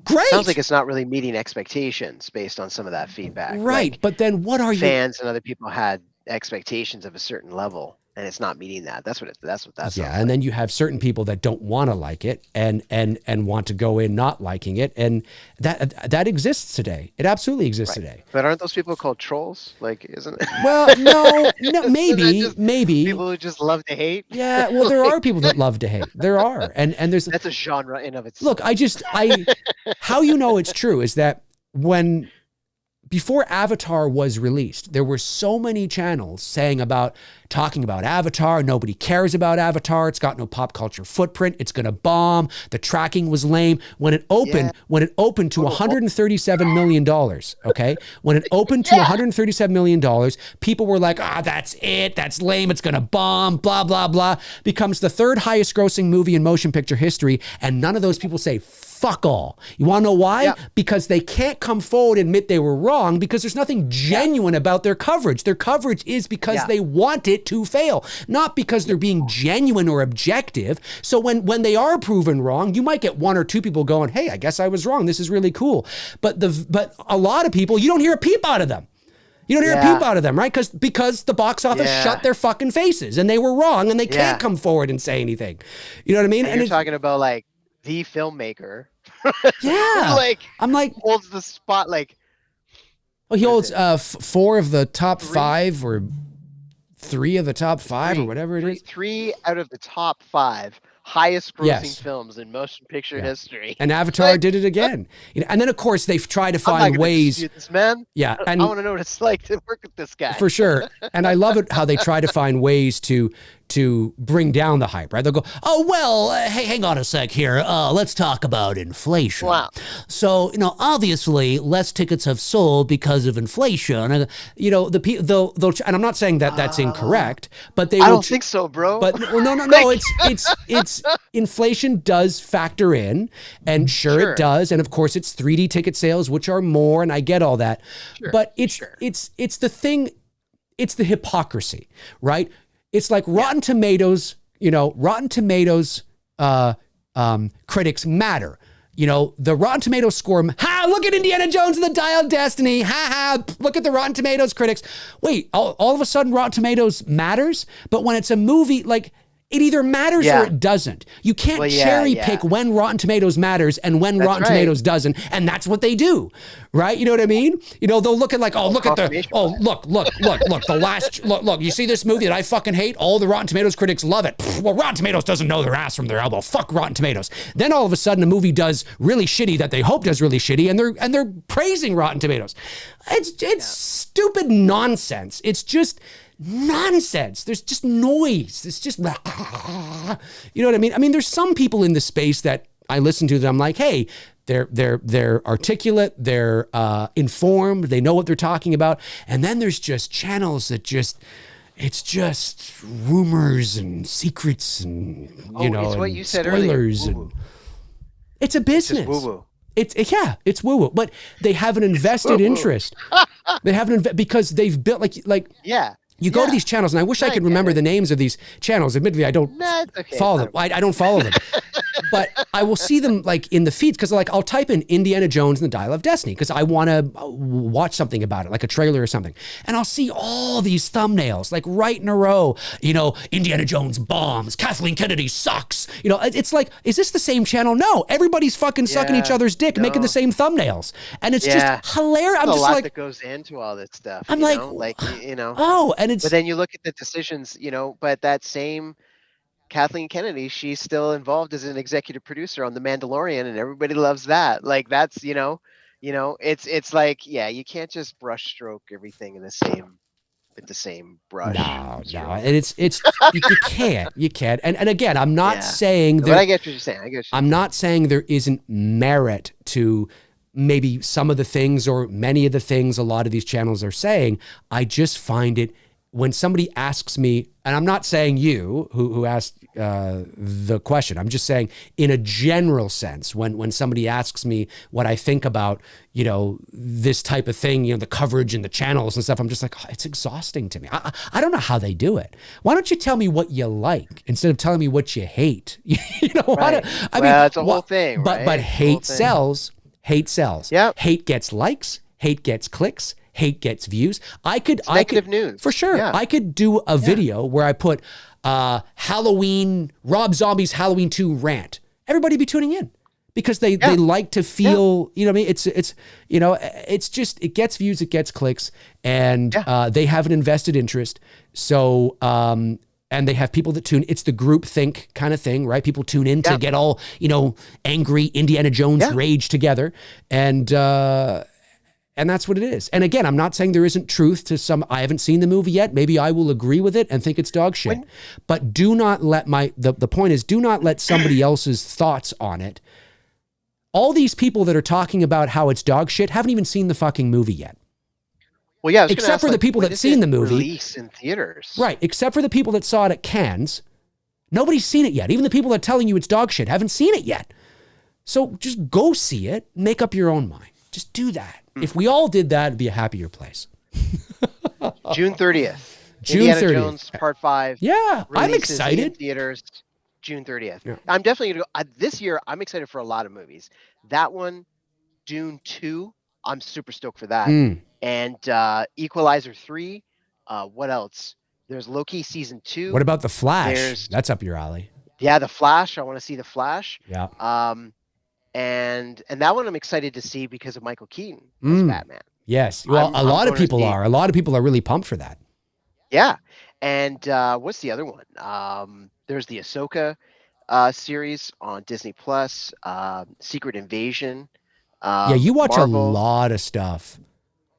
great. Sounds like it's not really meeting expectations based on some of that feedback. Right. Like, but then what are fans and other people had expectations of a certain level, and it's not meeting that. That's what that's. Yeah. And then you have certain people that don't want to like it and want to go in not liking it. And that exists today. It absolutely exists today. But aren't those people called trolls? Like, isn't it? Well, no, maybe. People who just love to hate. Yeah. Well, there are people that love to hate. There are. And there's. That's a genre in of itself. Look, how you know it's true is that before Avatar was released, there were so many channels talking about Avatar. Nobody cares about Avatar. It's got no pop culture footprint. It's going to bomb. The tracking was lame. When it opened to $137 million, okay? When it opened to $137 million, people were like, that's it. That's lame. It's going to bomb, blah, blah, blah. Becomes the third highest grossing movie in motion picture history. And none of those people say, fuck all. You want to know why? Yeah. Because they can't come forward and admit they were wrong because there's nothing genuine about their coverage. Their coverage is because they want it to fail, not because they're being genuine or objective. So when they are proven wrong, you might get one or two people going, hey, I guess I was wrong. This is really cool. But a lot of people, you don't hear a peep out of them. You don't hear a peep out of them, right? Because the box office shut their fucking faces and they were wrong and they can't come forward and say anything. You know what I mean? And you're talking about like the filmmaker. Yeah. I'm like, holds the spot like. Well, he holds 4 of the top 5 or 3 of the top 5 or whatever it is. 3 out of the top 5 highest grossing films in motion picture history. And Avatar did it again. And then of course they've tried to find ways. This, man. Yeah, and I want to know what it's like to work with this guy. For sure. And I love it how they try to find ways to bring down the hype, right? They'll go, oh, well, hey, hang on a sec here. Let's talk about inflation. Wow. So, obviously less tickets have sold because of inflation. And, they'll, and I'm not saying that that's incorrect, but I don't think so, bro. But no, it's inflation does factor in, and sure it does. And of course it's 3D ticket sales, which are more, and I get all that. Sure, but it's the thing, it's the hypocrisy, right? It's like Rotten Tomatoes, Rotten Tomatoes critics matter. The Rotten Tomatoes score, look at Indiana Jones and the Dial of Destiny. Look at the Rotten Tomatoes critics. Wait, all of a sudden Rotten Tomatoes matters? But when it's a movie, like, it either matters or it doesn't. You can't cherry pick when Rotten Tomatoes matters and when Rotten Tomatoes doesn't, and that's what they do, right? You know what I mean? They'll look at like, look, the last, look, you see this movie that I fucking hate? All the Rotten Tomatoes critics love it. Well, Rotten Tomatoes doesn't know their ass from their elbow. Fuck Rotten Tomatoes. Then all of a sudden a movie does really shitty that they hope does really shitty, and they're praising Rotten Tomatoes. It's stupid nonsense. It's just nonsense. There's just noise. It's just, you know what I mean? I mean, there's some people in the space that I listen to that I'm like, hey, they're articulate, they're informed, they know what they're talking about. And then there's just channels that it's just rumors and secrets and, it's what you said spoilers. Earlier. And it's a business. It's woo-woo. It's woo-woo, but they have an invested interest. They have because they've built like you go to these channels, and I wish I could remember the names of these channels. Admittedly, I don't follow them. I don't follow them. But I will see them like in the feeds because like I'll type in Indiana Jones and the Dial of Destiny because I want to watch something about it, like a trailer or something. And I'll see all these thumbnails like right in a row. Indiana Jones bombs, Kathleen Kennedy sucks. It's like, is this the same channel? No, everybody's fucking sucking each other's dick, making the same thumbnails, and it's just hilarious. I'm just a lot like, that goes into all this stuff. I'm like, but then you look at the decisions, but that same Kathleen Kennedy, she's still involved as an executive producer on The Mandalorian, and everybody loves that. Like that's, it's like, you can't just brush stroke everything with the same brush. No. And it's you can't. And again, I'm not saying that. But I get what you're saying. I'm not saying there isn't merit to maybe some of the things or many of the things a lot of these channels are saying. I just find it, when somebody asks me, and I'm not saying you who asked the question, I'm just saying in a general sense, when somebody asks me what I think about, this type of thing, the coverage and the channels and stuff, I'm just like, it's exhausting to me. I don't know how they do it. Why don't you tell me what you like instead of telling me what you hate? Right. I mean, it's a whole thing, right? But hate sells. Hate sells. Yeah. Hate gets likes. Hate gets clicks. Hate gets views. Negative news. For sure. Yeah. I could do a video where I put Halloween, Rob Zombie's Halloween 2 rant. Everybody be tuning in because they like to feel, you know what I mean? It's just, it gets views, it gets clicks, and they have an invested interest. So, and they have people that tune. It's the group think kind of thing, right? People tune in to get all, angry Indiana Jones rage together. And that's what it is. And again, I'm not saying there isn't truth to some. I haven't seen the movie yet. Maybe I will agree with it and think it's dog shit. But do not let the point is, do not let somebody else's thoughts on it. All these people that are talking about how it's dog shit haven't even seen the fucking movie yet. Well, yeah, except for the people that seen the movie. Release in theaters. Right. Except for the people that saw it at Cannes. Nobody's seen it yet. Even the people that are telling you it's dog shit haven't seen it yet. So just go see it, make up your own mind. Just do that. If we all did that, it'd be a happier place. June 30th. June Indiana 30th. Jones Part 5. Yeah, I'm releases excited. In theaters June 30th. Yeah. I'm definitely going to go. This year, I'm excited for a lot of movies. That one, Dune 2, I'm super stoked for that. And Equalizer 3. What else? There's Loki Season 2. What about The Flash? That's up your alley. Yeah, The Flash. I want to see The Flash. Yeah. And that one I'm excited to see because of Michael Keaton as Batman. Yes. Well, a lot of people are. A lot of people are really pumped for that. Yeah. And what's the other one? There's the Ahsoka series on Disney Plus, Secret Invasion. Yeah, you watch Marvel. a lot of stuff.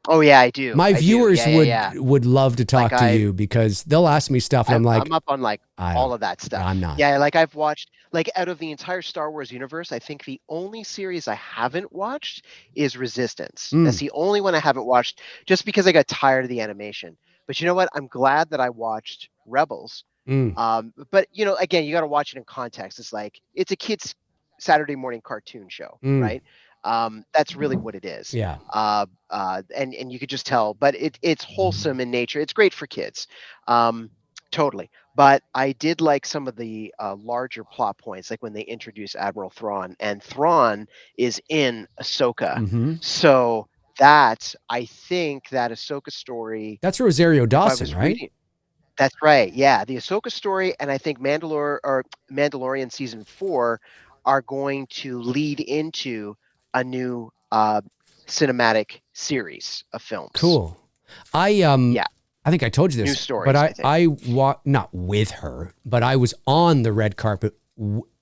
Oh yeah, I do. My viewers Yeah. would love to talk to you because they'll ask me stuff and I'm like, I'm up on like all of that stuff. I'm not. Yeah, like I've watched like out of the entire Star Wars universe, I think the only series I haven't watched is Resistance. That's the only one I haven't watched just because I got tired of the animation. But you know what? I'm glad that I watched Rebels. But you know, again, you got to watch it in context. It's like it's a kid's Saturday morning cartoon show, right? That's really what it is. Yeah. And you could just tell, but it's wholesome in nature. It's great for kids. Totally. But I did like some of the larger plot points, like when they introduce Admiral Thrawn, and Thrawn is in Ahsoka. So I think that Ahsoka story. That's Rosario Dawson, right? That's right. Yeah. The Ahsoka story. And I think Mandalorian season 4 are going to lead into a new cinematic series of films. Cool. I think I told you this, New stories, but I not with her, but I was on the red carpet.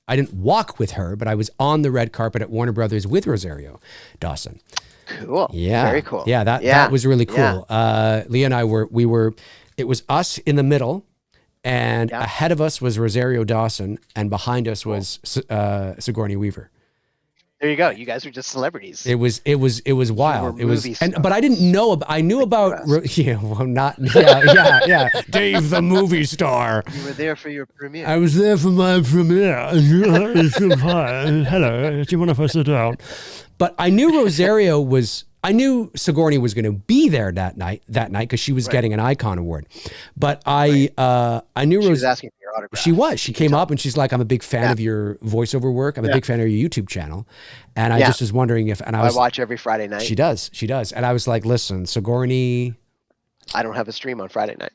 I didn't walk with her, but I was on the red carpet at Warner Brothers with Rosario Dawson. Cool. Yeah. Very cool. Yeah. That was really cool. Leah and I it was us in the middle, and ahead of us was Rosario Dawson, and behind us was Sigourney Weaver. There you go. You guys are just celebrities. It was wild. It was, but I didn't know. I knew about. Yeah, well, not. Yeah. Dave, the movie star. You were there for your premiere. I was there for my premiere. Hello. Do you want to sit down? But I knew Rosario was. I knew Sigourney was going to be there that night because she was getting an Icon Award. But I knew she was asking for your autograph. She was. She came up and she's like, "I'm a big fan of your voiceover work. I'm a big fan of your YouTube channel." And I just was wondering if. And I watch every Friday night. She does. And I was like, "Listen, Sigourney." I don't have a stream on Friday nights.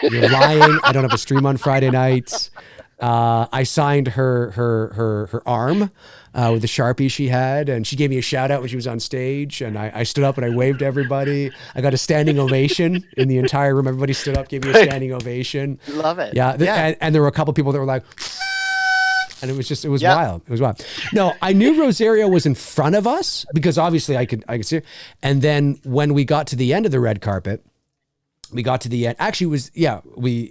You're lying. I don't have a stream on Friday nights. I signed her arm with the Sharpie she had, and she gave me a shout out when she was on stage, and I stood up and I waved to everybody. I got a standing ovation in the entire room. Everybody stood up, gave me a standing ovation. Love it. Yeah. And there were a couple people that were like, and it was wild. It was wild. No, I knew Rosario was in front of us because obviously I could see her. And then when we got to the end of the red carpet, we got to the end. Actually, we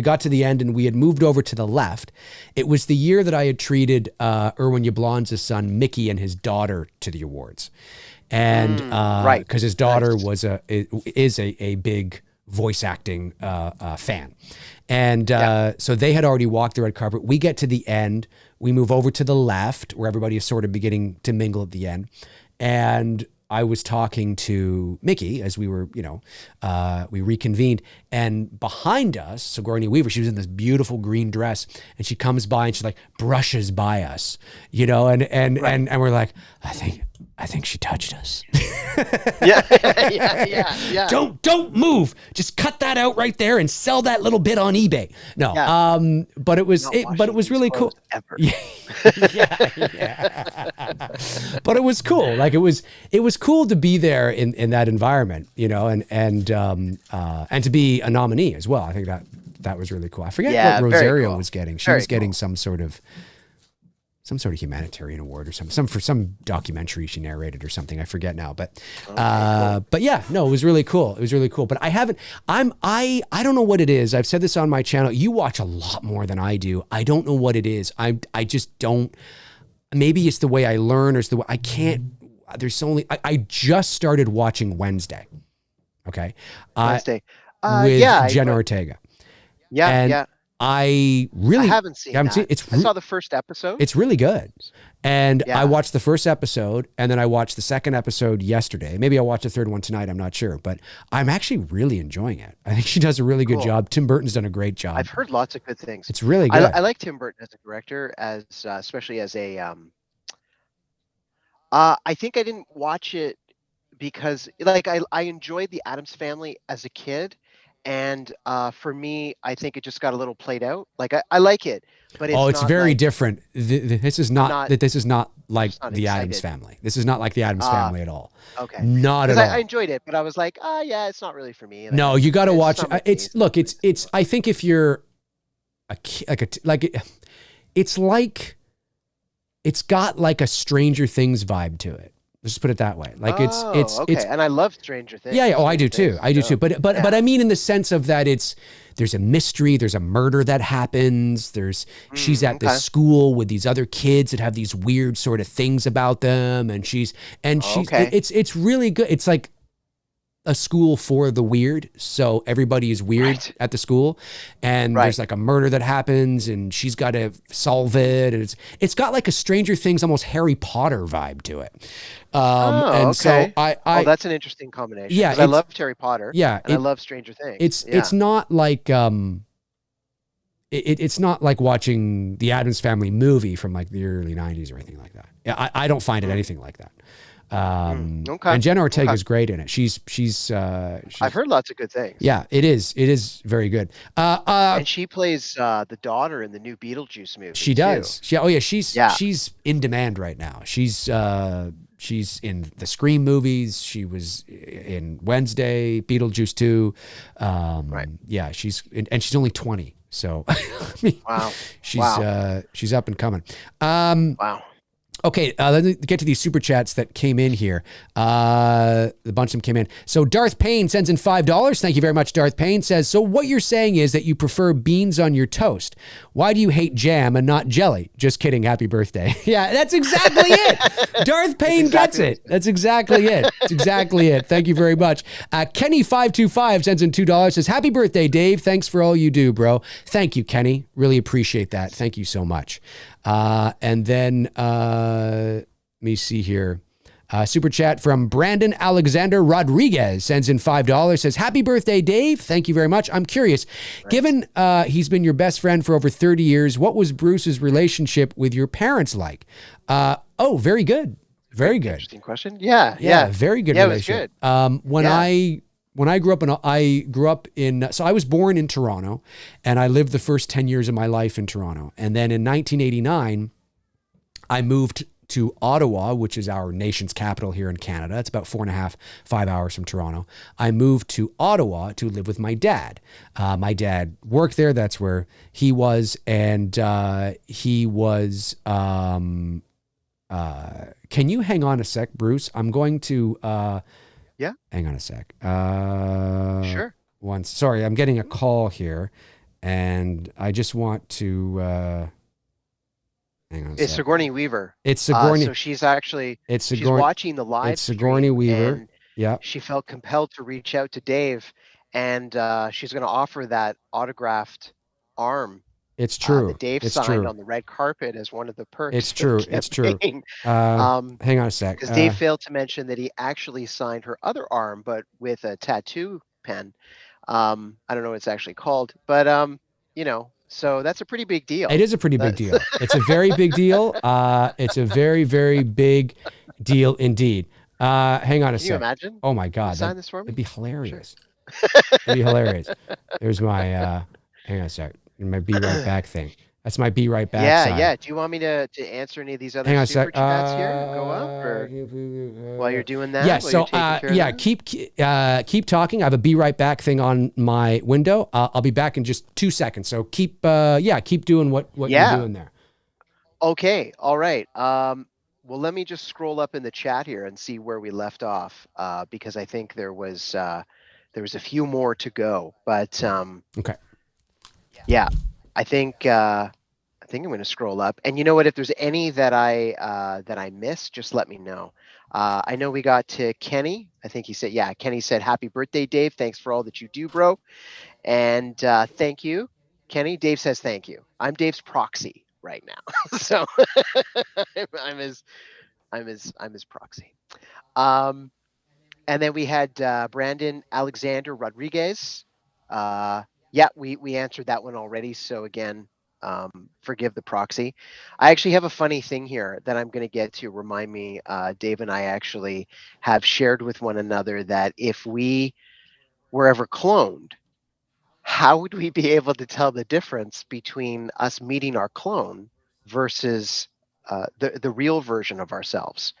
got to the end and we had moved over to the left. It was the year that I had treated Erwin Yablon's son Mickey and his daughter to the awards, and because his daughter is a big voice acting fan, and so they had already walked the red carpet. We get to the end. We move over to the left where everybody is sort of beginning to mingle at the end, and I was talking to Mickey as we were, we reconvened, and behind us, Sigourney Weaver, she was in this beautiful green dress, and she comes by and she like brushes by us, and we're like, I think she touched us. Yeah. Don't move. Just cut that out right there and sell that little bit on eBay. No. But it was really cool. Yeah. But it was cool. Like it was cool to be there in that environment, and to be a nominee as well. I think that was really cool. I forget what Rosario was getting. She was getting some sort of humanitarian award or something, for some documentary she narrated or something. I forget now, but yeah, no, it was really cool. It was really cool. But I don't know what it is. I've said this on my channel. You watch a lot more than I do. I don't know what it is. I just don't. Maybe it's the way I learn, or it's the way I can't. I just started watching Wednesday. Okay. Wednesday. With Jenna Ortega. Yeah. I I really haven't seen haven't seen that. I saw the first episode. it's really good. And I Yeah. watched the first episode, and then I watched the second episode yesterday. Maybe I'll watch the third one tonight. I'm not sure, but I'm actually really enjoying it. I think she does a really good Cool. job. Tim Burton's done a great job. I've heard lots of good things. It's really good. I like Tim Burton as a director, as especially as a. I think I didn't watch it because, like, I enjoyed the Addams Family as a kid, and for me, I think it just got a little played out. Like, I like it, but it's It's not very like, different. This is not not- this is not like not the Addams excited. Family. This is not like the Addams Family at all. Okay. Not at Because all. I enjoyed it, but I was like, yeah, it's not really for me. Like, No, you got to watch not my it's taste. look, it's I think if you're it's got like a Stranger Things vibe to it. Let's just put it that way. Like it's okay. And I love Stranger Things. yeah. Oh, I do Stranger too. Things, I do so, too. But I mean in the sense of that there's a mystery, there's a murder that happens. She's at this okay. school with these other kids that have these weird sort of things about them, and she's Okay. it's really good. It's like a school for the weird, so everybody is weird Right. at the school, and Right. there's like a murder that happens, and she's got to solve it, and it's got like a Stranger Things, almost Harry Potter vibe to it. And so okay. I That's an interesting combination. Yeah, 'Cause I love Harry Potter. yeah, And I love Stranger Things. it's not like it's not like watching the Addams Family movie from like the early 90s or anything like that. Yeah, I don't find it anything like that. Okay. And Jenna Ortega Okay. is great in it. She's I've heard lots of good things. yeah, it is very good. And she plays the daughter in the new Beetlejuice movie. She too. does. She's in demand right now. She's in the Scream movies. She was in Wednesday, Beetlejuice 2. Right. Yeah, she's only 20. So I mean, Wow. she's up and coming. Wow. Okay, let's get to these super chats that came in here. A bunch of them came in. So Darth Payne sends in $5. Thank you very much, Darth Payne. Says, so what you're saying is that you prefer beans on your toast. Why do you hate jam and not jelly? Just kidding. Happy birthday. Yeah, that's exactly it. Darth Payne gets it. That's exactly it. That's exactly it. Thank you very much. Kenny525 sends in $2. Says, happy birthday, Dave. Thanks for all you do, bro. Thank you, Kenny. Really appreciate that. Thank you so much. And then let me see here. Super chat from Brandon Alexander Rodriguez sends in $5. Says, happy birthday, Dave. Thank you very much. I'm curious, given he's been your best friend for over 30 years, what was Bruce's relationship with your parents like? Very good. Very good. Interesting question. Yeah. Very good Yeah, it was relationship. good. When I grew up so I was born in Toronto, and I lived the first 10 years of my life in Toronto. And then in 1989, I moved to Ottawa, which is our nation's capital here in Canada. It's about 4.5 hours from Toronto. I moved to Ottawa to live with my dad. My dad worked there. That's where he was. And he was, can you hang on a sec, Bruce? I'm going to, Yeah. hang on a sec. Sure. Sorry, I'm getting a call here, and I just want to hang on a It's sec. Sigourney Weaver. It's Sigourney. So she's actually she's Sigourney. watching the live. It's Sigourney stream, Weaver. and Yeah. she felt compelled to reach out to Dave, and she's going to offer that autographed arm It's true. that Dave It's signed true. on the red carpet as one of the perks. It's of true. the It's true. campaign. Hang on a sec. Because Dave failed to mention that he actually signed her other arm, but with a tattoo pen. I don't know what it's actually called, but so that's a pretty big deal. It is a pretty big deal. It's a very big deal. It's a very, very big deal indeed. Hang on a Can you sec. imagine? Oh my God. Sign this for me? It'd be hilarious. It'd be hilarious. There's my, hang on a sec. My be right back thing. That's my be right back sign. Yeah. Do you want me to answer any of these other Hang on a super sec. chats here and go up, or while you're doing that? Yeah. while So you're taking care of that? keep talking. I have a be right back thing on my window. I'll be back in just 2 seconds. So keep doing what you're doing there. Okay. All right. Well, let me just scroll up in the chat here and see where we left off, because I think there was a few more to go. But Okay. yeah, I think I'm going to scroll up. And you know what? If there's any that I missed, just let me know. I know we got to Kenny. I think he said, Kenny said, happy birthday, Dave. Thanks for all that you do, bro. And thank you. Kenny, Dave says thank you. I'm Dave's proxy right now. So I'm his proxy. Um, and then we had Brandon Alexander Rodriguez. Yeah, we answered that one already. So again, forgive the proxy. I actually have a funny thing here that I'm going to get to remind me. Dave and I actually have shared with one another that if we were ever cloned, how would we be able to tell the difference between us meeting our clone versus the real version of ourselves?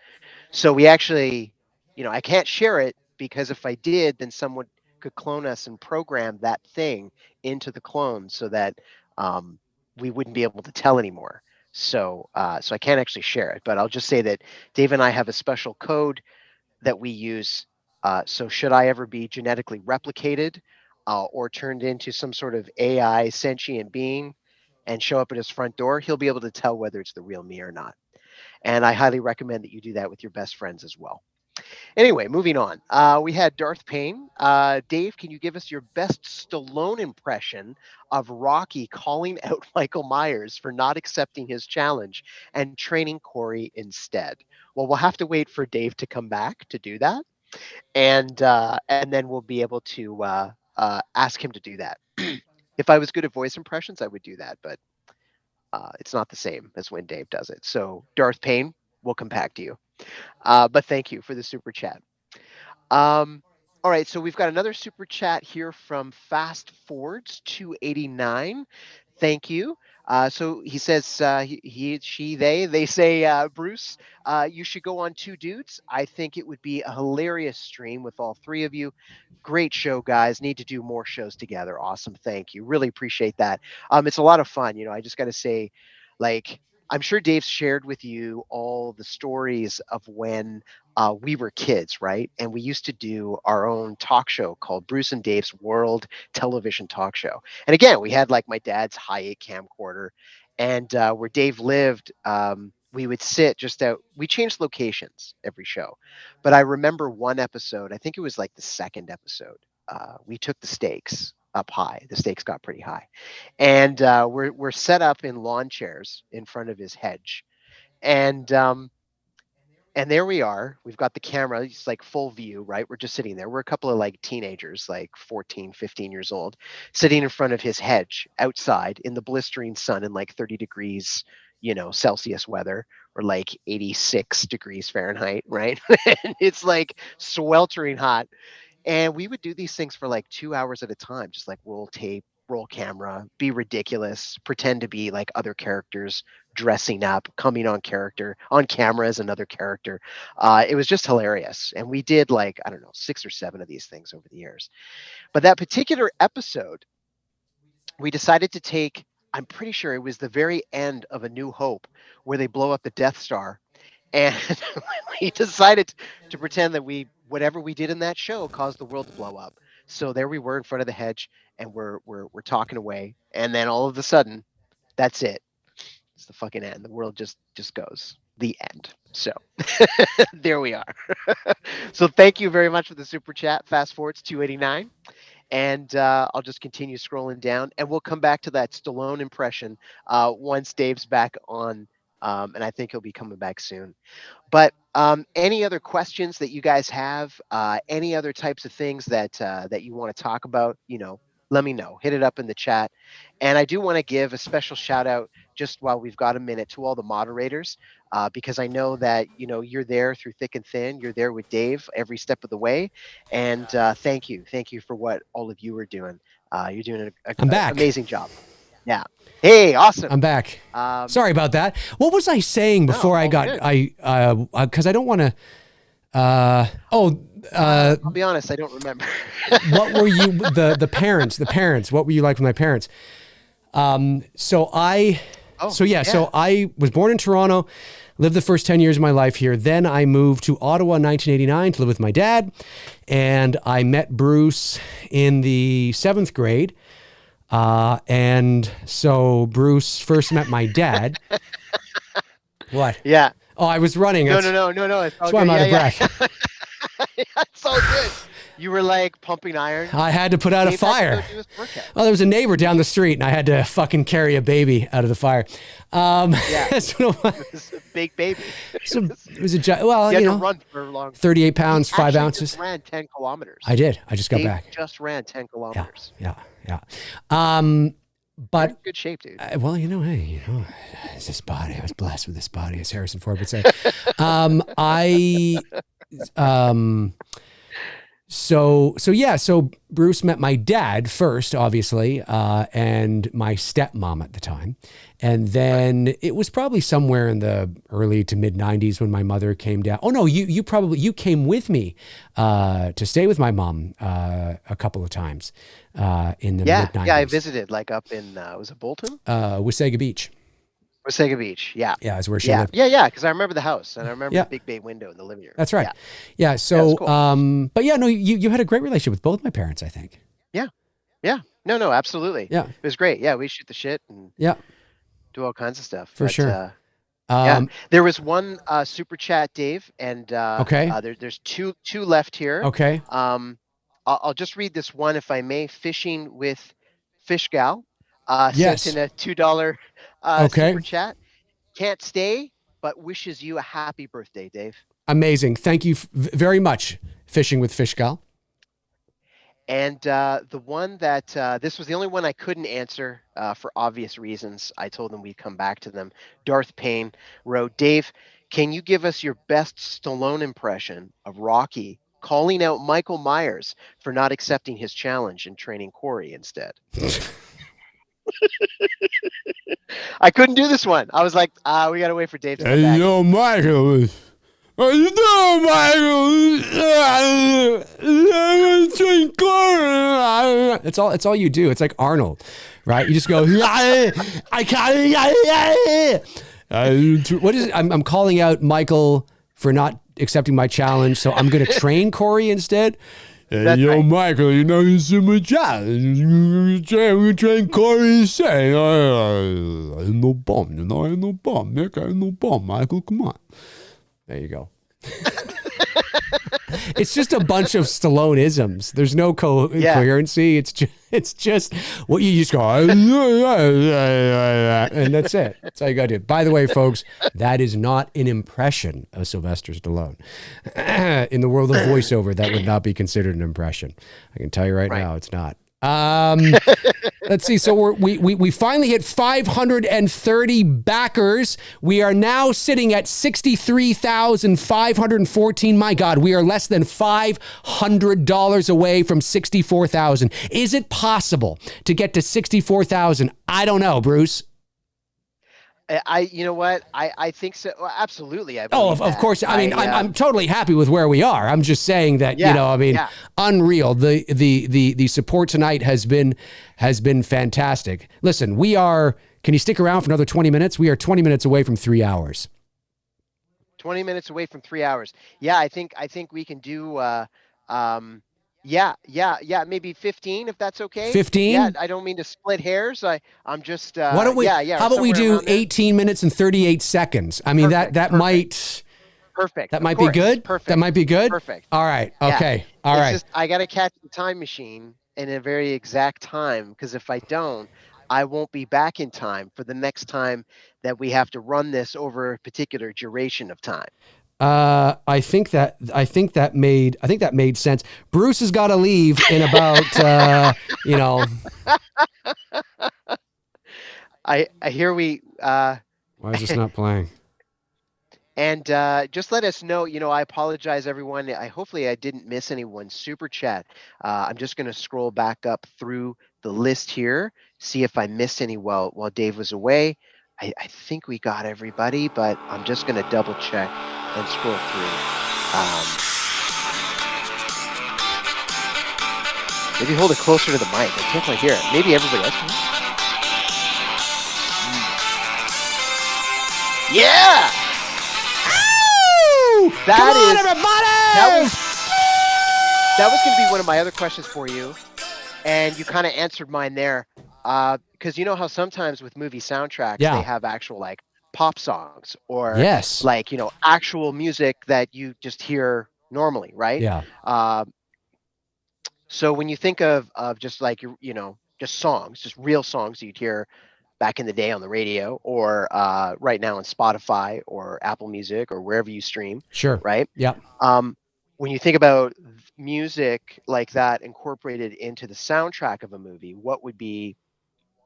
So we actually, I can't share it because if I did, then someone could clone us and program that thing into the clone so that we wouldn't be able to tell anymore. So I can't actually share it, but I'll just say that Dave and I have a special code that we use. So should I ever be genetically replicated or turned into some sort of AI sentient being and show up at his front door, he'll be able to tell whether it's the real me or not. And I highly recommend that you do that with your best friends as well. Anyway, moving on. We had Darth Payne. Dave, can you give us your best Stallone impression of Rocky calling out Michael Myers for not accepting his challenge and training Corey instead? Well, we'll have to wait for Dave to come back to do that, and then we'll be able to ask him to do that. If I was good at voice impressions, I would do that, but it's not the same as when Dave does it. So, Darth Payne, we'll come back to you. But thank you for the super chat. All right, so we've got another super chat here from Fast Forwards 289. Thank you. So he says, he, she, they say, Bruce, you should go on Two Dudes. I think it would be a hilarious stream with all three of you. Great show, guys. Need to do more shows together. Awesome. Thank you. Really appreciate that. It's a lot of fun. I just got to say, like, I'm sure Dave's shared with you all the stories of when we were kids, right? And we used to do our own talk show called Bruce and Dave's World Television Talk Show. And again, we had like my dad's Hi8 camcorder, and where Dave lived, we would sit just out. We changed locations every show, but I remember one episode. I think it was like the second episode. We took the stakes up high. The stakes got pretty high, and we're set up in lawn chairs in front of his hedge, and there we are. We've got the camera. It's like full view, right? We're just sitting there. We're a couple of like teenagers, like 14, 15 years old, sitting in front of his hedge outside in the blistering sun in like 30 degrees, Celsius weather, or like 86 degrees Fahrenheit, right? And it's like sweltering hot. And we would do these things for like 2 hours at a time, just like roll tape, roll camera, be ridiculous, pretend to be like other characters, dressing up, coming on camera as another character. It was just hilarious. And we did like, I don't know, 6 or 7 of these things over the years. But that particular episode, we decided to take, I'm pretty sure it was the very end of A New Hope where they blow up the Death Star. And we decided to pretend that whatever we did in that show caused the world to blow up. So there we were in front of the hedge, and we're talking away, and then all of a sudden, that's it. It's the fucking end. The world just goes. The end. So there we are. So thank you very much for the super chat. Fast forwards 289. And I'll just continue scrolling down, and we'll come back to that Stallone impression once Dave's back on. And I think he'll be coming back soon. But any other questions that you guys have, any other types of things that you want to talk about, let me know. Hit it up in the chat. And I do want to give a special shout out just while we've got a minute to all the moderators, because I know that, you're there through thick and thin. You're there with Dave every step of the way. And thank you. Thank you for what all of you are doing. You're doing I'm back. Amazing job. Yeah. Hey, awesome. I'm back. Sorry about that. What was I saying before I got, good. because I don't want to, I'll be honest, I don't remember. what were you, the parents, what were you like with my parents? So I was born in Toronto, lived the first 10 years of my life here. Then I moved to Ottawa in 1989 to live with my dad. And I met Bruce in the 7th grade. And so Bruce first met my dad. What? Yeah. Oh, I was running. No. That's why I'm out of breath. That's all good. You were like pumping iron. I had to put out a Dave had to fire. go do his workout. Well, there was a neighbor down the street, and I had to fucking carry a baby out of the fire. Yeah. So It was a big baby. it was a well, You had you to know, run for a long. 38 pounds, 5 Actually ounces. just ran 10 kilometers. I did. I just got Dave back. just ran 10 kilometers. Yeah. You're But in good shape, dude. well, hey, it's this body. I was blessed with this body, as Harrison Ford would say. So Bruce met my dad first, obviously, and my stepmom at the time. And then it was probably somewhere in the early to mid 90s when my mother came down. Oh no, you came with me to stay with my mom a couple of times in the mid 90s. Yeah, I visited like up in was it Bolton? Wasaga Beach. Wasaga Beach. Yeah. Yeah, is where she Yeah, lived. yeah, because I remember the house and I remember Yeah. the big bay window in the living room. That's right. Yeah. So, Yeah, it's cool. but yeah, no, you had a great relationship with both my parents, I think. Yeah. No, absolutely. Yeah. It was great. Yeah, we shoot the shit and Yeah, do all kinds of stuff. for But, sure. yeah, there was one super chat, Dave, and Okay. there's two left here. Okay. I'll just read this one if I may. Fishing with Fish Gal Yes. sent in a $2 Okay. super chat. Can't stay, but wishes you a happy birthday, Dave. Amazing. Thank you very much, Fishing with Fish Gal. And the one that this was the only one I couldn't answer for obvious reasons. I told them we'd come back to them. Darth Payne wrote, Dave, can you give us your best Stallone impression of Rocky calling out Michael Myers for not accepting his challenge and training Corey instead? I couldn't do this one. I was like, we got to wait for Dave to come back. Yo, Michael. What you doing, Michael? It's all you do. It's like Arnold, right? You just go, I can't. What is it? I'm calling out Michael for not accepting my challenge, so I'm going to train Corey instead. That's Yo, right. Michael, you know this is my challenge. We train Corey instead. I ain't no bum, you know. I ain't no bum, Nick. I ain't no bum, Michael. Come on. There you go. It's just a bunch of Stallone-isms. There's no coherency. It's just what you just go, and that's it. That's all you got to do. By the way, folks, that is not an impression of Sylvester Stallone. In the world of voiceover, that would not be considered an impression. I can tell you right now, it's not. Let's see. So we finally hit 530 backers. We are now sitting at 63,514. My God, we are less than $500 away from 64,000. Is it possible to get to 64,000? I don't know, Bruce. You know what? I think so. Well, absolutely. I Oh, believe of that. course. I mean, I'm totally happy with where we are. I'm just saying that, Yeah, unreal. The support tonight has been fantastic. Listen, can you stick around for another 20 minutes? We are 20 minutes away from 3 hours. 20 minutes away from 3 hours. Yeah, I think we can do maybe 15 if that's okay. 15? Yeah, I don't mean to split hairs. I'm just Why don't we how about we do 18 minutes and 38 seconds? I mean, Perfect, that might perfect. that of might course. be good. Perfect. That might be good. Perfect. All right. Yeah. Okay. All It's right. just I got to catch the time machine in a very exact time, because if I don't, I won't be back in time for the next time that we have to run this over a particular duration of time. I think that made sense. Bruce has got to leave in about I hear we Why is this not playing? and just let us know. I apologize, everyone. Hopefully I didn't miss anyone's super chat. I'm just going to scroll back up through the list here, see if I missed any while Dave was away. I think we got everybody, but I'm just going to double check and scroll through. Maybe hold it closer to the mic. I can't quite hear it. Maybe everybody else can. Yeah! Come on, everybody! That was going to be one of my other questions for you, and you kind of answered mine there. Because you know how sometimes with movie soundtracks, Yeah. they have actual like pop songs or Yes. like, actual music that you just hear normally, right? Yeah. So when you think of just like just songs, just real songs you'd hear back in the day on the radio, or right now on Spotify or Apple Music or wherever you stream, Sure. right? Yeah. When you think about music like that incorporated into the soundtrack of a movie, what would be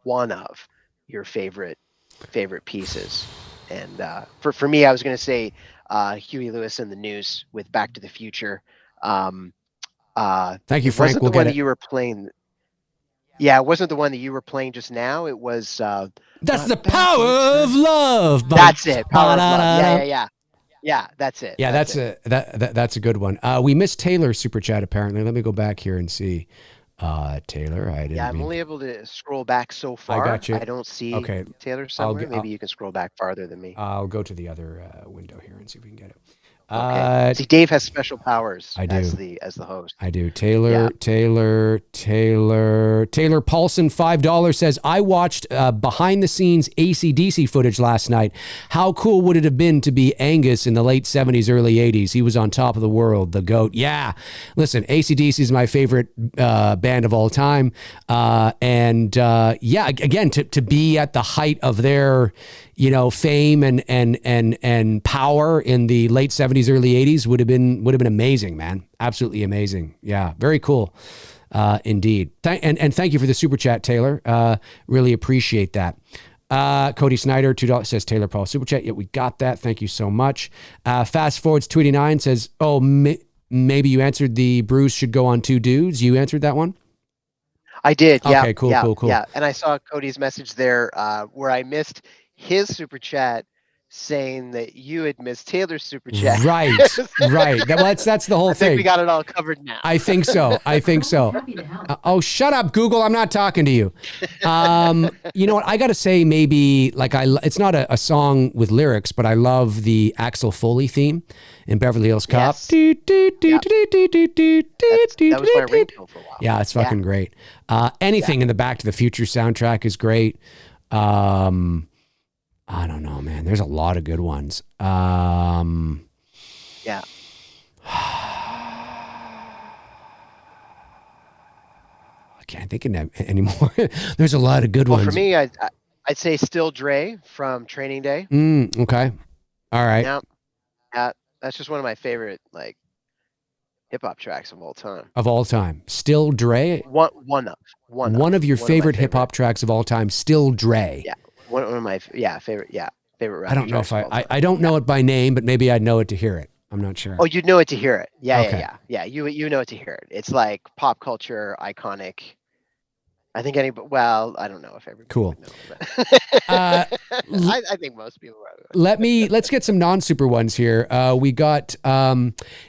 one of your favorite pieces? And for me, I was going to say Huey Lewis and the News with Back to the Future. Um, Thank you, it Frank. wasn't We'll the one get that it. you were playing. Yeah, it wasn't the one that you were playing just now. It was That's not the Back power in of Time. love. That's it. Power of Love. Yeah, Ba-da-da-da. yeah, yeah. Yeah, that's it. Yeah, That's that's it. that's a good one. We missed Taylor's super chat apparently. Let me go back here and see. Taylor, I Yeah, didn't I'm mean. only able to scroll back so I far. got you. I don't see Okay, Taylor I'll somewhere. get. Maybe you can scroll back farther than me. I'll go to the other window here and see if we can get it. Okay. See, Dave has special powers I as do. the host. I do. Yeah. Taylor Paulson, $5 says, I watched behind the scenes AC/DC footage last night. How cool would it have been to be Angus in the late 70s, early 80s? He was on top of the world, the GOAT. Yeah. Listen, AC/DC is my favorite band of all time. Yeah, again, to be at the height of their, fame and power in the late 70s, early 80s would have been amazing, man. Absolutely amazing. Yeah, very cool. Indeed. And thank you for the super chat, Taylor. Really appreciate that. Cody Snyder, $2 says Taylor Paul super chat. Yeah, we got that. Thank you so much. Fast Forwards 289 says, maybe you answered the Bruce should go on two dudes. You answered that one? I did. Yeah. Okay, cool, yeah, cool. Yeah. And I saw Cody's message there where I missed his super chat saying that you had missed Taylor's super chat. Right. That's the whole I thing. think we got it all covered now. I think so. Happy to help. Oh, shut up, Google. I'm not talking to you. You know what? I got to say, maybe it's not a song with lyrics, but I love the Axel Foley theme in Beverly Hills Cop. Yes. That was my ringtone for a while. Yeah, it's fucking great. Anything in the Back to the Future soundtrack is great. I don't know, man. There's a lot of good ones. Yeah. I can't think of them anymore. There's a lot of good ones. For me, I'd say Still Dre from Training Day. Okay. All right. Yeah. That's just one of my favorite hip hop tracks of all time. Of all time. Still Dre? One of your favorite hip hop tracks of all time, Still Dre. Yeah. One of my favorite rap. I don't know if I don't know it by name, but maybe I'd know it to hear it. I'm not sure. Oh, you'd know it to hear it. Yeah, Okay. yeah. You know it to hear it. It's like pop culture iconic. I think well, I don't know if everybody Cool. would know, but I think most people would. Let's get some non-super ones here. We got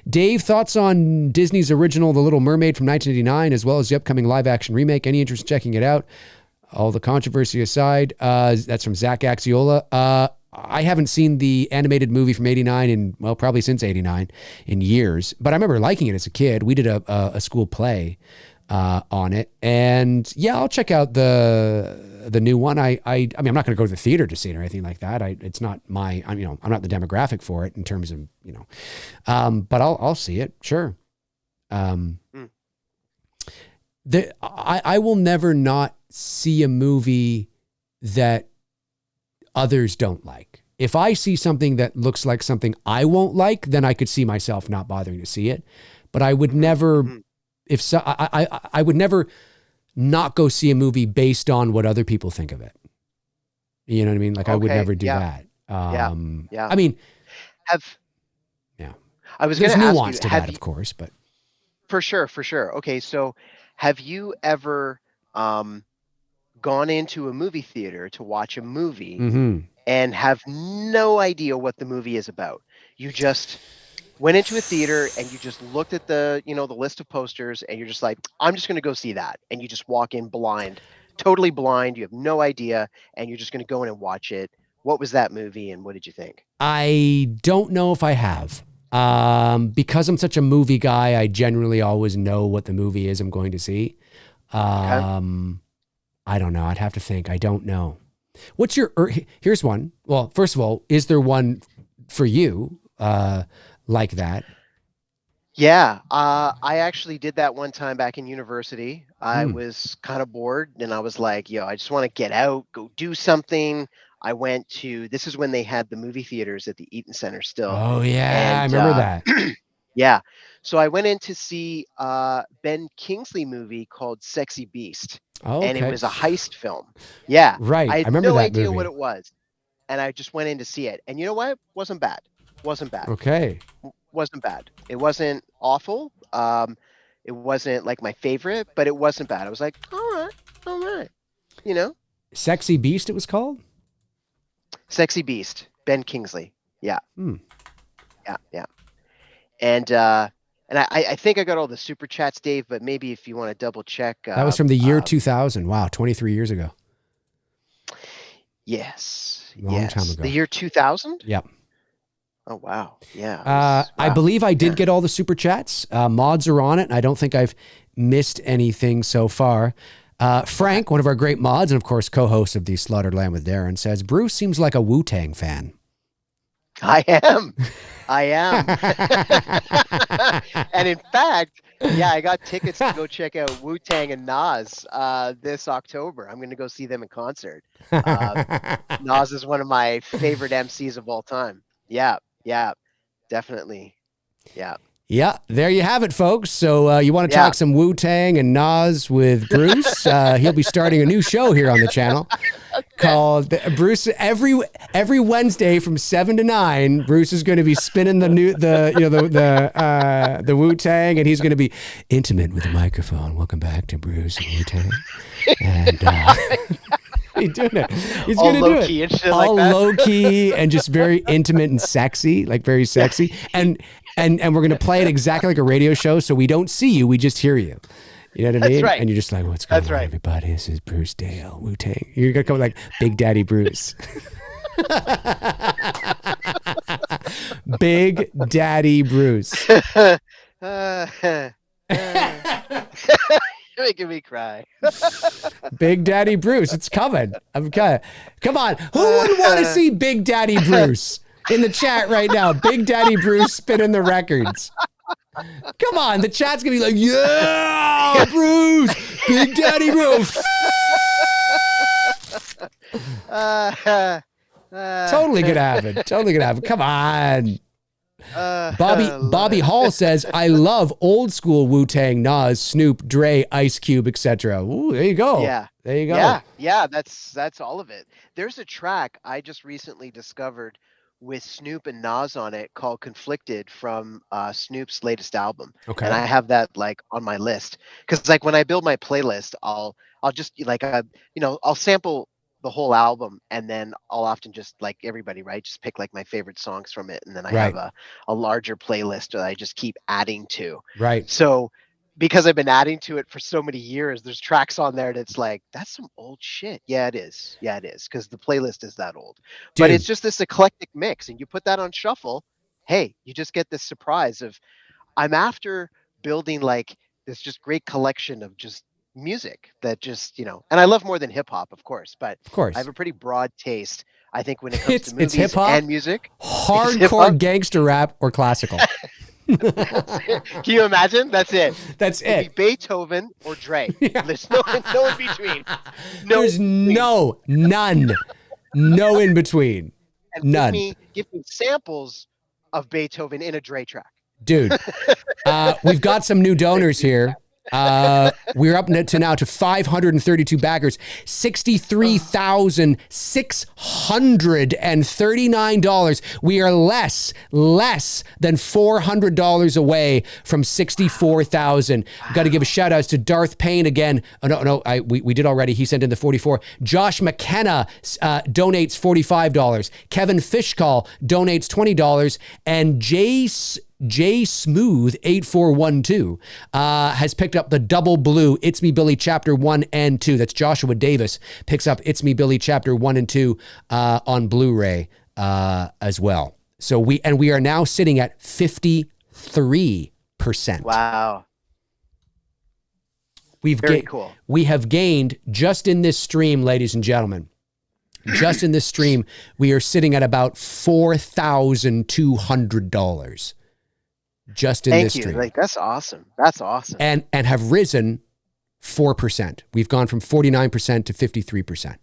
Dave, thoughts on Disney's original The Little Mermaid from 1989, as well as the upcoming live-action remake. Any interest in checking it out? All the controversy aside, that's from Zach Axiola. I haven't seen the animated movie from 89 probably since 89 in years, but I remember liking it as a kid. We did a school play on it, and yeah, I'll check out the new one. I mean, I'm not going to go to the theater to see it or anything like that. It's not my, I'm not the demographic for it in terms of, but I'll see it. Sure. I will never not see a movie that others don't like. If I see something that looks like something I won't like, then I could see myself not bothering to see it. But I would never, I would never not go see a movie based on what other people think of it. You know what I mean? Like I would never do that. Yeah. I mean, I was there's going to ask nuance you, to that, of course, but for sure. Okay, so have you ever gone into a movie theater to watch a movie and have no idea what the movie is about? You just went into a theater and you just looked at the list of posters and you're just like, I'm just going to go see that. And you just walk in blind, totally blind. You have no idea. And you're just going to go in and watch it. What was that movie and what did you think? I don't know if I have. Because I'm such a movie guy, I generally always know what the movie is I'm going to see. I don't know. I'd have to think. I don't know. What's your, here's one. Well, first of all, is there one for you like that? Yeah, I actually did that one time back in university. I Hmm. was kind of bored and I was like, yo, I just want to get out, go do something. I went to, this is when they had the movie theaters at the Eaton Center still. Oh yeah, I And remember that. yeah, so I went in to see Ben Kingsley movie called Sexy Beast. Oh, And it okay. was a heist film. Yeah, Right. I I had remember no that idea what movie. it was. And I just went in to see it. And you know what? Wasn't bad. Wasn't bad. Okay. Wasn't bad. It wasn't awful. It wasn't like my favorite, but it wasn't bad. I was like, all right, you know, Sexy Beast it was called? Sexy Beast, Ben Kingsley. Yeah, Hmm. yeah. And I think I got all the super chats, Dave. But maybe if you want to double check. That was from the year 2000. Wow, 23 years ago. Yes, Long time yes. ago. The year 2000. Yep. Oh wow, yeah. I Wow. believe I did Yeah. get all the super chats. Mods are on it, and I don't think I've missed anything so far. Frank, one of our great mods, and of course co-host of the Slaughtered Lamb with Darren, says Bruce seems like a Wu-Tang fan. I am. I am. And in fact, yeah, I got tickets to go check out Wu-Tang and Nas this October. I'm going to go see them in concert. Nas is one of my favorite MCs of all time. Yeah, definitely. Yeah. Yeah, there you have it, folks. So you want to Yeah. talk some Wu-Tang and Nas with Bruce? He'll be starting a new show here on the channel called Bruce. Every Wednesday from 7 to 9, Bruce is going to be spinning the Wu-Tang, and he's going to be intimate with the microphone. Welcome back to Bruce and Wu-Tang. And he's doing it. He's All going to do low it. key and shit All like that. low key and just very intimate and sexy, like very sexy. And we're going to play it exactly like a radio show, so we don't see you, we just hear you. You know what I mean? That's right. And you're just like, what's going That's on, right. everybody? This is Bruce Dale, Wu-Tang. You're going to come like Big Daddy Bruce. Big Daddy Bruce. You're making me cry. Big Daddy Bruce. It's coming. Come on. Who wouldn't want to see Big Daddy Bruce in the chat right now? Big Daddy Bruce spinning the records. Come on. The chat's going to be like, yeah, Bruce. Big Daddy Bruce. Totally going to happen. Totally going to happen. Come on. Bobby Hall says, I love old school Wu-Tang, Nas, Snoop, Dre, Ice Cube, etc. Ooh, there you go. Yeah. There you go. Yeah, that's all of it. There's a track I just recently discovered with Snoop and Nas on it called Conflicted from Snoop's latest album. Okay. And I have that like on my list. Cause like when I build my playlist, I'll just like I'll sample the whole album, and then I'll often just like everybody, right? Just pick like my favorite songs from it. And then I have a larger playlist that I just keep adding to. Right. So because I've been adding to it for so many years, there's tracks on there that's like, that's some old shit. Yeah, it is. Yeah, it is. Because the playlist is that old. Dude. But it's just this eclectic mix. And you put that on shuffle, hey, you just get this surprise of, I'm after building like this just great collection of just music that just, and I love more than hip hop, of course, but Of course. I have a pretty broad taste, I think, when it comes to It's movies hip-hop, and music. hardcore gangster rap, or classical. Can you imagine? That's it. That's It'd it. be Beethoven or Dre. There's no in between. There's no in between. And None. Give me samples of Beethoven in a Dre track. Dude, we've got some new donors here. We're up to 532 backers, $63,639. We are less than $400 away from 64,000. Got to give a shout out to Darth Payne again. Oh, we did already. He sent in the 44. Josh McKenna donates $45. Kevin Fishcall donates $20, and J Smooth 8412 has picked up the double blue It's Me Billy Chapter 1 and 2. That's Joshua Davis picks up It's Me Billy Chapter 1 and 2 on Blu-ray as well. So we are now sitting at 53%. Wow. Very cool. We have gained just in this stream, ladies and gentlemen. Just in this stream, we are sitting at about $4,200. just in Thank this you. stream. Like, that's awesome. That's awesome. And have risen 4%. We've gone from 49% to 53%.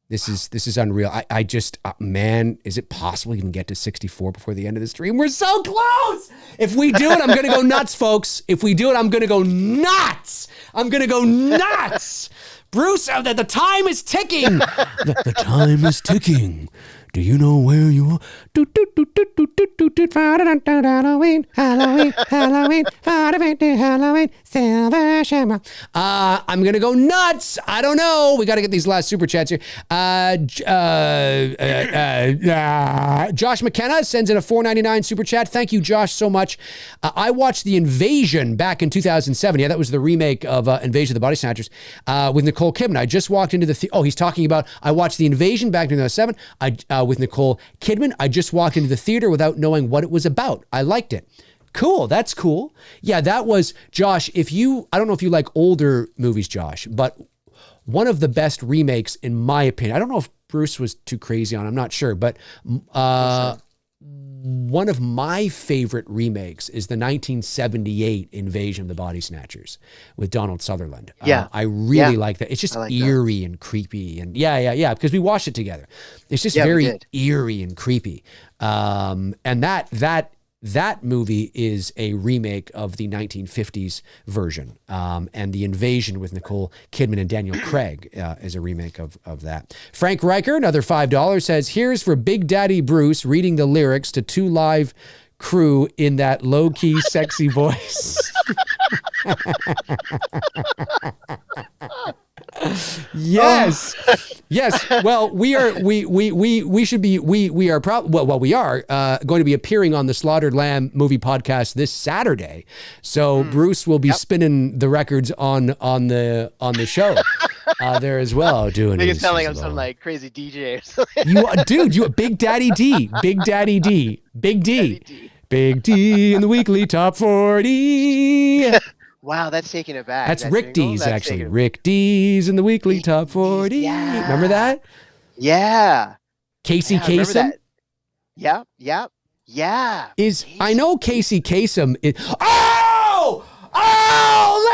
This is unreal. I just, man, is it possible you can get to 64 before the end of the stream? We're so close. If we do it, I'm going to go nuts, folks. If we do it, I'm going to go nuts. I'm going to go nuts. Bruce, the time is ticking. The time is ticking. Do you know where you are? Halloween, Halloween, Halloween, Halloween, silver shamrock. I'm going to go nuts. I don't know. We got to get these last super chats here. Josh McKenna sends in a $4.99 super chat. Thank you, Josh, so much. I watched The Invasion back in 2007. Yeah, that was the remake of Invasion of the Body Snatchers with Nicole Kidman. I just walked into the... he's talking about... I watched The Invasion back in 2007 with Nicole Kidman. I just walked into the theater without knowing what it was about. I liked it. Cool. That's cool. Yeah, that was... Josh, I don't know if you like older movies, Josh, but one of the best remakes, in my opinion, I don't know if Bruce was too crazy on it, I'm not sure, but one of my favorite remakes is the 1978 Invasion of the Body Snatchers with Donald Sutherland. Yeah. I really like that. It's just eerie and creepy. And yeah, because we watched it together. It's just very eerie and creepy. And that movie is a remake of the 1950s version. And The Invasion with Nicole Kidman and Daniel Craig is a remake of that. Frank Riker, another $5, says, here's for Big Daddy Bruce reading the lyrics to 2 Live Crew in that low-key, sexy voice. Yes. Well, we are going to be appearing on the Slaughtered Lamb movie podcast this Saturday. So Bruce will be spinning the records on the show there as well. Doing Make it sound like I'm some like crazy DJ or something. You Big Daddy D, Big Daddy D, Big D, Big D in the weekly top 40. Wow, that's taking it back. That's Rick D's, actually. Rick D's in the weekly top 40. Yeah. Remember that? Yeah. Casey Kasem? Yeah. I know Casey Kasem is... Oh,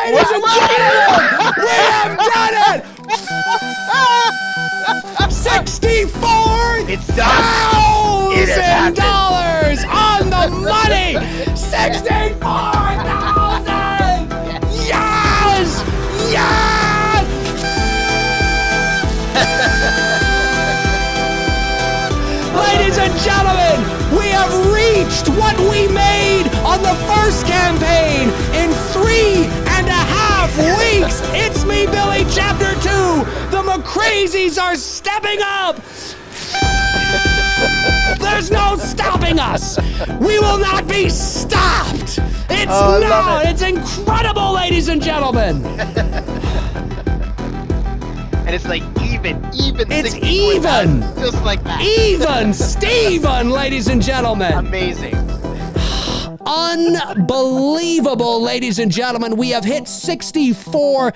ladies and gentlemen, we have done it! $64,000 on the money! $64,000! Yes! Yes! Ladies and gentlemen, we have reached what we made on the first campaign in 3.5 weeks. It's Me, Billy, Chapter 2. The McCrazies are stepping up. There's no stopping us. We will not be stopped. It's incredible, ladies and gentlemen. And it's like even. It's even. Just like that. Even Steven, ladies and gentlemen. Amazing. Unbelievable, ladies and gentlemen. We have hit $64,000,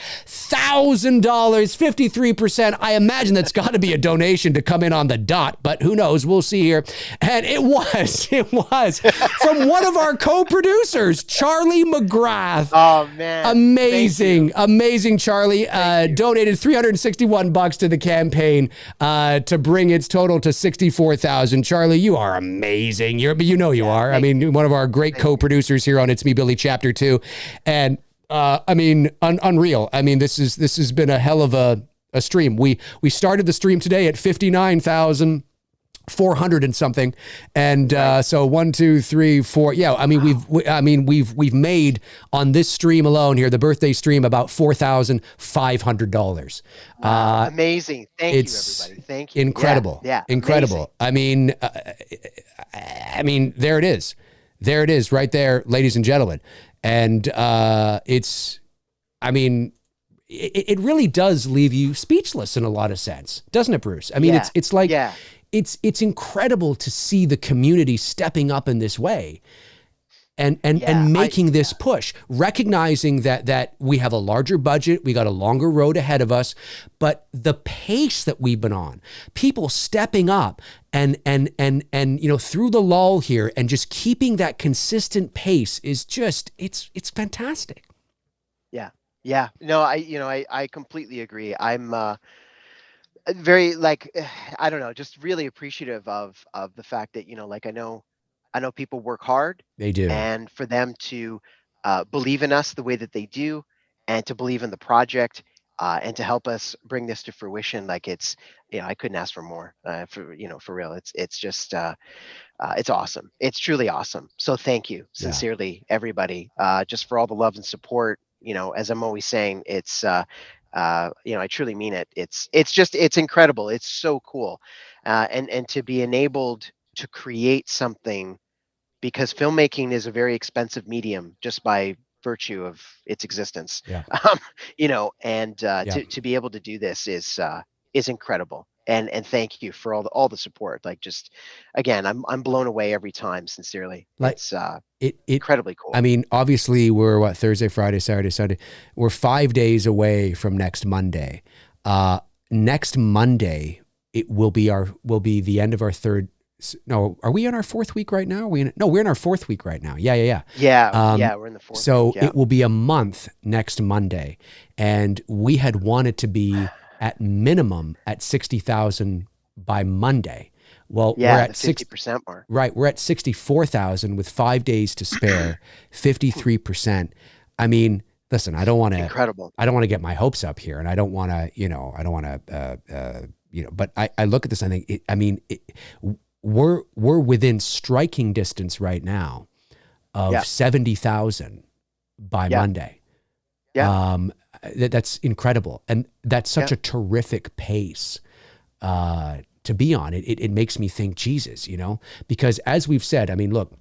53%. I imagine that's got to be a donation to come in on the dot, but who knows? We'll see here. And it was from one of our co-producers, Charlie McGrath. Oh, man. Amazing, Charlie. Donated $361 to the campaign to bring its total to $64,000. Charlie, you are amazing. You know you are. I mean, one of our great co-producers here on It's Me, Billy, Chapter 2. And unreal. I mean, this has been a hell of a stream. We started the stream today at 59,400 and something. And so 1, 2, 3, 4. Yeah, I mean, we've made on this stream alone here, the birthday stream, about $4,500. Amazing. Thank you, everybody. Thank you. Incredible. Yeah. Incredible. Amazing. I mean, there it is. There it is right there, ladies and gentlemen. And it really does leave you speechless in a lot of sense, doesn't it, Bruce? I mean, it's like, it's incredible to see the community stepping up in this way. and making this push, recognizing that we have a larger budget, we got a longer road ahead of us, but the pace that we've been on, people stepping up and through the lull here and just keeping that consistent pace is just it's fantastic. Yeah. No, I completely agree. I'm very I don't know, just really appreciative of the fact that, I know people work hard, They do. and for them to believe in us the way that they do, and to believe in the project, and to help us bring this to fruition, it's, I couldn't ask for more. For real, it's just it's awesome. It's truly awesome. So thank you sincerely, everybody, just for all the love and support. As I'm always saying, it's I truly mean it. It's incredible. It's so cool, and to be enabled to create something, because filmmaking is a very expensive medium just by virtue of its existence. Yeah. And Yeah. to be able to do this is incredible. And thank you for all the support. Just again, I'm blown away every time. Sincerely, it's incredibly cool. I mean, obviously, we're Thursday, Friday, Saturday, Sunday. We're 5 days away from next Monday. Next Monday, it will be the end of our third. No, are we in our fourth week right now? We're in our fourth week right now. Yeah. Yeah, we're in the fourth. So week, yeah. It will be a month next Monday, and we had wanted to be at minimum at 60,000 by Monday. Well, we're at 50% mark. Right, we're at 64,000 with 5 days to spare, 53%. I mean, listen, I don't want to. Incredible. I don't want to get my hopes up here, and I don't want to. But I look at this and I think. We're within striking distance right now of 70,000 by Monday. Yeah. That's incredible. And that's such a terrific pace to be on. It makes me think, Jesus, because as we've said, I mean, look,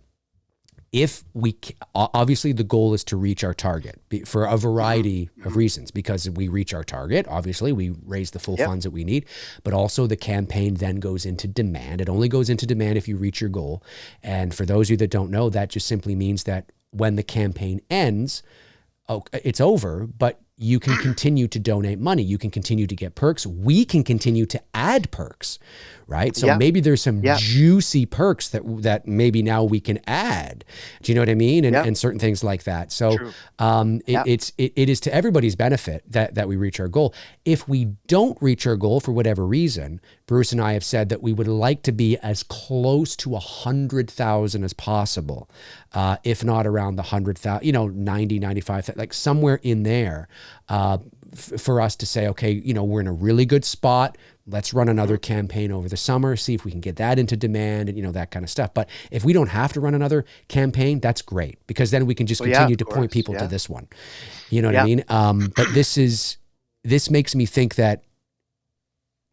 if we, obviously the goal is to reach our target for a variety of reasons, because we reach our target, obviously we raise the full funds that we need, but also the campaign then goes into demand. It only goes into demand if you reach your goal. And for those of you that don't know, that just simply means that when the campaign ends, it's over, but you can continue to donate money. You can continue to get perks. We can continue to add perks, right? So maybe there's some juicy perks that maybe now we can add. Do you know what I mean? And certain things like that. So it is to everybody's benefit that we reach our goal. If we don't reach our goal for whatever reason, Bruce and I have said that we would like to be as close to 100,000 as possible, if not around the 100,000, 90, 95, like somewhere in there, for us to say, okay, we're in a really good spot. Let's run another campaign over the summer, see if we can get that into demand and, that kind of stuff. But if we don't have to run another campaign, that's great, because then we can just continue to point people to this one. You know what I mean? But this makes me think that,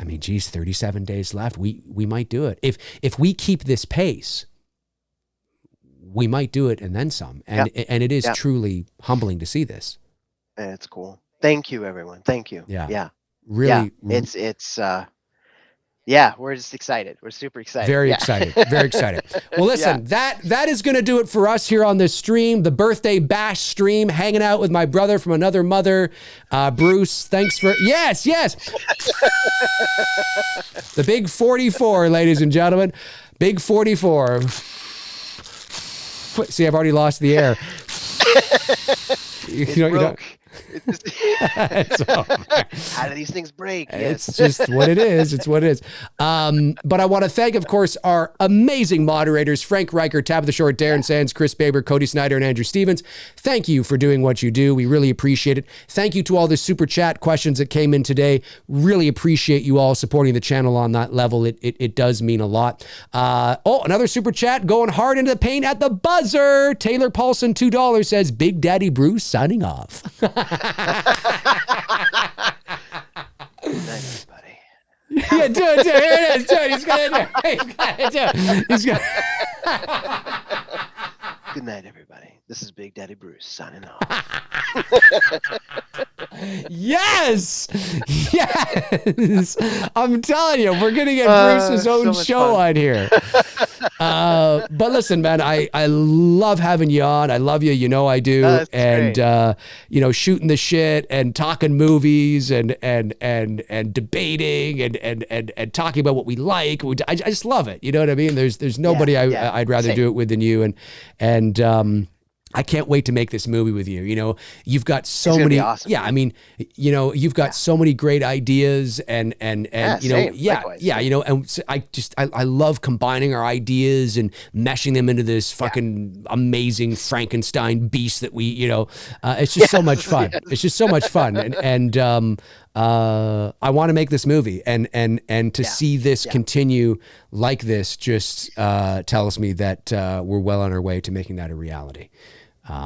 37 days left. We might do it. If we keep this pace, we might do it and then some. And it is truly humbling to see this. It's cool. Thank you, everyone. Thank you. Yeah. Really. Yeah. We're just excited. We're super excited. Very excited. Very excited. Well, listen, that is going to do it for us here on this stream, the birthday bash stream, hanging out with my brother from another mother, Bruce. Thanks for, yes. The big 44, ladies and gentlemen, big 44. See, I've already lost the air. You know, how do these things break? It's just what it is. It's what it is. But I want to thank, of course, our amazing moderators, Frank Riker, Tabitha Short, Darren Sands, Chris Baber, Cody Snyder, and Andrew Stevens. Thank you for doing what you do. We really appreciate it. Thank you to all the super chat questions that came in today. Really appreciate you all supporting the channel on that level. It does mean a lot. Another super chat going hard into the paint at the buzzer. Taylor Paulson, $2 says, Big Daddy Bruce signing off. Good night, everybody. Yeah, do it. Here it is. Do it. He's got to do it. He's got to do it. Good night, everybody. This is Big Daddy Bruce signing off. Yes, yes. I'm telling you, we're gonna get Bruce's own so show on here. But listen, man, I love having you on. I love you, you know I do. That's and great. you know, shooting the shit and talking movies and debating and talking about what we like. I just love it. You know what I mean? There's nobody I'd rather Same. do it with than you. And I can't wait to make this movie with you. You know, you've got so It's gonna many. be awesome, yeah, dude. I mean, you know, you've got so many great ideas, and you know, same. Likewise. you know, and so I love combining our ideas and meshing them into this fucking amazing Frankenstein beast that we, you know, it's just so much fun. Yes. It's just so much fun, and I want to make this movie, and to see this continue like this just tells me that we're well on our way to making that a reality.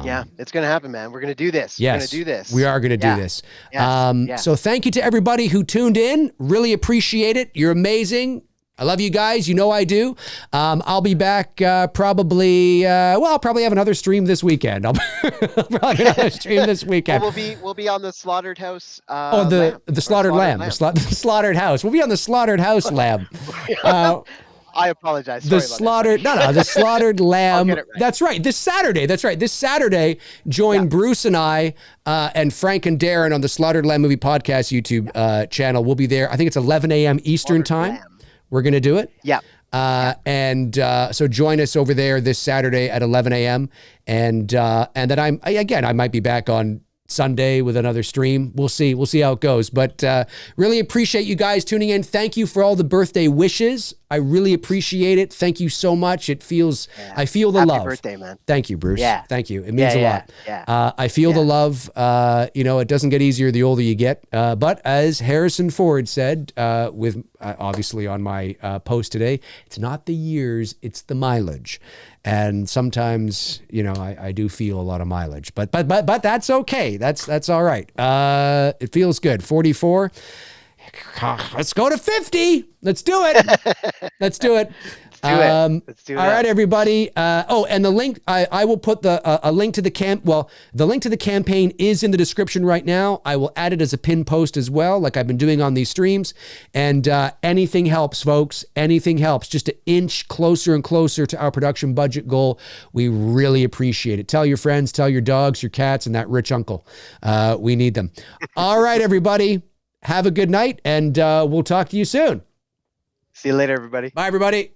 Yeah, it's gonna happen, man. We're gonna do this. Yes, We're gonna do this. we are going to do this. Yes. So thank you to everybody who tuned in. Really appreciate it. You're amazing. I love you guys. You know I do. I'll be back probably. I'll probably have another stream this weekend. I'll probably have another stream this weekend. Well, we'll be on the slaughtered house. The slaughtered lamb. The slaughtered house. We'll be on the slaughtered house lamb. I apologize. The Sorry about that. the slaughtered lamb. get it right. That's right. This Saturday. This Saturday, join Bruce and I and Frank and Darren on the Slaughtered Lamb Movie Podcast YouTube channel. We'll be there. I think it's 11 a.m. Eastern time. Lamb. We're going to do it. Yeah. And so join us over there this Saturday at 11 a.m. And then I might be back on Sunday with another stream. We'll see how it goes. But really appreciate you guys tuning in. Thank you for all the birthday wishes. I really appreciate it. Thank you so much. It feels, I feel the Happy love. birthday, man. Thank you, Bruce. Yeah. Thank you. It means a lot. Yeah. I feel the love. You know, it doesn't get easier the older you get. But as Harrison Ford said, with obviously on my post today, it's not the years, it's the mileage. And sometimes, you know, I do feel a lot of mileage, but that's okay. That's all right. It feels good. 44. Let's go to 50. Let's do it. Let's do it. Let's do it. All right, everybody. And the link, I will put a link to the link to the campaign is in the description right now. I will add it as a pin post as well, like I've been doing on these streams. And anything helps, folks. Anything helps. Just to inch closer and closer to our production budget goal. We really appreciate it. Tell your friends, tell your dogs, your cats, and that rich uncle. We need them. All right, everybody. Have a good night, and we'll talk to you soon. See you later, everybody. Bye, everybody.